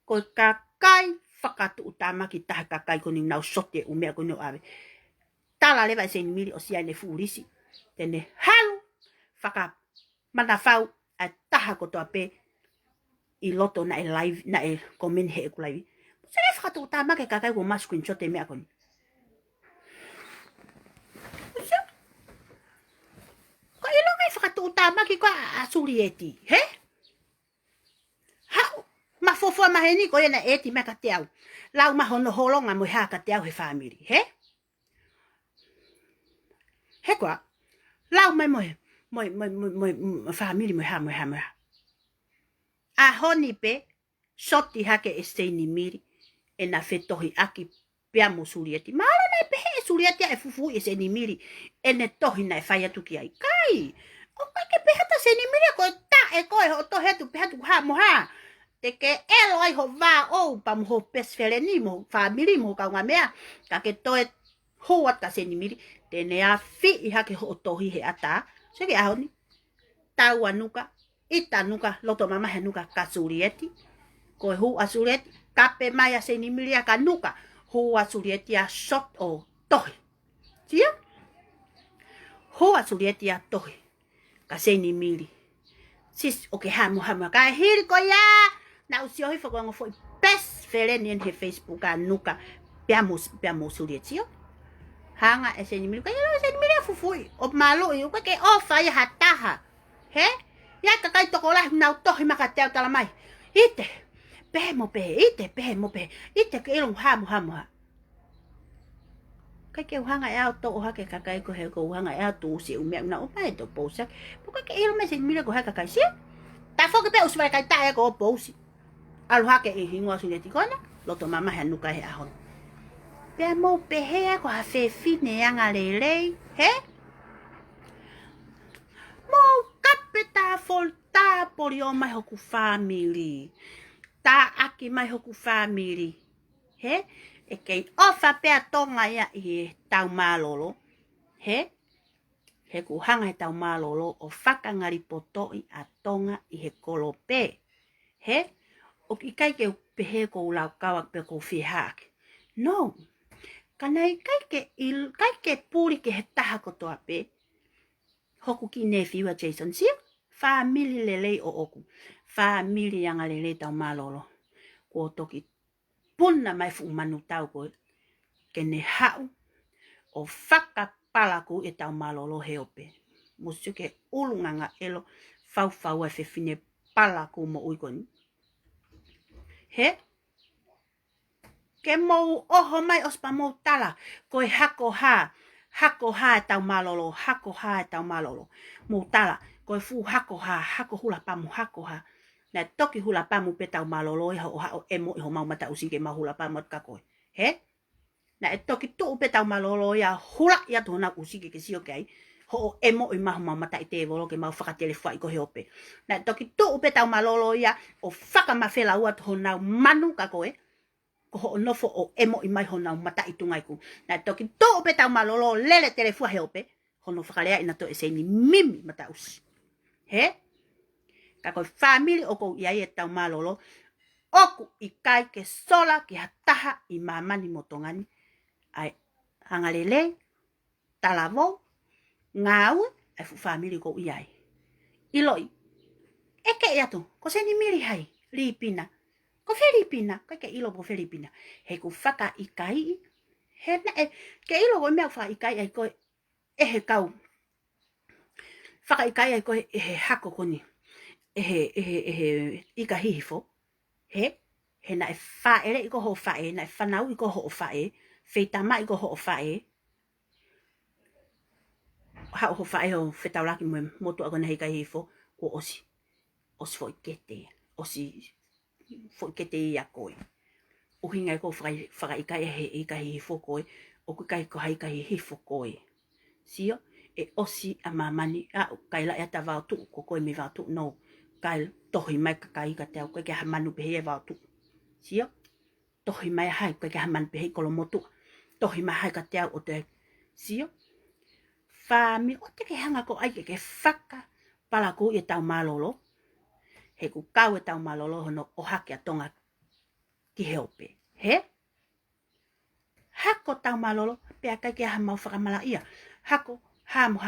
Koe kakai whakatu utamaki taha kakai ko ni nau shoti e umea ko ni awe. Tala lewa SEINIMILI o siai ne fuurisi. Tene halu whaka manawhau a taha kotoa pe i loto na e live na e komeni he eku laivi. Sere whakatu utamaki kakai ko ma screenshot e mea ko ni. Ko ilo ngai whakatu utamaki ko asuri eti. He? Hau. Mafofua maheni ko ena eti mea ka te au. Lau mahono holonga mo hea ka te au he whamiri. He? He koa. Lau mai moe whamiri mo hea. A honi pe. Soti hake e SEINIMILI. E na whetohi aki pea mo surieti. Maara na e pehe e surieti e fufu e SEINIMILI. E ne tohi na e whai atu ki ai. Kai. O kai ke pehata SEINIMILI ko ta e koe ho to hetu pehatu ha mo ha. Te ke elo ai ho va o pa mo ho pesfele ni mo family mo ka ngamea. Ka ke toe hoat ka SEINIMILI. Tene a fi i hake ho tohi he ata. Se ke ahoni. Tau anuka. Ita nuka. Loto mama he nuka ka surieti. Koe hu a surieti. Kape mai a SEINIMILI a ka nuka. Hu a surieti a shot o tohi. Sia? Hu a surieti a tohi. Ka SEINIMILI. Sis, oke hamu. Ka hiri ko ya. Na usio hifo ko ngofo best fele ni he Facebook a nuka. Pea mo surieti yo. Hanga e SEINIMILI. Ka yelo SEINIMILI a fufui. O malo i. Uka ke ofa ya hataha. He? Ya kakai toko lah. Nau tohi maka teo tala mai. Ite. Pehe mo pehe. Ite ke ilong hamu ha. Kai ke uhanga e au to oha ke kakai ko he ko uhanga e au tu usi umea una opa e to pousak. Puka ke ilong me SEINIMILI ko he kakai siya. Ta foke pe uswai kai ta e ko pousi. Alu hake e hingua suleti kona. Loto mama he nuka he ahon. Pea mo pehe ko ha fefine anga lelei. He? Mo kapeta folta pori o mai hoku family. Ta aki mai hoku family. He? E kei ofa pea tonga ia i TAUMALOLO. He? He ku hanga he TAUMALOLO o whakangari potoi a tonga i he kolope. He? O ki kai ke pehe ko ulau kawa pe ko whihake. No. Kanai kai ke puri ke he taha kotoa pe. hoku ki nephew a Jason sio. Family lele o oku. Family yang lele taumalolo. Ko toki puna mai fu manu tau ko ke ne hau o whakapalaku e taumalolo heope. Musuke ulunganga elo fau e fefine palaku mo uikoni. He? Ke mo oho mai ospa mo tala koe hako ha e taumalolo, hako ha e taumalolo. Mo tala koe fu hako hula pamu hako ha. Na toki hula pamu pe taumalolo e ho emo ho mau mata usike ma hula pamu at kakoe. He? Na e toki tu pe taumalolo ya hula ya tona usike ke sio kai. Ho emo i mahu mau mata i te volo ke mau whakatele whai ko heope. Na toki tu pe taumalolo ya o whakamawhela ua to nau manu kakoe. Ko ho nofo o emo i mai honau mata i tungai ku. Na toki to pe taumalolo lele tele fua heope. Hono whakalea ina to e SEINIMILI mata usi. He? Kako family o ko iai e taumalolo. Oku i kai ke sola ki hataha i mamani motongani. Ai hangalele, talavo, ngau, ai fu family ko iai. Iloi. Eke iatu, ko SEINIMILI hai, Filipina. Ko Filipina, ko ke ilo po Filipina. He ku whaka ikai. He na e, ke ilo ko mea whaka ikai ai ko he kau. Whaka ikai ai ko he hako koni. IKAHIHIFO. He na e whaere i ko ho whae, na e whanau i ko ho whae. Whetama i ko ho whae. Hao ho whae ho whetauraki mo motu ako na IKAHIHIFO. Ko osi. Osi fo ikete. Osi fo ikete i a koe. Uhinga ko whaka ikai he IKAHIHIFO koe. O kai ko IKAHIHIFO koe. Sio? E osi a mamani. Kai la e ta vau tu. Ko koe me vau tu. No. Kai tohi mai kakai ka teo. Koe ke ha manu pehe e vau tu. Sio? Tohi mai hai. Koe ke ha manu pehe kolo motu. Tohi mai hai ka teo o te. Sio? Fami. O te ke hanga ko ai ke whaka. Palaku e taumalolo. He ku kau e taumalolo hono o hake a tonga ki heope. He? Hako taumalolo. Pea kai ke ha mau whakamala ia. Hako hamu.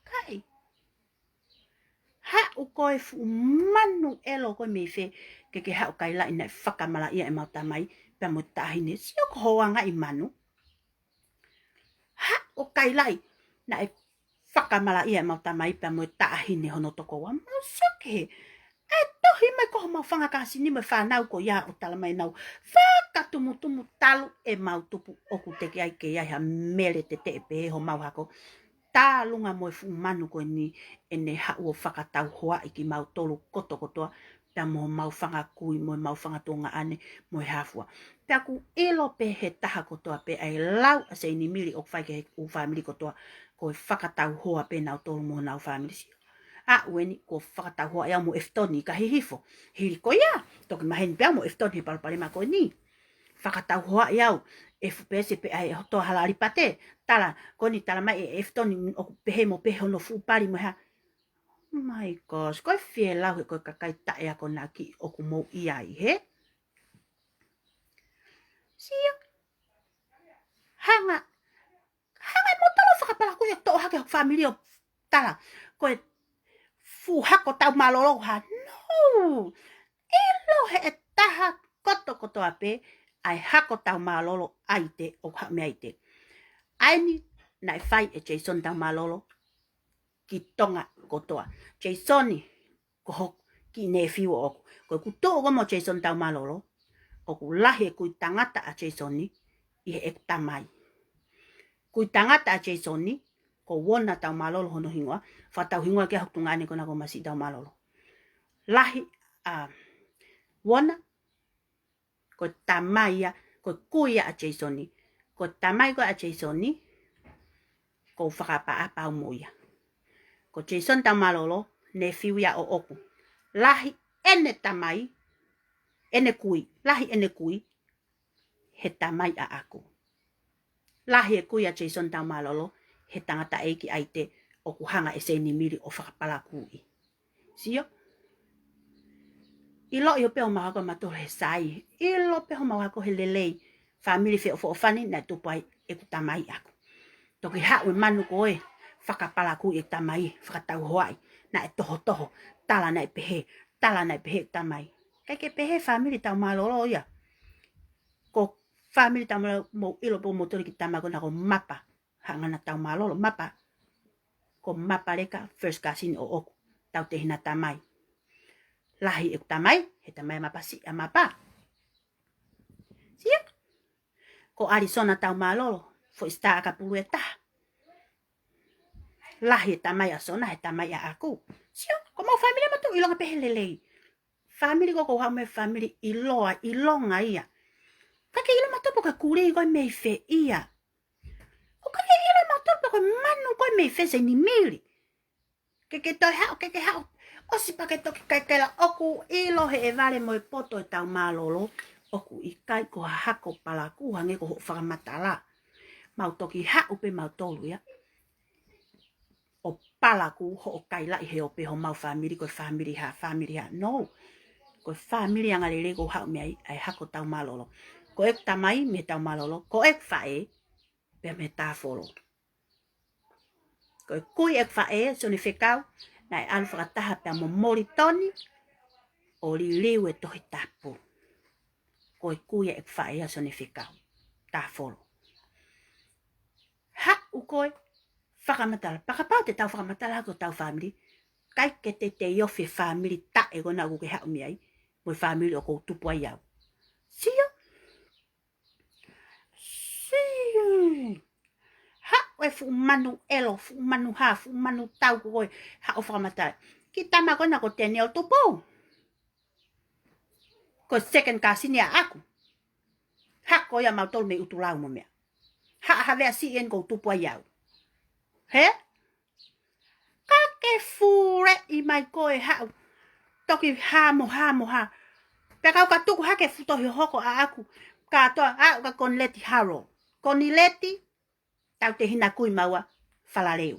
Kai. Ha u koe fu manu elo koe me fe. Ke ha u kai la ina whakamala ia e mau tamai. Pea mo tahine. Sio ko hoanga i manu. Ha u kai lai. Na e whakamala ia e mau tamai. Pea mo tahine hono toko wa. Mau soke. Ai tohi mai ko mau whangakasi ni me whanau ko ia o tala mai nau. Whakatumutumu talu e mau tupu oku teke ai ke ia mele te pehe ho mau hako. Tā lunga mo e fu manu ko ni e ne hau o whakatau hoa i ki mau tolu kotokotoa. Pea mo mau whangakui mo mau whangatonga ane mo e hafua. Pea ku ilo pe he taha kotoa pe ai lau a SEINIMILI o whai ke u family kotoa. Ko e whakatau hoa pe nau tolu mo nau family si. Weni ko whakatau hoa ea mo eftoni IKAHIHIFO. Hiri ko ia. Toki maheni pea mo eftoni palpale ma ko ni. Whakatau hoa iau. E fupese pe ai toa halari pate. Tala, koni tala mai e eftoni o pehe mo pehe no fupari mo ha. My gosh, koe fie lau he koe kakai tae ako na ki oku mou iai, he? Sia. Hanga mo talo whakapala koe toa hake hok family o tala. Koe fu hako taumalolo ha. No. Ilo he e taha koto ape. Ai hako taumalolo aite o hame aite. Aini na e whai e Jason taumalolo ki tonga kotoa. Jasoni ko hok ki nephew o oku. Koe ku tō mo Jason taumalolo. Oku lahi e kui tangata a Jasoni i he ek tamai. Kui tangata a Jasoni ko wona taumalolo hono hingoa. Whatau hingoa ke hok tungane kona ko masi taumalolo. Lahi wona ko tamaia ko kuia a Jasoni. Ko tamai ko a Jasoni ko whakapa moia. Ko Jason taumalolo nephew ya o oku. Lahi ene tamai ene kui. Lahi ene kui he tamai a aku. Lahi e kui a Jason taumalolo he tangata eiki aite oku hanga e SEINIMILI o whakapala kui. Sio? Ilo i peo mahako mato he sai. Ilo peo mahako he lelei. Family fe o fani na tupai e ku tamai aku. Toki hau manu koe. whakapalaku e tamai, whakatau hoai, na e toho, tala na e pehe tamai. Keke pehe family taumalolo ia. Ko family taumalolo mo ilo po motori ki tamago na ko mapa. Hangana taumalolo mapa. Ko mapa leka first cousin o oku. Tau te hina tamai. Lahi e tamai, he tamai mapa si a mapa. Sia. Ko Arizona taumalolo, fo ista akapulu e taha. Lahi tamai a sona, he tamai a aku. Sia, ko mau family matu ilonga pehelelei. Family ko hau me family ilonga ia. Kake ilo matopo ka kure ko me fe ia. O kake ilo matopo ko manu ko me fe SEINIMILI. Keke hau. O si pake toki kake la oku ilo he e vale mo e poto e taumalolo. Oku I kai ko hako palaku hange ko ho whakamatala. Mau toki hau pe mau tolu ia. O palaku ho kai la he ope ho mau family ko family ha. No. Ko family anga lele ko hau me ai hako taumalolo. Ko ek tamai me taumalolo. Ko ek fae pe me tafolo. Ko ek kui ek fae so ni whekau. Na e anu whakataha pe mo mori toni. O li liu e tohi tapu. Ko ek kui ek fae so ni whekau. Tafolo. Ha ukoi. Whakamatala. Pakapau te tau whakamatala ko tau family. Kai ke te yofi family ta e gona uke hau mi ai. Mo family o ko tupu ai au. Sia. Ha we fu manu elo, fu manu ha, fu manu tau ko ha o whakamatala. Ki tama kona ko tene o tupu. Ko second cousin ya aku. Ha ko ya mau tolu me utulau mo mea. Ha havea si en ko tupu ai au. He? Kake fure I mai koe hau. Toki ha mo ha. Pekau ka tuku hake futohi hoko a aku. Ka toa a ka konleti haro. Konileti. Tau te hina kui maua. Falaleu.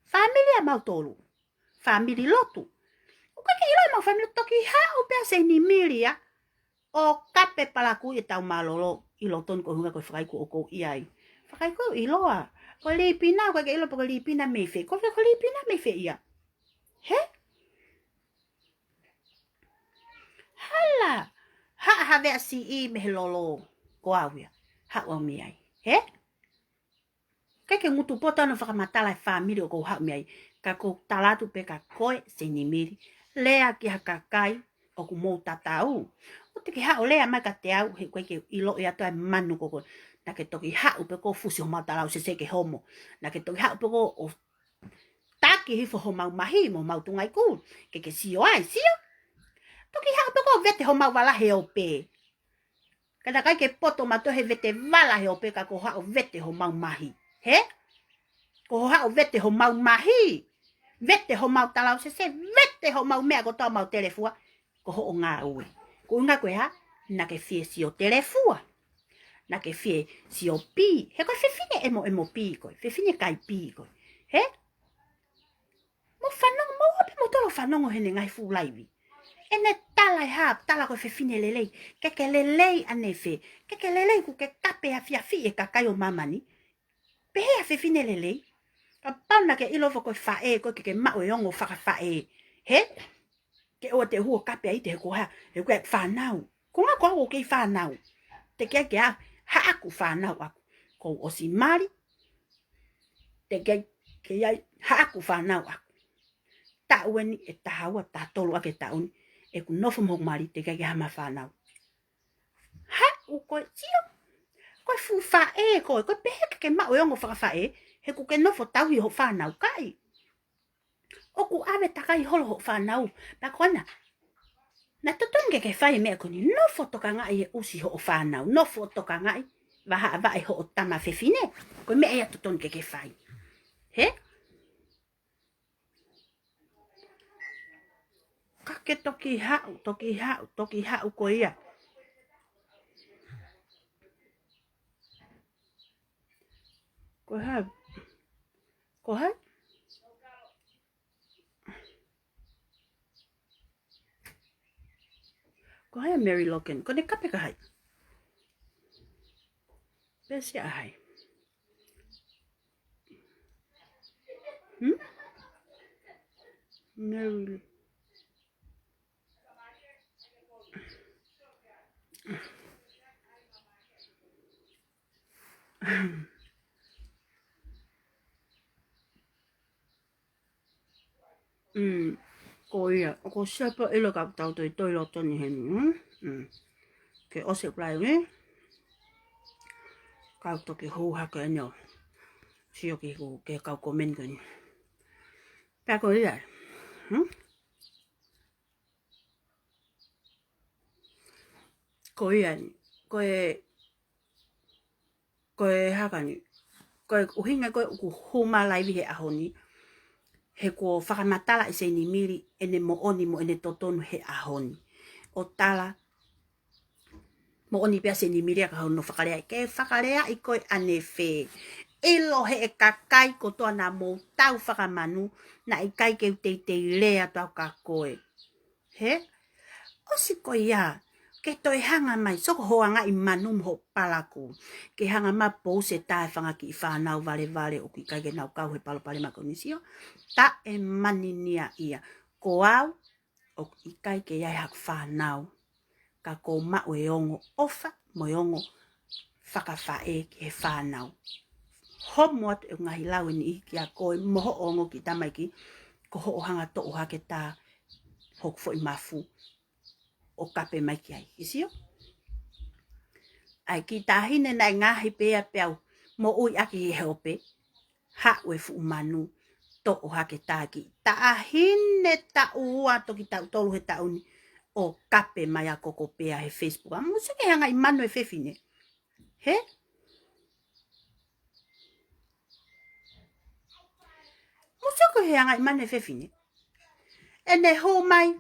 Familia mau tolu. Family lotu. O kake ilo mau family toki hau pea SEINIMILI ya. O kape palaku I taumalolo. Ilo ton ko hunga ko whakaiku o ko iai. Whakaiku iloa. Ko lipina, ko ilo po ko lipina meife. Ko lipina meife ia. He? Hala. Ha havea si I me lolo. Ko awia. Ha o mi ai. He? Kake ngutu pota no whakamatala e family o ko hau mi ai. Ka ko talatu pe ka koe SEINIMILI. Lea ki hakakai o ku mou tatau. O te ki hao lea mai ka te au. He koe ke ilo I ato e manu koko. Na ke toki hau pe ko fusi ho mau talau se ke homo. Na ke toki hau pe ko o taki hifo ho mau mahi mo mau tungai ku. Ke sio ai, sio. Toki hau pe ko vete ho mau walahe o pe. Kada kai ke poto mato he vete walahe o pe ka ko hau vete ho mau mahi. He? Ko hau vete ho mau mahi. Vete ho mau talau se vete ho mau mea ko tau mau telefua. Ko ho o ngā ue. Ko unga koe ha, na ke fie sio telefua. Na ke fie sio pi. He koe fefine emo pi koe. Fefine kai pi koe. He? Mo whanongo, mo ope mo tolo whanongo hene ngai fu laivi. Ene tala e hap, tala koe fefine lelei. Keke lelei ane fe. Keke lelei ku ke kape a fiafi e kakai o mamani. Pehe a fefine lelei. Ka pauna ke ilofo koe fae, koe ke mao e ongo whaka fae. He? Ke oa te hua kape a ite he koha. He koe whanau. Ko ngā koha o kei whanau. Te kia kia ha aku whanau aku. Ko o si mari. Te kia kia ha aku whanau aku. Ta ueni e tahaua ta tolu ake ta uni. E ku nofo mhok mari te kia kia hama whanau. Ha u koe sio. Koe fu fae koe. Koe pehe ke mao e ongo whaka fae. He ku ke nofo tauhi ho whanau kai. Oku awe takai holo ho whanau. Pa kona. Na totonge ke whai mea koni. Nofo toka ngai e usi ho whanau. Nofo toka ngai. Waha awa e ho o tama whewhine. Koe mea ea totonge ke whai. He? Kake toki hau ko ia. Ko hau. Ko hau? Ko hai Mary Logan. Ko ne kape ka hai. Pesi a hai. No. Coi à, có sắp ấy là gặp tàu tôi lo cho nhiều hơn. Cái ở xếp lại với gặp tàu cái hồ hạ cái nhỏ, siêu cái hồ cái cao comment cái, ba coi vậy, coi à, coi hạ cái, coi ở hiện ngay coi hồ mà lại vì hệ ahoni, hệ có Kamata lại SEINIMILI, ene mo oni mo ene totonu hệ ahoni, o tala. Mo oni pia SEINIMILI ka hono whakalea ke whakalea I koe ane whē. Ilo he e kakai ko toa na mō tau whakamanu na I kai keu te lea tau ka koe. He? Osi koe ia. Ke toi hanga mai soko hoanga I manu mho palaku. Ke hanga ma pou se tae whangaki I whanau vale o ki kai ke nau kau he palopale mako nisio. Ta e maninia ia. Ko au o I kai ke iai hak whanau. Ka ko mao e ongo ofa mo e ongo whakawhae ki he whanau. Ho moat e ngahi lau ni ki a koe moho ongo ki tamai ki ko ho hanga to o hake tā hok fo I mafu o kape mai ki ai. Isio? Ai ki tahine nai ngahi pea peau mo ui aki he hope ha ue fu manu to o hake tā ki tahine ta ua to ki tau tolu he tauni o kape mai a koko pea he Facebook. Musa ke hanga I manu e whewhine. He? Musa ke hanga I manu e whewhine. Ene ho mai,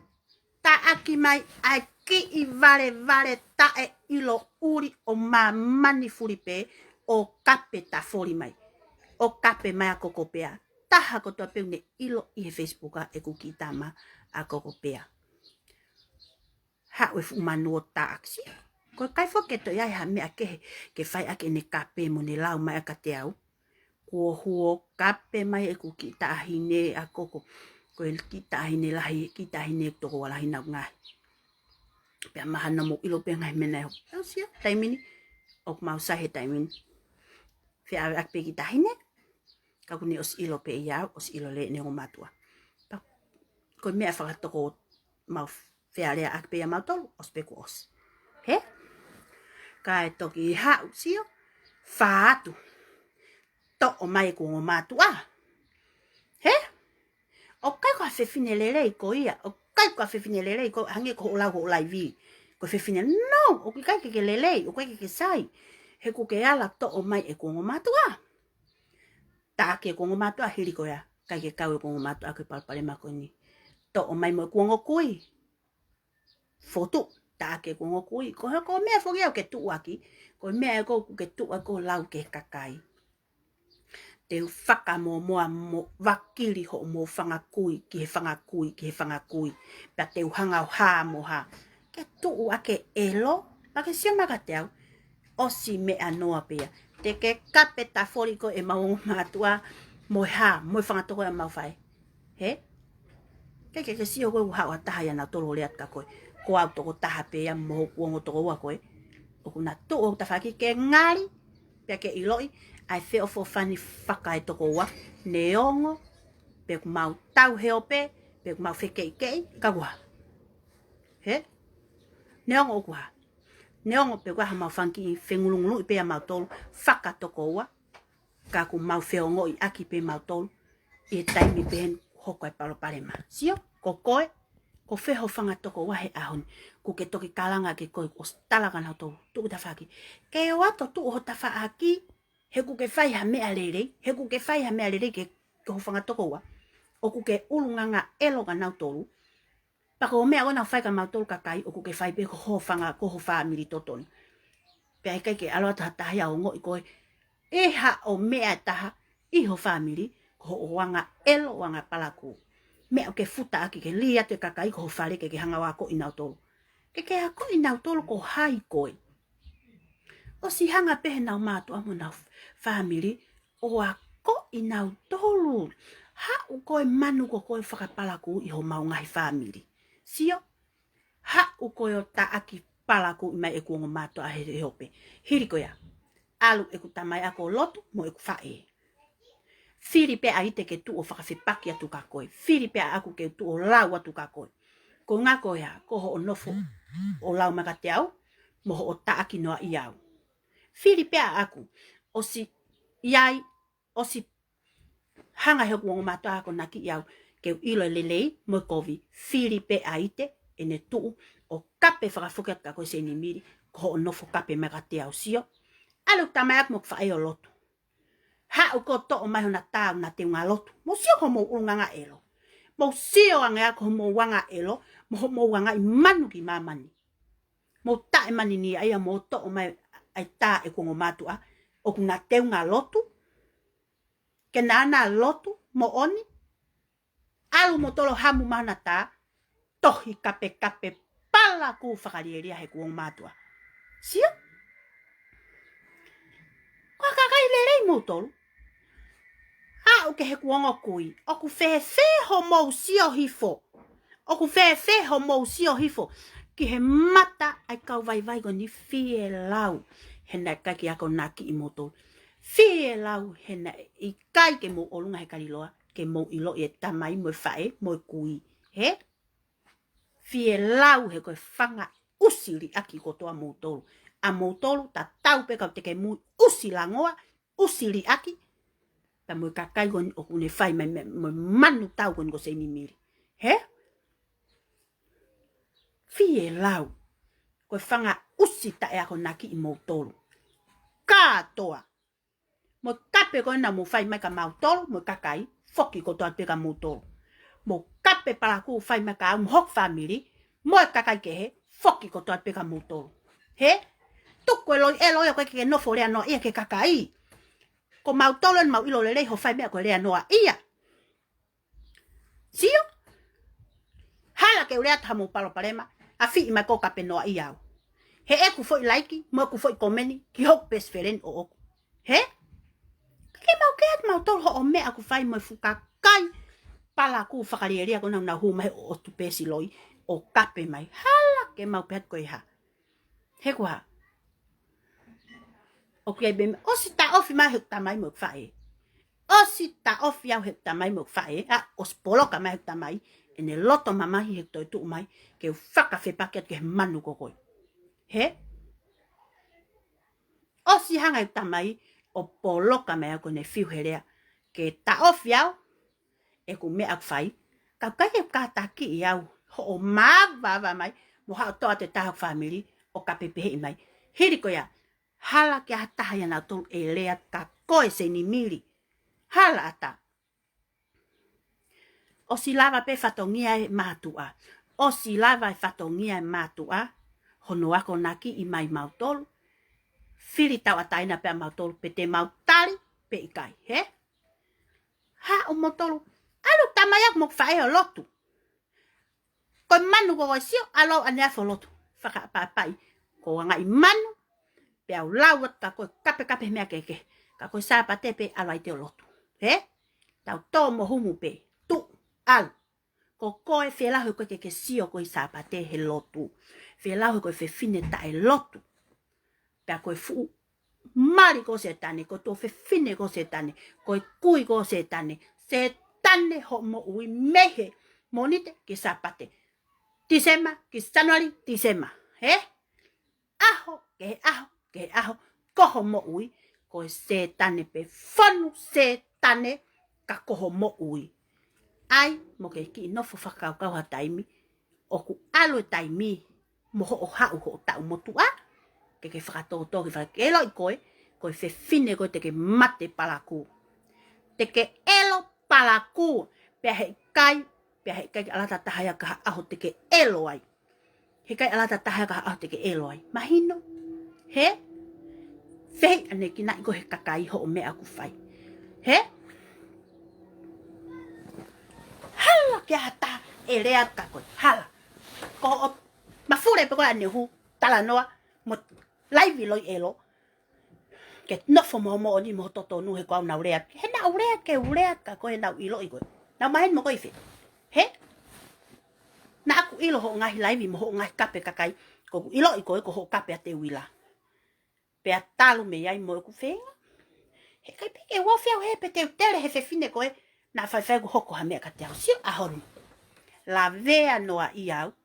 ta aki mai, ai ki I vale ta e ilo uri o ma mani furipe o kape ta fori mai. O kape mai a koko pea. Taha kotoa peu ne ilo I he Facebooka e kuki tama a koko pea. Ha ue fu manu o ta aksi. Ko kai fo ke to ia ha me ake ke fai ake ne kape mo ne lau mai aka te au. Ko huo kape mai e kuki ta hine a koko. Ko el kita hine lahi kita hine to ko lahi na ngai. Pe mahana mo ilo pe ngai mena ho. Sia taimini ok mau sa he taimini. Fe a ak pe kita hine. Ka kuni os ilo pe ia os ilo le ne o matua. Ko me fa to ko mau fe ale ak pe mau tol os pe ko os. He? Kai toki ha usio faatu. To o mai ko o matua. He? O kai ko fefine lele ko ia. O kai ko fefine lele ko hange ko la ko live. Ko fefine no, o kai ke lele, o kai ke sai. He ko ke ala to o mai e ko o matua. Ta ke ko o matua hiri ko ia. Kai ke kau ko o matua ko palpale makoni. To o mai mo ko ngo kui. Foto ta ke ko ngo kui. Ko me fo ke tu aki. Ko me ko ke tu ko lau ke kakai. Te whaka mo wakiri ho mo whangakui ki he whangakui. Pea te uhanga o ha mo ha. Ke tuu ake elo. Pake sia maka te au. Osi me anoa pea. Te ke kape ta foriko e mau matua mo ha. Mo whangatoko e mau whai. He? Ke sio koe uha o taha ya na tolo leat ka koe. Ko au toko taha pea mo kuongo toko ua koe. Oku na tuu o tawhaki ke ngari. Pea ke iloi. Ai feo fo fani whakai toko ua. Neongo. Pe ku mau tau heo pe. Pe ku mau whekei. Kagua. He? Neongo o kuha. Neongo pe kuha mau whanki whengulungulu i pea mau tolu. Whaka toko ua. Ka ku mau feo ngoi aki pe mau tolu. I taimi pehen hoko e palopare ma. Sio? Ko koe. Ko wheho whanga toko ua he ahoni. Ku ke toki kalanga ke koe. Ko stalaga nao tolu. Tuku ta whaki. Ke wato tu o ta whaaki. He ku ke whai ha mea lere. He ku ke whai ha mea lere ke ho whanga toko ua. O ku ke ulunganga elo ka nau tolu. Pako o mea o nau whai ka mau tolu kakai. O ku ke whai pe ho whanga ko ho whaamiri totoni. Pea kai ke aloa taha tahia o ngoi koe. Eha o mea taha. Iho whaamiri. Ko ho wanga elo wanga palaku. Mea o ke futa aki ke lia te kakai ko ho whare ke hanga wako i nau tolu. Ke hako i nau tolu ko hai koe. O si hanga pehe nau mātu amo nau whaamiri. O a ko i nau tolu. Ha ukoi manu ko koi whakapalaku I ho maungahi family. Sio? Ha ukoi o taaki palaku I mai e kuongo mato a he hope. Hiriko ya. Alu e ku tamai ako lotu mo e ku whae. Whiri pe a ite ke tu o whakawhipaki atu ka koe. Whiri pe a aku ke tu o lau atu ka koe. Ko ngā koe ha, ko ho o nofo o lau maka te au, mo ho o taaki noa I au. Whiri pe a aku, o si iai, o si hanga he kuongo mato ako naki I au, ke ilo lelei mo Kovi. Whiri pe a ite, e ne tuu, o kape whakafuket ka koe SEINIMILI, ko ho o nofo kape maka te au sio. Alu tamai aku mo kwhae o lotu. Ha u ko to o mai hona tau na te ngā lotu. Mo sio ho mo urunganga elo. Mo sio anga ako mo wanga elo. Mo wanga I manu ki mamani. Mo tae mani ni aia mo to o mai ai tā e kongo matua. O kuna te ngā lotu. Ke nana lotu mo oni. Alu mo tolo hamu mana tā. Tohi kape pala ku whakarieria he kongo matua. Sio? Kwa kakai lelei mo tolu. Ha uke he kuongo kui. Oku fe ho mou sio hifo. Oku fe ho mou sio hifo. Ki he mata ai kau vai go ni fie lau. Hena kaki ako naki I moto. Fie lau hena I kai ke mo olunga he kariloa. Ke mo ilo I tamai mo fae mo kui. He? Fie lau he koe whanga usili aki kotoa moutolu. A moutolu ta tau pe kau teke mui usilangoa. Usili aki. Ta mo kakai gon o kune fai me manu tau gon go SEINIMILI. He? Fie lau. Koe whanga usita e ako naki I moutolu. Katoa. Mo kape koe na mo fai mai ka moutolu. Mo kakai. Foki kotoa pe ka moutolu. Mo kape palaku fai mai ka hok family. Mo kakai ke he. Foki kotoa pe ka moutolu. He? Tuko eloi koe ke nofo rea no ia ke kakai. Ko mautolo en mau ilo lelei ho fai mea ko rea noa ia. Sio? Hala ke urea tamu palo palema. A fi ima ko kape noa ia. He eku foi laiki, mo eku foi komeni, ki hok best friend o oku. He? Ke mau ke at mautolo ho o mea aku fai mo fuka kai. Pala ku whakarieria ko na hu mai o tu pesi loi. O kape mai. Hala ke mau peat ko iha. He kua. Okay, bem, o si ta ofi mai hek tamai mo fae. O si ta ofi au hek tamai mo fae, o spoloka mai hek tamai, ene loto mamahi hek toi tu mai, ke whaka whepaket ke manu kokoi. He? O si hanga hek tamai, o poloka mai ako ne fiu herea, ke ta ofi au, e ku me ak fai, ka kai hek kataki I au, ho o mawa mai, mo hao toa te tahak family, o ka pepehe mai. Hiriko ya, hala ke hataha ya na tolu e lea ka koe SEINIMILI. Hala ata. O si lava pe whatongia e mātua. O si lava e whatongia e mātua. Hono ako naki I mai mautolu. Whiri tau ataina pe mautolu pe te mautari pe ikai. He? Ha o mautolu. Alu tamayak mok whae o lotu. Koe manu ko sio alo aneafo lotu. Whaka papai. Ko wanga I manu. Pe au lauat ka koe kape mea keke. Ka koe sāpate pe alai te o lotu. He? Tau tō mo humu pe. Tu al. Ko koe whelahu koe keke sio koe sāpate he lotu. Whelahu koe whewhine ta e lotu. Pe a koe fu mari ko SETANE. Ko tō whewhine ko SETANE. Koe kui ko SETANE. SETANE ho mo ui mehe. Monite ki sāpate. Tisema ki Januari Tisema. He? Aho ke aho. Ke aho, koho mo ui, koe SETANE pe whanu SETANE ka koho mo ui. Ai, mo ke ki nofo whakaukau ha taimi, o ku alu taimi, mo ho o hau ho o tau motu a, ke whakatoto ki whakelo I koe whewhine koe te ke mate palaku. Te ke elo palaku, pia hei kai alata tahaya ka aho te ke elo ai. He kai alata tahaya ka aho te ke elo ai. Mahino? He? Fei ane ki nai ko he kakai ho o mea ku fai. He? Hala kia hata e rea kakoi. Hala. Ko o mafure pe koe ane hu tala noa mo laivi loi elo. Ke no fo mo ni mo toto nu he ko na urea. He na urea ke urea ka ko he na ilo i ko. Na mai mo ko ife. He? Na aku ilo ho ngai live mo ho ngai kape kakai. Ko ilo i ko ho kape ate wila. Pe atalu me ai mo ku fenga. He kai pe ke wo fia he pe te tele he fe fine ko na fa fa go hoko ha me ka te si a hon. La vea noa i au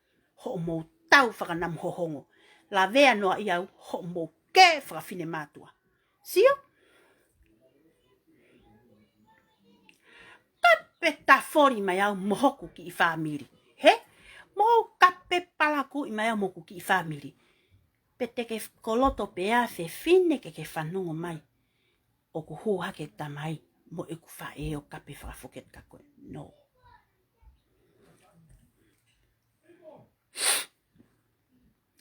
ho mo tau whakanam ho hongo. La vea noa i au ho mo ke whakawhine mātua. Sio? Kape ta fori mai au mohoku ki I whamiri. He? Mo kape palaku I mai au moku ki I whamiri. Pe te ke koloto pea fe fine ke whanungo mai. O ku hua ke tamai mo e ku whae o kape whakafoket kako. No.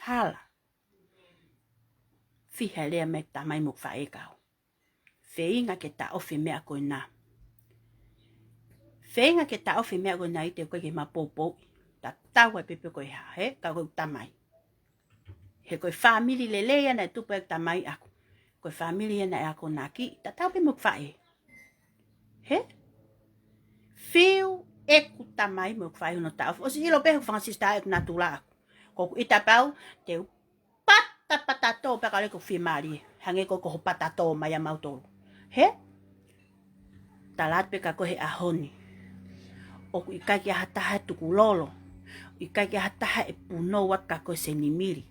Hala. Fiha lea me tamai mo whae kau. Wheinga ke ta ofi mea koe nā. Wheinga ke ta ofi mea koe nā I te koe ke mapopou. Ta tau e pepe koe ha, he? Ka koe tamai. He koe whamiri le lea na tupa e tamai ako. Koe whamiri na e ako nā ki. Ta tau pe mo whae. He? Whiu e ku tamai mo whae hono ta ofi. O si ilo pehu whangasista e ku nā tula ako. Koku ita pau, te patato pe kare ko Fiemalie. Hange ko ko patato mai a mautoro. He? Talat pe ka kohe ahoni. Oku ikai ki hataha tuku lolo. Ikai ki hataha e puno wat ka koe SEINIMILI.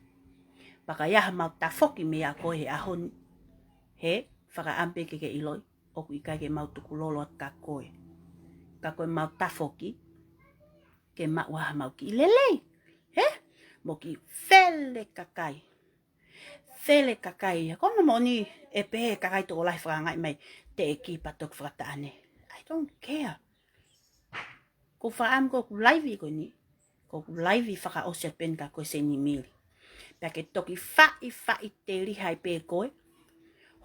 Paka yaha mau tafoki me a kohe ahoni. He? Whaka ampe ke iloi. Oku ikai ki mau tuku lolo at ka koe. Ka koe mau tafoki. Ke mau waha mau ki ilelei. He? Mo ki fele kakai. Fele kakai. Kono mo ni e pehe kakai toko lai whakangai mai. Te e ki patok whakataane. I don't care. Ko whaam ko ku laivi ko ni. Ko ku laivi whaka osia pen ka koe SEINIMILI. Pea ke toki whai te rihai pe koe.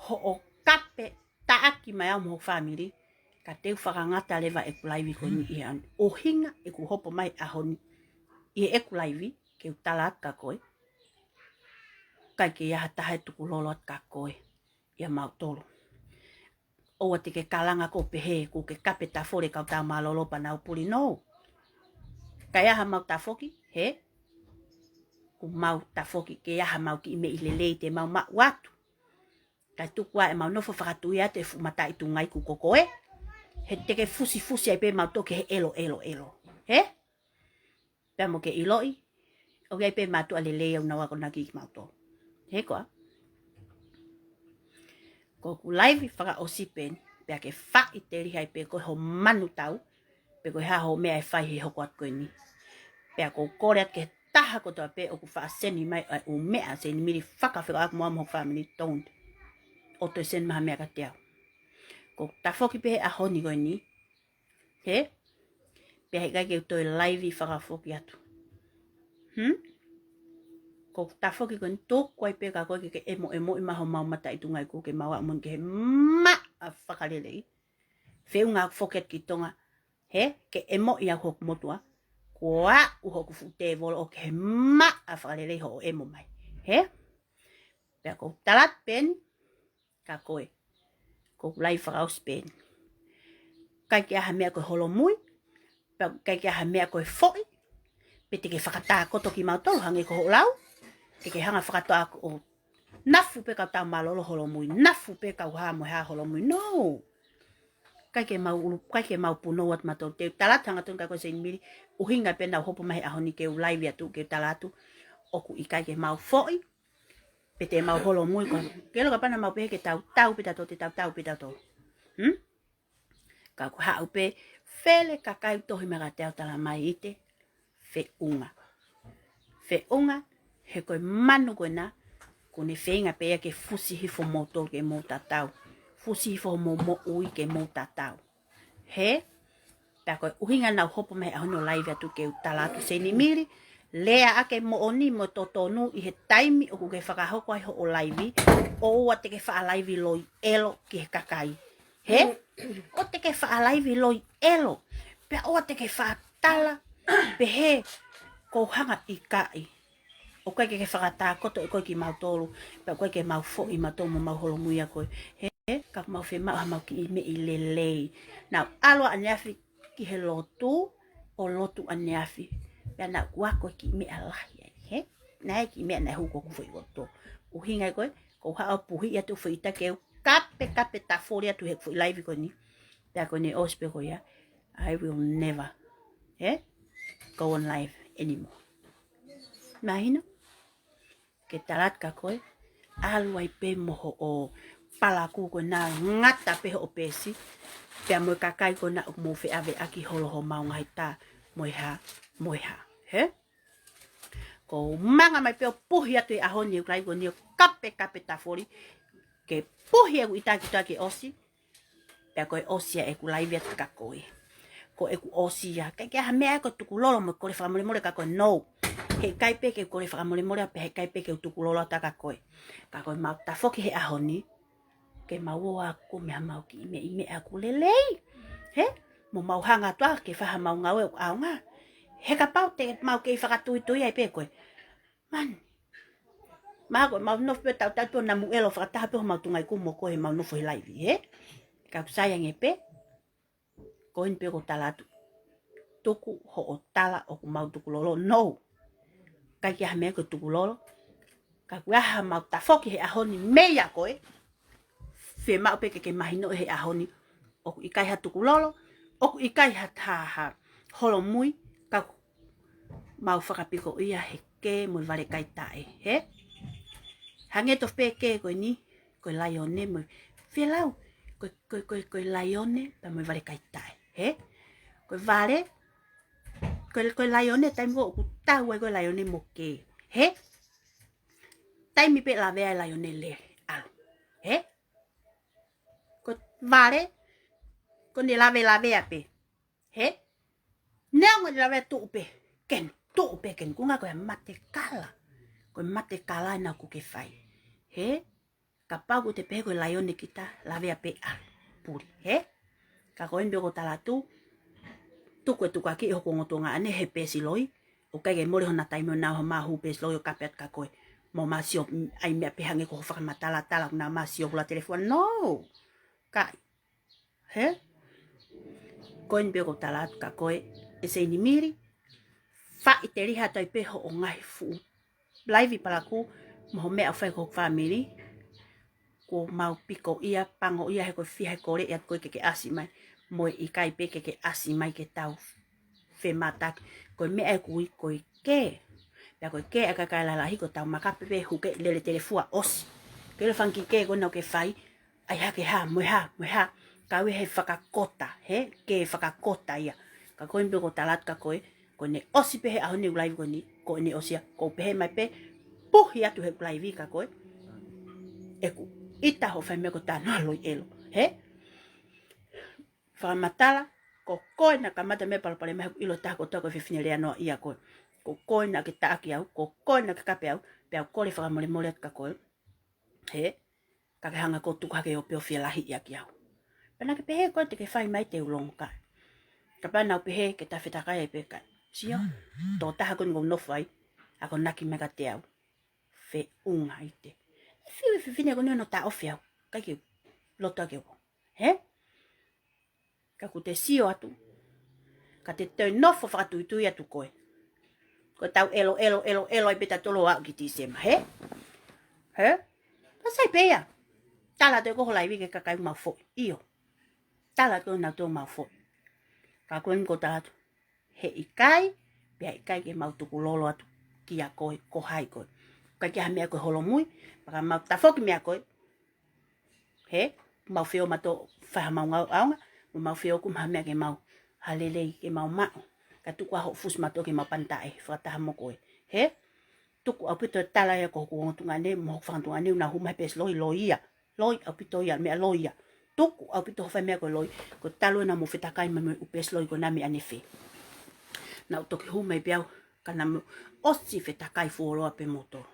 Ho o kape taaki mai au mo whamiri. Ka teu whakangata lewa e ku laivi ko ni I an. O hinga e ku hopo mai ahoni. I e ku laivi ke utalat ka koe. Kai ke iaha tahe tuku lolo at ka koe. Ia mau tolo. Oa te ke kalanga ko pehe, ko ke kape ta fore kau TAUMALOLO pa nau puli no. Kai aha mau ta foki, he? Ku mau ta foki, ke aha mau ki ime ilelei te mau mak watu. Kai tukua e mau nofo whakatuia te fumata I tu ngai ku kokoe. He te ke fusi ai pe mau toke he elo. He? Pea mo ke iloi. O gai pe matu alelei au nawa ko naki mau to. He koa? Ko ku laivi whaka osipen, pea ke whai te rihai pe koe ho manu tau, pe koe haho mea e whai he hoko at koe ni. Pea ko kore at ke taha ko toa pe o ku wha seni mai o mea SEINIMILI whakawhika ak mua mo whamini don't. O toi sen maha mea ka te au. Ko tafoki pe he ahoni koe ni. He? Pea he kai ke toi laivi whakafoki atu. Ko tafoki koe ni tōku ai pe ka koe ke emo I maho mau mata I tungai ko ke maua amon ke he maa a whakarelei. Whiunga whoket ki tonga. He? Ke emo I au hoku motua. Kua u hoku fute volo o ke he maa a whakarelei ho o emo mai. He? Pea ko talat pen ka koe. Ko lai whakaus pen. Kai ke aha mea koe holo mui. Kai ke aha mea koe foi. Pe te ke whakata koto ki mautoro hange ko ho lau. Te ke hanga whakatoa o nafu pe kau TAUMALOLO holo mui. Nafu pe kau haa mo haa holo mui. No! Kai ke mau puno at mato. Te talat hanga tun kai koe SEINIMILI. Uhinga pe nau hopo mahi ahoni ke ulaivi atu ke talatu. Oku I kai ke mau foi. Pe te mau holo mui ko. Kelo ka pana mau pehe ke tau pe tato te tau pe tato. Ka ku hau pe fele kakai tohi mega te au tala mai ite. Whiunga. Whiunga. He koe manu koe na, ko ne whenga pea ke fusihifo mo tol ke mo tatau. Fusihifo mo ui ke mo tatau. He? Pea koe uhinga nau hopo mehe ahono laivi atu ke utalatu SEINIMILI. Lea ake mo oni mo totonu I he taimi o ke whakahoko ai ho o laivi. O ua te ke wha laivi loi elo ki he kakai. He? O te ke wha laivi loi elo. Pea o te ke wha tala. Pe he, ko hanga I kai. O koe ke whakatakoto e koe ki mau tolu. Pea koe ke mau fo I mau tomo mau holo muia koe. He, ka mau whi mau ha mau ki I me I lelei. Nau aloa aneafi ki he lotu. O lotu aneafi. Pea nau wako ki me alahi. He, nai ki me nai huko kufu I goto. Uhinga koe, ko hao puhi atu whuita keu. Kape ta fori atu he fui laivi koe ni. Pea koe ni ospe koe ya. I will never go on live anymore. Mahina? Ke tarat ka koe. Aluai pe moho o palaku koe na ngata pe o pesi. Pea moe kakai koe na mo fe ave aki holo ho maunga hei ta. Moeha. He? Ko manga mai pe o puhi atu I ahoni ukai koe ni o kape ta fori. Ke puhi aku itaki taki osi. Pea koe osia e ku laivi atu ka koe. Ko e ku osia. Kai kia hamea ko tuku lolo mo kore whakamole ka koe no. He kaipe ke kore whakamole pe he kaipe ke tuku lolo ata ka koe. Ka koe mau tafoki he ahoni. Ke mau o aku mea mau ki ime aku lelei. He? Mo mau hanga toa ke whaha mau ngau e aunga. He ka pau te mau ke whakatui ai pe koe. Man. Maa koe mau nofu pe tau tatu na muelo whakataha pe ho mau tungai kumo koe mau nofu he laivi. He? Ka sayang e pe. Koin pe ko talatu. Tuku ho o tala o ku mau tuku lolo. No. Kai kia hamea ko tuku lolo. Ka kuaha mau tafoki he ahoni meia koe. Fe mau pe ke mahino he ahoni. O ku ikai ha tuku lolo. O ku ikai ha holo mui. Ka mau whakapiko ia he ke mui vale kai tae. He? Hangeto pe ke koe ni. Koe laione mui. Fe lau. Koe laione. Pa mui vale kai tae. He? Koe vale. Koe laione tai mo ku tau koe laione mo ke. He? Tai mi pe la vea laione le. Alo. He? Koe vale. Koe ne la vea pe. He? Nea ngoi la vea tuu pe. Ken. Tuu pe ken. Kunga koe mate kala. Koe mate kala na ku ke fai. He? Ka pau ku te pe koe laione kita la vea pe alo. Puri. He? Ka koe mbio ko talatu. Tuku e tuku aki hoko ngotonga ane he pesi loi. O kai ke mori hona taimio nao ha mahu pesi loi o kapeat ka koe. Mo masio ai mea pehange ko whakamatala talak na masio hula telefon. No! Kai. He? Koe nbeo ko talat ka koe. E SEINIMILI. Fa I te riha tai peho o ngahi fu. Laivi palaku. Moho mea whai ko family. Ko mau piko ia. Pango ia he koe fiha he kore. Ia koe ke asi mai. Moe I kai pe ke asi mai ke tau Fiematak koe mea e kui koe ke pea koe ke aka kai lalahi ko tau makape pe huke lele telefua osi ke le whanki ke koe nau ke whai ai hake ha moe ha kawe he whakakota he ke whakakota ia ka koe mbio ko talat ka koe koe ne osi pe he ahone ulaivi koe ni koe ne osia ko pehe mai pe puhi atu he ulaivi ka koe e ku ita ho whai mea ko tano aloi elo he whakamatala, ko koe na kamata me palapale meha ilo taha ko toko whiwhine rea noa ia koe. Ko koe na ke taaki au, ko koe na ke kape au, pea kore whakamole mole at ka koe. He, ka ke hanga ko tuku hake o peo whia lahi ia ki au. Pena ke pehe koe te ke whai mai te ulongo kai. Ka pana au pehe ke ta whetakai ai pehe kai. Sio, tō taha koe ngau nofai, ako naki mega te au. Whe unga i te. E whiwhine ko no ta ofi au, kai ki loto ake o. He? Ka ku te sio atu. Ka te tau nofo whakatuitui atu koe. Ko tau elo ai peta tolo au ki ti sema. He? He? Pasai pea. Tala te koho lai wike kakai mau fo. Iyo. Tala te nau tō mau fo. Ka koe ko tala atu. He ikai. Pea ikai ke mau tuku lolo atu. Kia koe. Ko hai koe. Kai kia mea koe holo mui. Paka mau tafoki mea koe. He? Mau whio mato whaha mau ngau aunga. Mau whio kum ha mea ke mau halelei ke mau mao. Ka tuku aho fus mato ke mau pantae. Whakataha mo koe. He? Tuku au pito tala ia ko kuongotunga ne. Moho whakantunga ne. Una humai pes loi loia. Loi au pito ia mea loia. Tuku au pito howhai mea koe loi. Ko talo na mo whitakai ma me upes loi ko nami anefe. Na utoki humai piau. Ka na mo osi whitakai fuoroa pe moto.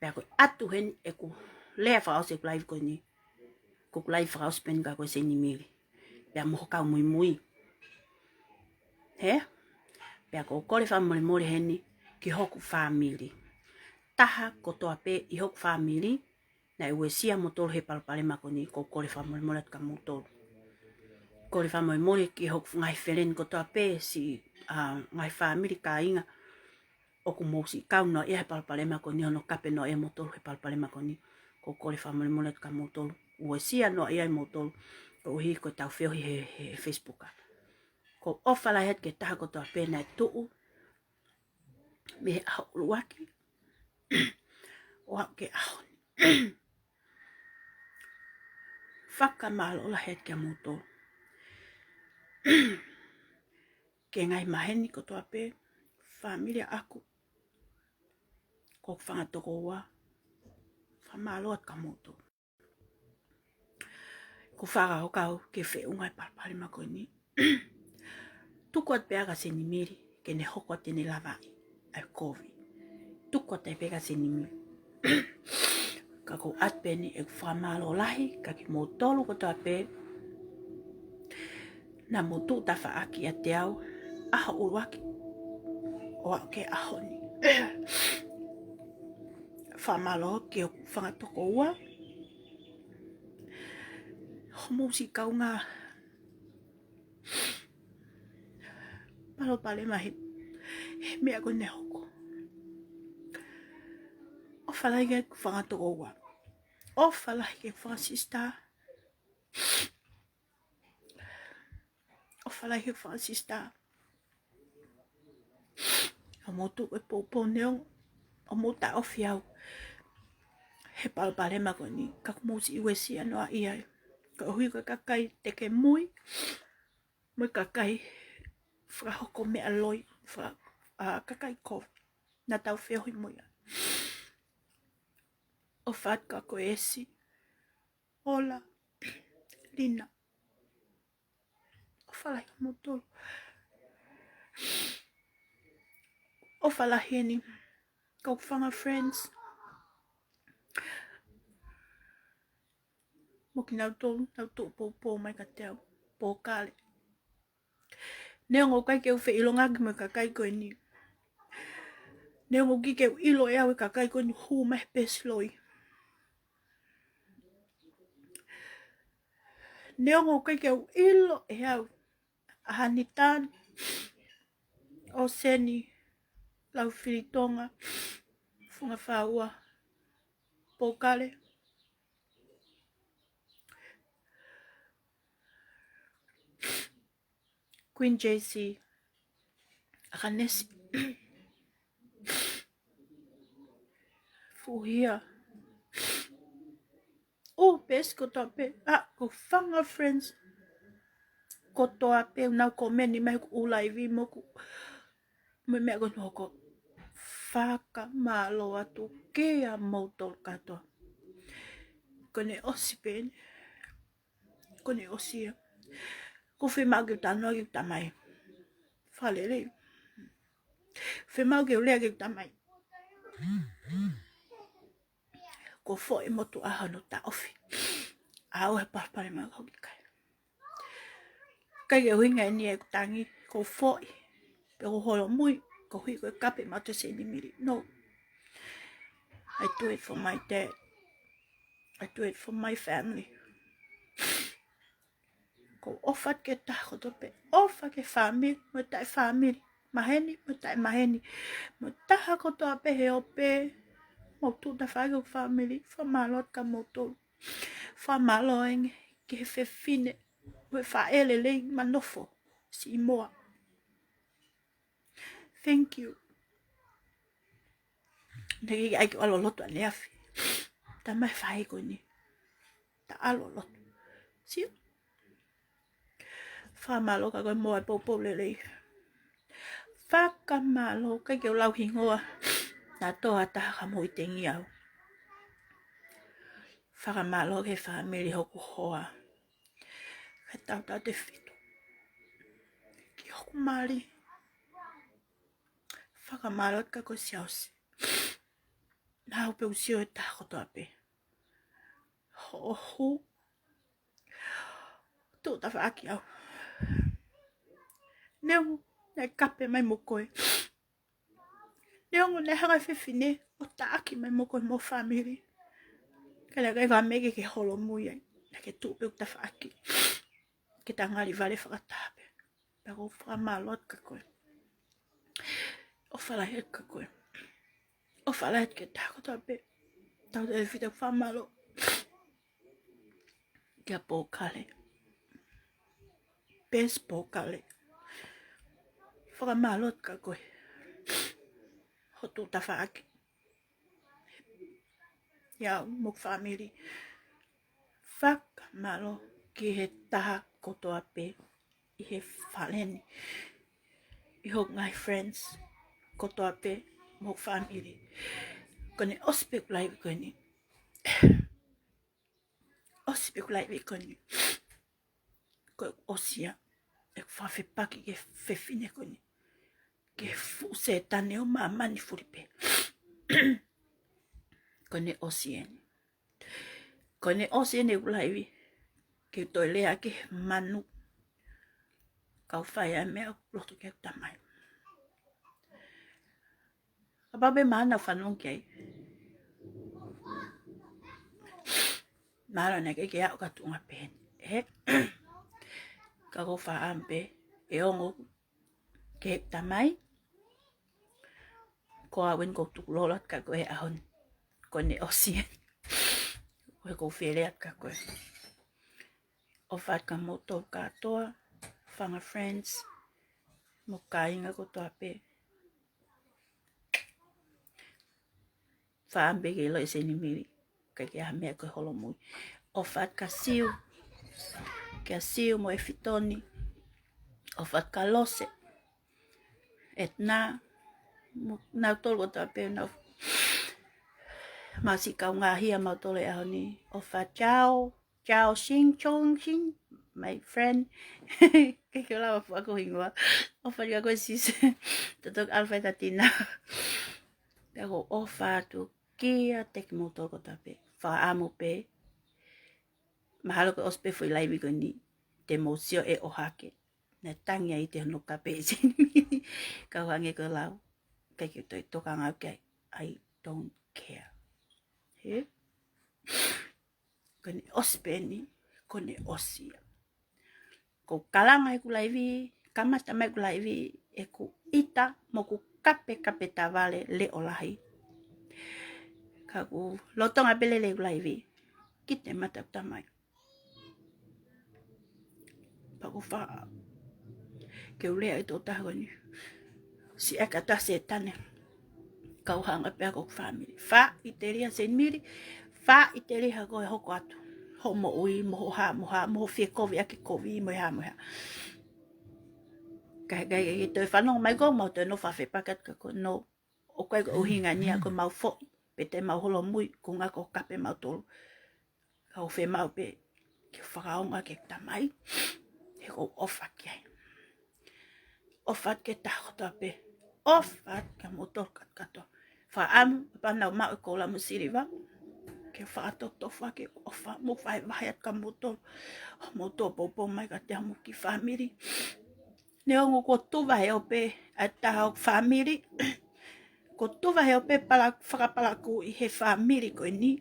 Pea koe atu hen e ku lea whakause ku live koe ni. Ko ku live whakause pen ka koe SEINIMILI. Pea moho kau mui mui. He? Pea ko kore wha mori mori heni ki hoku family. taha kotoa pe I hok family na ue sia motolo he palpale makoni ko kore famole molet ka motolo. Kore famole mole ki hok ngai felen kotoa pe si ngai family ka inga o ku mosi kauna ia he palpale makoni ono kape no ia motolo he palpale makoni ko kore famole molet ka motolo. Ue sia no ia motolo ko hi ko tau feo he Facebook a. Ko ofala het ke taha kotoa pe na tuu me au luaki o ke au Fakamalola het ke motolo ke ngai maheni kotoa pe familia aku ko Fakatokanga famaloat ka motolo ko fara o kau ke fe ungai palpale makoni tukot pe aga SEINIMILI ke ne hokot ne lavai ai Kovi tukot pe aga SEINIMILI kako atpeni e famalolahi kaki motolo kotoa pe na motu tafa aki ateau aha uwaki o ke ahoni famalo ke Fakatokanga homosi kaunga malo pale mahi me ako ne hoko o fala ke Fakatokanga o fala ke Francisca o fala ke Francisca o motu e popo neon o mota o fiau he palpale makoni kakmosi iwesi ano a ia ka hui ka kakai teke mui mo kakai fra hoko me aloi fra kakai Kovi na tau feo hi moia o fat ka ko esi ola lina o fala hi motolo o fala heni ka fanga friends mo ki nau tō pōpō mai ka teo pōkale neo ngō kai keu whi ilo ngaki mo kakai koe ni neo ngō ki keu ilo e au kakai koe ni hū mai pesloi neo ngō kai keu ilo e au ahanitan o seni lau whiritonga funga whaua pōkale Queen JC akanesi Puhia o pes kotoa pe ko fanga friends kotoa pe nau komeni mai ku ulai vi mo ku me ko noko Fakamalo atu ke a motol kato kone osipen kone osia ko fe mau ke tano ke tamai falele fe mau ke le ke tamai ko fo e motu a hano ta ofi au he parpare ma ko kai ke winga ni e tangi ko fo pe ko holo mui ko hui ko kape mate SEINIMILI no I do it for my dad I do it for my family ko ofat ke ta ko to pe ofa ke family mo ta family maheni mo ta maheni mo ta ko to pe he ope mo tu ta fa ko family fa malot ka moto fa maloing ke fe fine mo fa ele le manofo si mo thank you negi ai ko alo loto le afi ta mai fa ko ni ta alo loto si Famalo ka mo popo le Fakamalo ka ke lau hingoa na to ata ka mo itengi au Fakamalo ke family hoku hoa ka tau ta te fito ki hoku mali Fakamalo ka ko siausi na upe usio e ta ko to ape ho tu ta fa aki au neu na kape mai mo koe neu ne hanga fe fine o taaki mai mo ko mo family kala kai va meke ke holo muia na ke tu pe ta faaki ke tanga li vale fakatape pa ko fa malot ka ko o fala het ka ko o fala het ke ta ko tape ta de fita fa malo ke po kale pes po kale fa malot ka ko ho tu ta faaki ya mo family fak malo ki he taha kotoa pe I he faleni I ho ngai friends kotoa pe mo family kone ospek live kone ospek live kone ko osia e fa fe paki ke fe fine kone ke fu SETANE o mama ni furipe kone osien e live ke toilea ke manu kau fai me loto ke tamai ababe mana fanon ke mara ne ke ya ka tunga pen ka go fa ampe e ongo ke tamai ko awen ko tu lolot ka ko e ahon kone osien we ko fele ka ko o fa ka moto ka toa fanga friends mo kainga ko to ape fa ambe ke lo SEINIMILI ka ke ame ko holo mu o fa ka siu mo e fitoni o fa ka lose et na tolo to ape na masi ka nga hia ma tole ahoni o fa ciao sing chong sing my friend que la fa ko ingwa o fa ya ko sis totok alfa tatina pero o fa tu kia tek moto ko tape fa amo pe mahalo ko ospe foi live ko ni te mosio e o hake na tanga I te no kape SEINIMILI ka wange ko lau ka ki to tokanga ke I don't care kone ospe ni kone osia ko kalanga ku live kamata mai ku live e ku ita mo ku kape tavale le olahi ka ku lotonga pele le ku live kite mata tamai pa ku fa ke ule ai to ta ni si akata SETANE kau hanga pe ko family fa iteria SEINIMILI fa iteria ko hoko atu ho mo ui mo ha mo fie Kovi aki Kovi mo ha kai to fa no mai go mo to no fa fe pakat ko no o kai ko hinga ni ko mau fo pete mau holo mui ko nga ko kape mau tolo ka o fe mau pe ke fa nga ke tamai e ko ofa ke ta to pe ofa ka motor ka to fa am pa na ma ko la mo siriva ke fa to fa ke ofa mo fa hayat ka motor popo mai ka te mo ki family ne ongo ko tu va e ope ata family ko tu va e ope para faka para ku I he family ko ni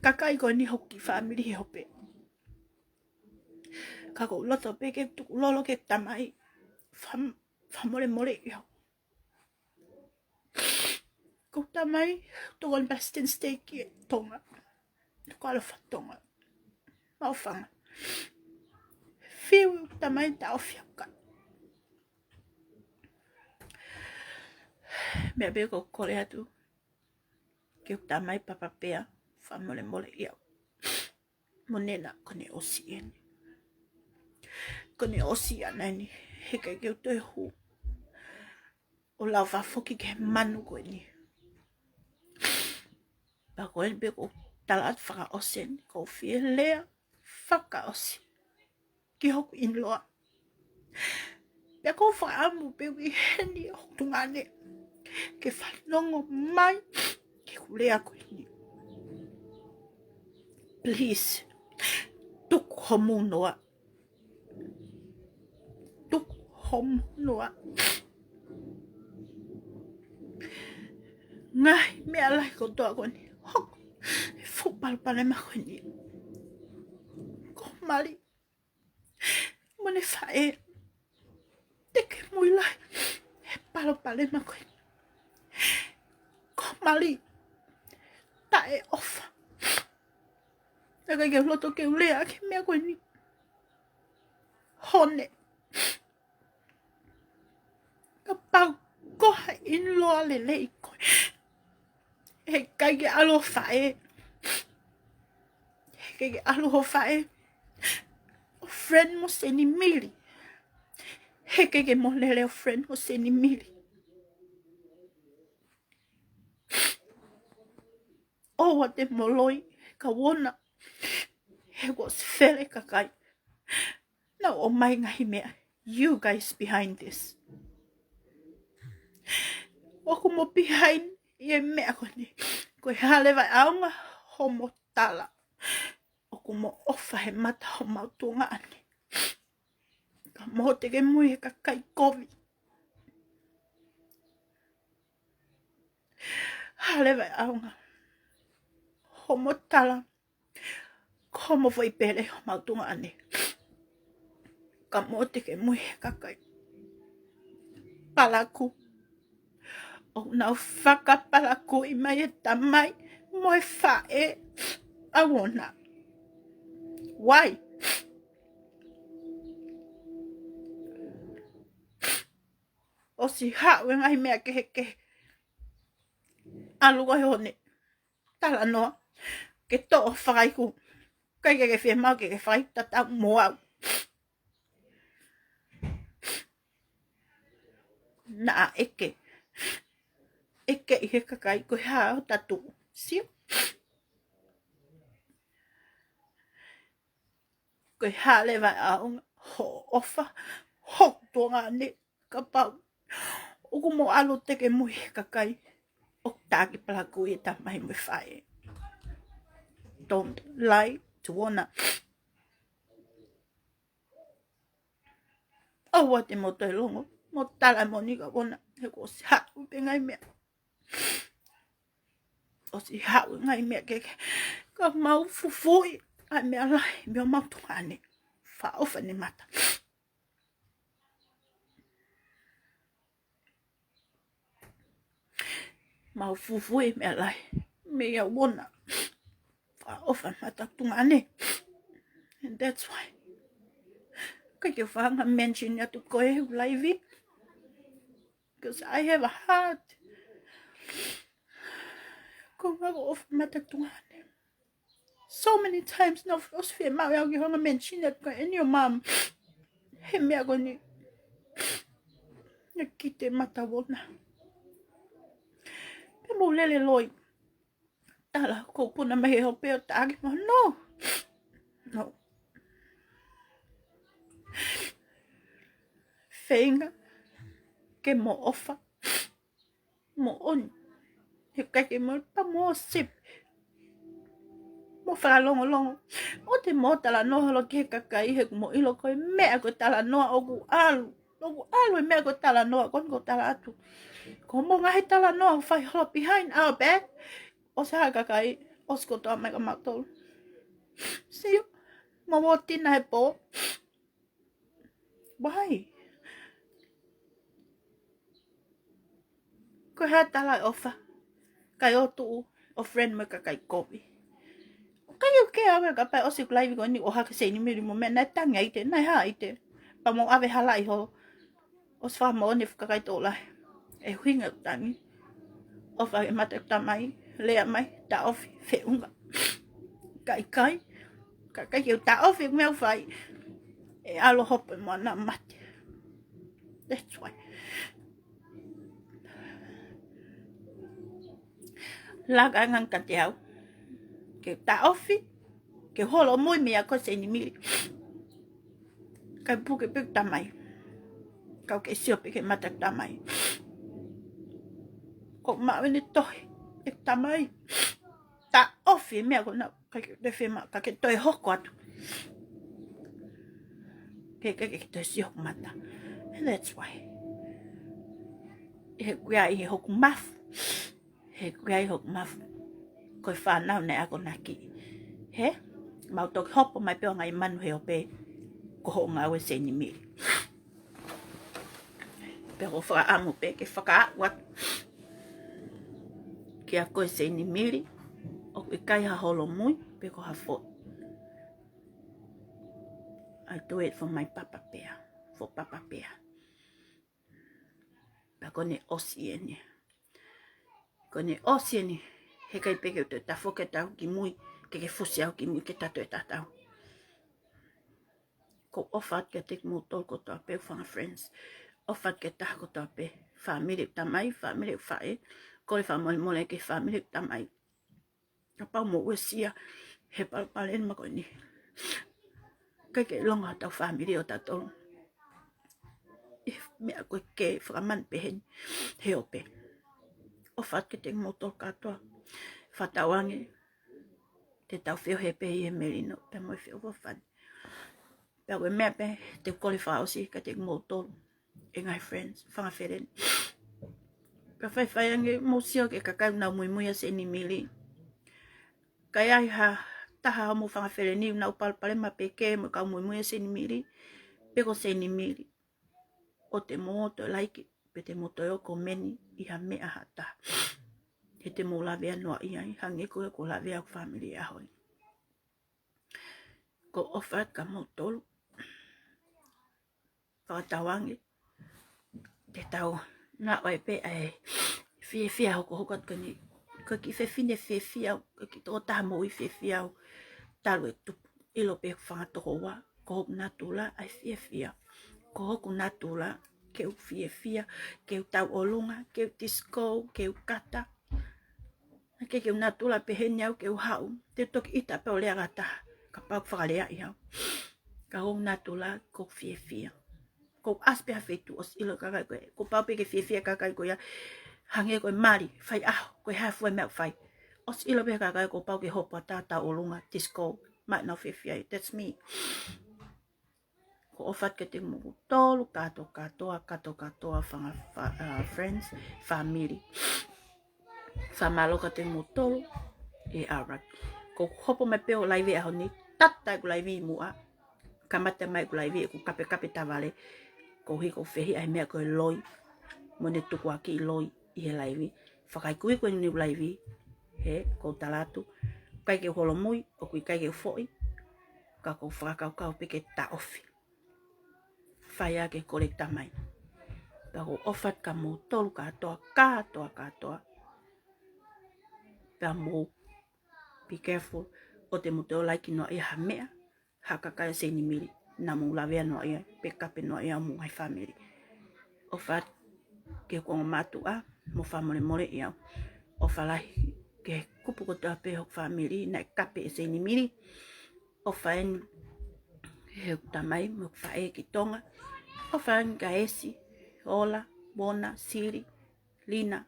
kakai ko ni hoki family he ope ka ko loto pe ke tu lolo ke tamai famole yo ko tamai to on Western steak tonga ko ala fatonga mau fanga fiu tamai ta ofiaka me be ko korea tu ke tamai papapea famole yo monena kone osien nani he ke to hu o la va foki ke manu ko ni ba ko be ko talat faka osen ko fiele faka osi ki hoku in loa be ko fa amu be wi ni tungane ke fa longo mai ke kulea ko ni please tuk homu noa ngai mea lai ko toa ko ni hok fu palpale ma ko ni ko mali mone fae te ke mui lai palpale ma ko mali ta e ofa ta ke loto ke ulea ke mea ko ni hone ka pau ko in lo le le ko he kai ke alo fae he ke alo fae o friend mo SEINIMILI he ke mo le o friend mo SEINIMILI o wa te moloi ka wona he was fele ka kai na o mai ngai mea you guys behind this o kumo behind ye mea ko ni ko hale vai aunga homo tala o kumo ofa he mata ho mautunga ani ka mo te ke mui ka kai Kovi hale vai aunga homo tala como foi pele ho mautunga ani ka mo te ke mui ka kai palaku o na whakapalaku I mai e tamai moi whae awona. Why? O si hawe ngai mea ke heke aluga hone tala noa ke to o whakaiku kai ke Fiemalie ke whai tata moau. Na eke I he kakai ko hao tatu sio ko hale vai aung ho ofa ho tonga ne ka pau o ko mo alo te ke mui kakai o taki palaku I tamai mo whae. Don't lie to ona. O wa te mo te longo mo tala mo ni ka ona he ko si hau pe ngai mea. O si hau ngai mea ke ka mau fufui ai mea lai mea mau tungane wha ofa ni mata. Mau fufui mea lai mea wona wha ofa mata tungane. And that's why kaya whanga mention ya tu koe live because I have a heart. Ko ngago ofa mata tungane. So many times na os Fiemalie au ki hanga mention ya koe and your mom he mea ko ni na kite mata wona. Pe mo lele loi tala ko puna mehe ho peo taagi mo no. No. Whainga ke mo ofa mo on he kake mo pa mo sip mo whaka longo longo o te mo tala noha lo ke kakai he mo ilo koe mea ko tala noa oku alu e mea ko tala noa kon ko tala atu ko mo ngahi tala noa whai holo behind our back o sa kakai o sko toa mai ka matol siyo mo mo tina he po why ko ha tala ofa kai o tu o friend mo kakai Kovi kai o ke ave ka pa o si live ko ni o ha ke SEINIMILI mo me na tanga ite na ha ite pa mo ave hala I ho o swa mo ni kakai to la e huinga tangi o fa e mata tamai le mai ta of fe unga kai kai ke ta of me fai e alo hop mo na mate. That's why la gangan ka tiao ke ta ofi ke holo moi mea ko SEINIMILI kai puke pek tamai kau ke sio ke mata tamai ko ma ni toi ek tamai ta ofi mea ko na kai de Fiemalie ka ke toi hokot ke toi sio mata. And that's why he kuia I hoku maf he kuai hok maf koe whanau ne ako naki. He? Mau toki hopo mai peo ngai manu he ope ko ho ngā we SEINIMILI. Pero whaka amu pe ke whaka wat ki a koe SEINIMILI o i kai ha holo mui pe ko ha fo. I do it for my papa pea. For papa pea. Pa kone osi ene. Kone osi ene. He kai peke te ta foke tau ki mui. Ke fusi au ki mui ke tato e tatau. Ko ofat ke tek mo tol ko toa pe whanga friends. Ofat ke taha ko toa pe. Family tamai, family whae. Ko le wha mole ke family tamai. Ka pau mo wesia. He palpalen ma koe ni. Kai ke longa tau family o tato. Mea koe ke whakaman pehen. He ope. Ofat ke tek mo tol katoa. Whatawange. Te tau whio he pe i he merino. Pe moi whio wafani. Pea koe mea pe. Te kole whaosi ka tek mo tol. E ngai friends. Whanga wheren. Ka whai ange mo sio ke kakau na mui a SEINIMILI. Kai ai ha taha mo whanga wheren na upalpale ma peke mo kau mui a SEINIMILI. Peko SEINIMILI. O te moto laiki. Pe te moto o ko meni i ha mea hata. He te mo lawea noa iai. Hange koe ko lawea family ahoi. Ko ofat ka mo tolu. Whakatawange. Te tau na oi pe ai. Fia hoko hokat kani. Ko ki fine fia. Ko ki tō taha mo i fia. Talu e tupu. Ilo pe whangatoko wa. Ko hoku natula ai fia. Ko hoku natula. Keu fia. Keu tau olunga. Keu disco. Keu kata. Keu natula pe heni au keu hau. Te toki ita pe o lea gata. Ka pau whakalea i hau. Ka hoku natula ko fia. Ko aspe ha fetu os ilo kakai koe. Ko pau pe ke fia kakai koe ya. Hange koe mari. Fai aho. Koe hafu e mea fai. Os ilo pe kakai ko pau ke hopa tata olunga. Disco. Mai nau fia. That's me. Ko ofat ke te mugu tolu. Katoa. Friends. Family. Whamalo ka te mugu tolu. E arak. Ko hopo me peo laive aho ni. Tata ku laivi mua. Kamata mai ku laivi. Ku kape tavale. Ko hiko fehi ai mea koe loi. Mone tuku aki loi. I he laivi. Whakai kui koe ni laivi. He. Ko talatu. Kai ke holo mui. O kui kai ke foi. Ka ko whakakau peke ta ofi. Whaia ke kolekta mai. Ka ko ofat ka mo tolu katoa. Ka mo. Be careful. O te muteo laiki noa ia ha mea. Hakakai SEINIMILI. Na mo lawea noa ia. Pekape noa ia mo hai family. Ofat ke kongo matu a. Mo whamole ia. Ofalahi ke kupu ko toa pe hok family. Na kape SEINIMILI. Ofaen. He tamai mo whae ki tonga. Ofaen ka esi. Ola. Bona. Siri. Lina.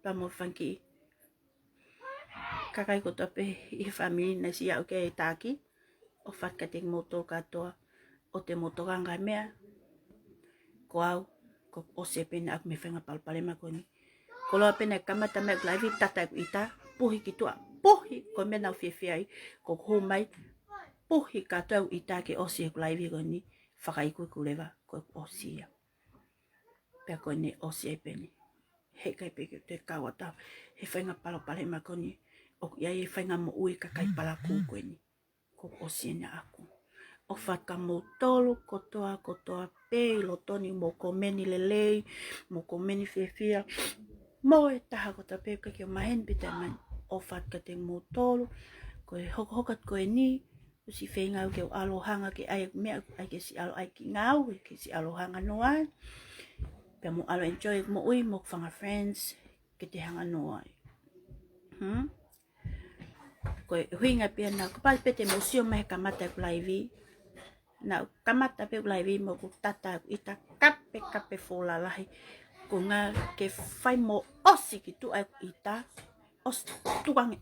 Pa mo whanki. Kakai ko toa pe i family na si au ke e taki. Ofat ka te moto katoa. O te moto kanga mea. Ko au. Ko ose pene aku me whenga palpalema ko ni. Ko loa pene kamata mea glaivi tata ku ita. Puhi Kitua. Puhi. Ko mena u fia ai. Ko humai. Puhi katoa u ita ke ose glaivi ko ni. Whakaiku kulewa. Ko ose ia. Pea ko ni ose pene. He kai peke te kawata. He whenga palpalema ko ni. O ia e whainga mo ui ka kai pala kūkoe ni. Ko osiena aku. O whaka mo tolu kotoa pe lotoni mo komeni lelei. Mo komeni fia. Mo e taha kotoa pe ka kia mahen pita man. O whaka te mo tolu. Ko e hokat koe ni. Usi whenga au ke o alohanga ke ai mea. Ai ke si alo ai ki ngau. Ke si alohanga noa. Pea mo alo enjoy mo ui mo whanga friends. Ke te hanga noa. Ko huinga pia na ko pal pete mo sio mai kamata ku laivi na kamata pe laivi mo ku tata ita kape fola lahi ko nga ke fai mo osi ki tu ai ita os tuang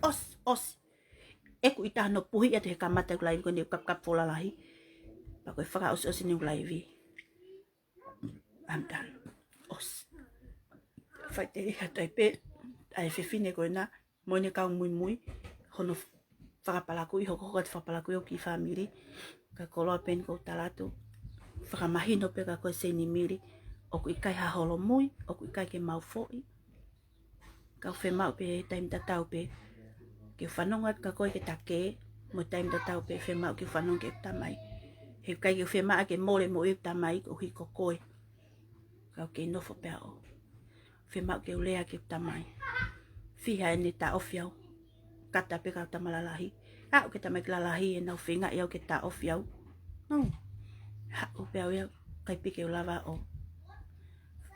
os e ku ita no puhi ate kamata ku laivi ko ni kap fola lahi pa ko faka os ni laivi I'm done os fai te iha tai pe ai fefine koe na moine kau mui hono whakapalaku i hoko te whakapalaku o ki Fiemalie ka koloa pen ko talatu whakamahino pe ka koe SEINIMILI o ku ikai haholo mui o ku ikai ke mau foi ka whemau pe taim tatau pe ke whanonga ka koe ke take mo taim tatau pe whemau ke whanong ke tamai he kai ke whemau ke mole mo i tamai o hi ko koe ka ke nofo pe o whemau ke ulea ke tamai whiha e ne ta ofiau kata pe ka tamalalahi a ke tamai lalahi e nau whinga iau ke ta ofiau no ha o pe au iau kai pike o lava o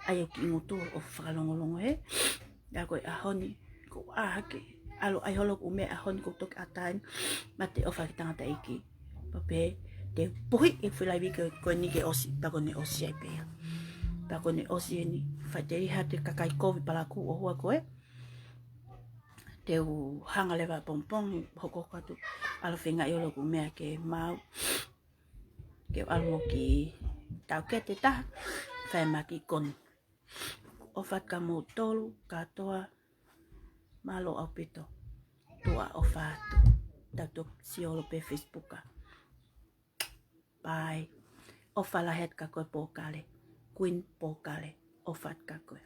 ai ki ngoto o whakalongolongo he ya koe ahoni ko ahake alo ai holo ume ahoni ko tok atain mate ofa ki tangata iki pape te puhi e whilai wike koe ni ke osi tako ne osi ai pea tako ne osi e ni whaiteri ha te kakai Kovi palaku o hua koe te u hanga lewa pompong hoko katu alo whinga i olo kumea ke mau ke alo ki tau ke te taha Fiemalie ki koni ofat ka mo tolu katoa malo au pito tua ofatu tato siolo pe Facebooka bye ofala het ka koe pokale queen pokale ofat ka koe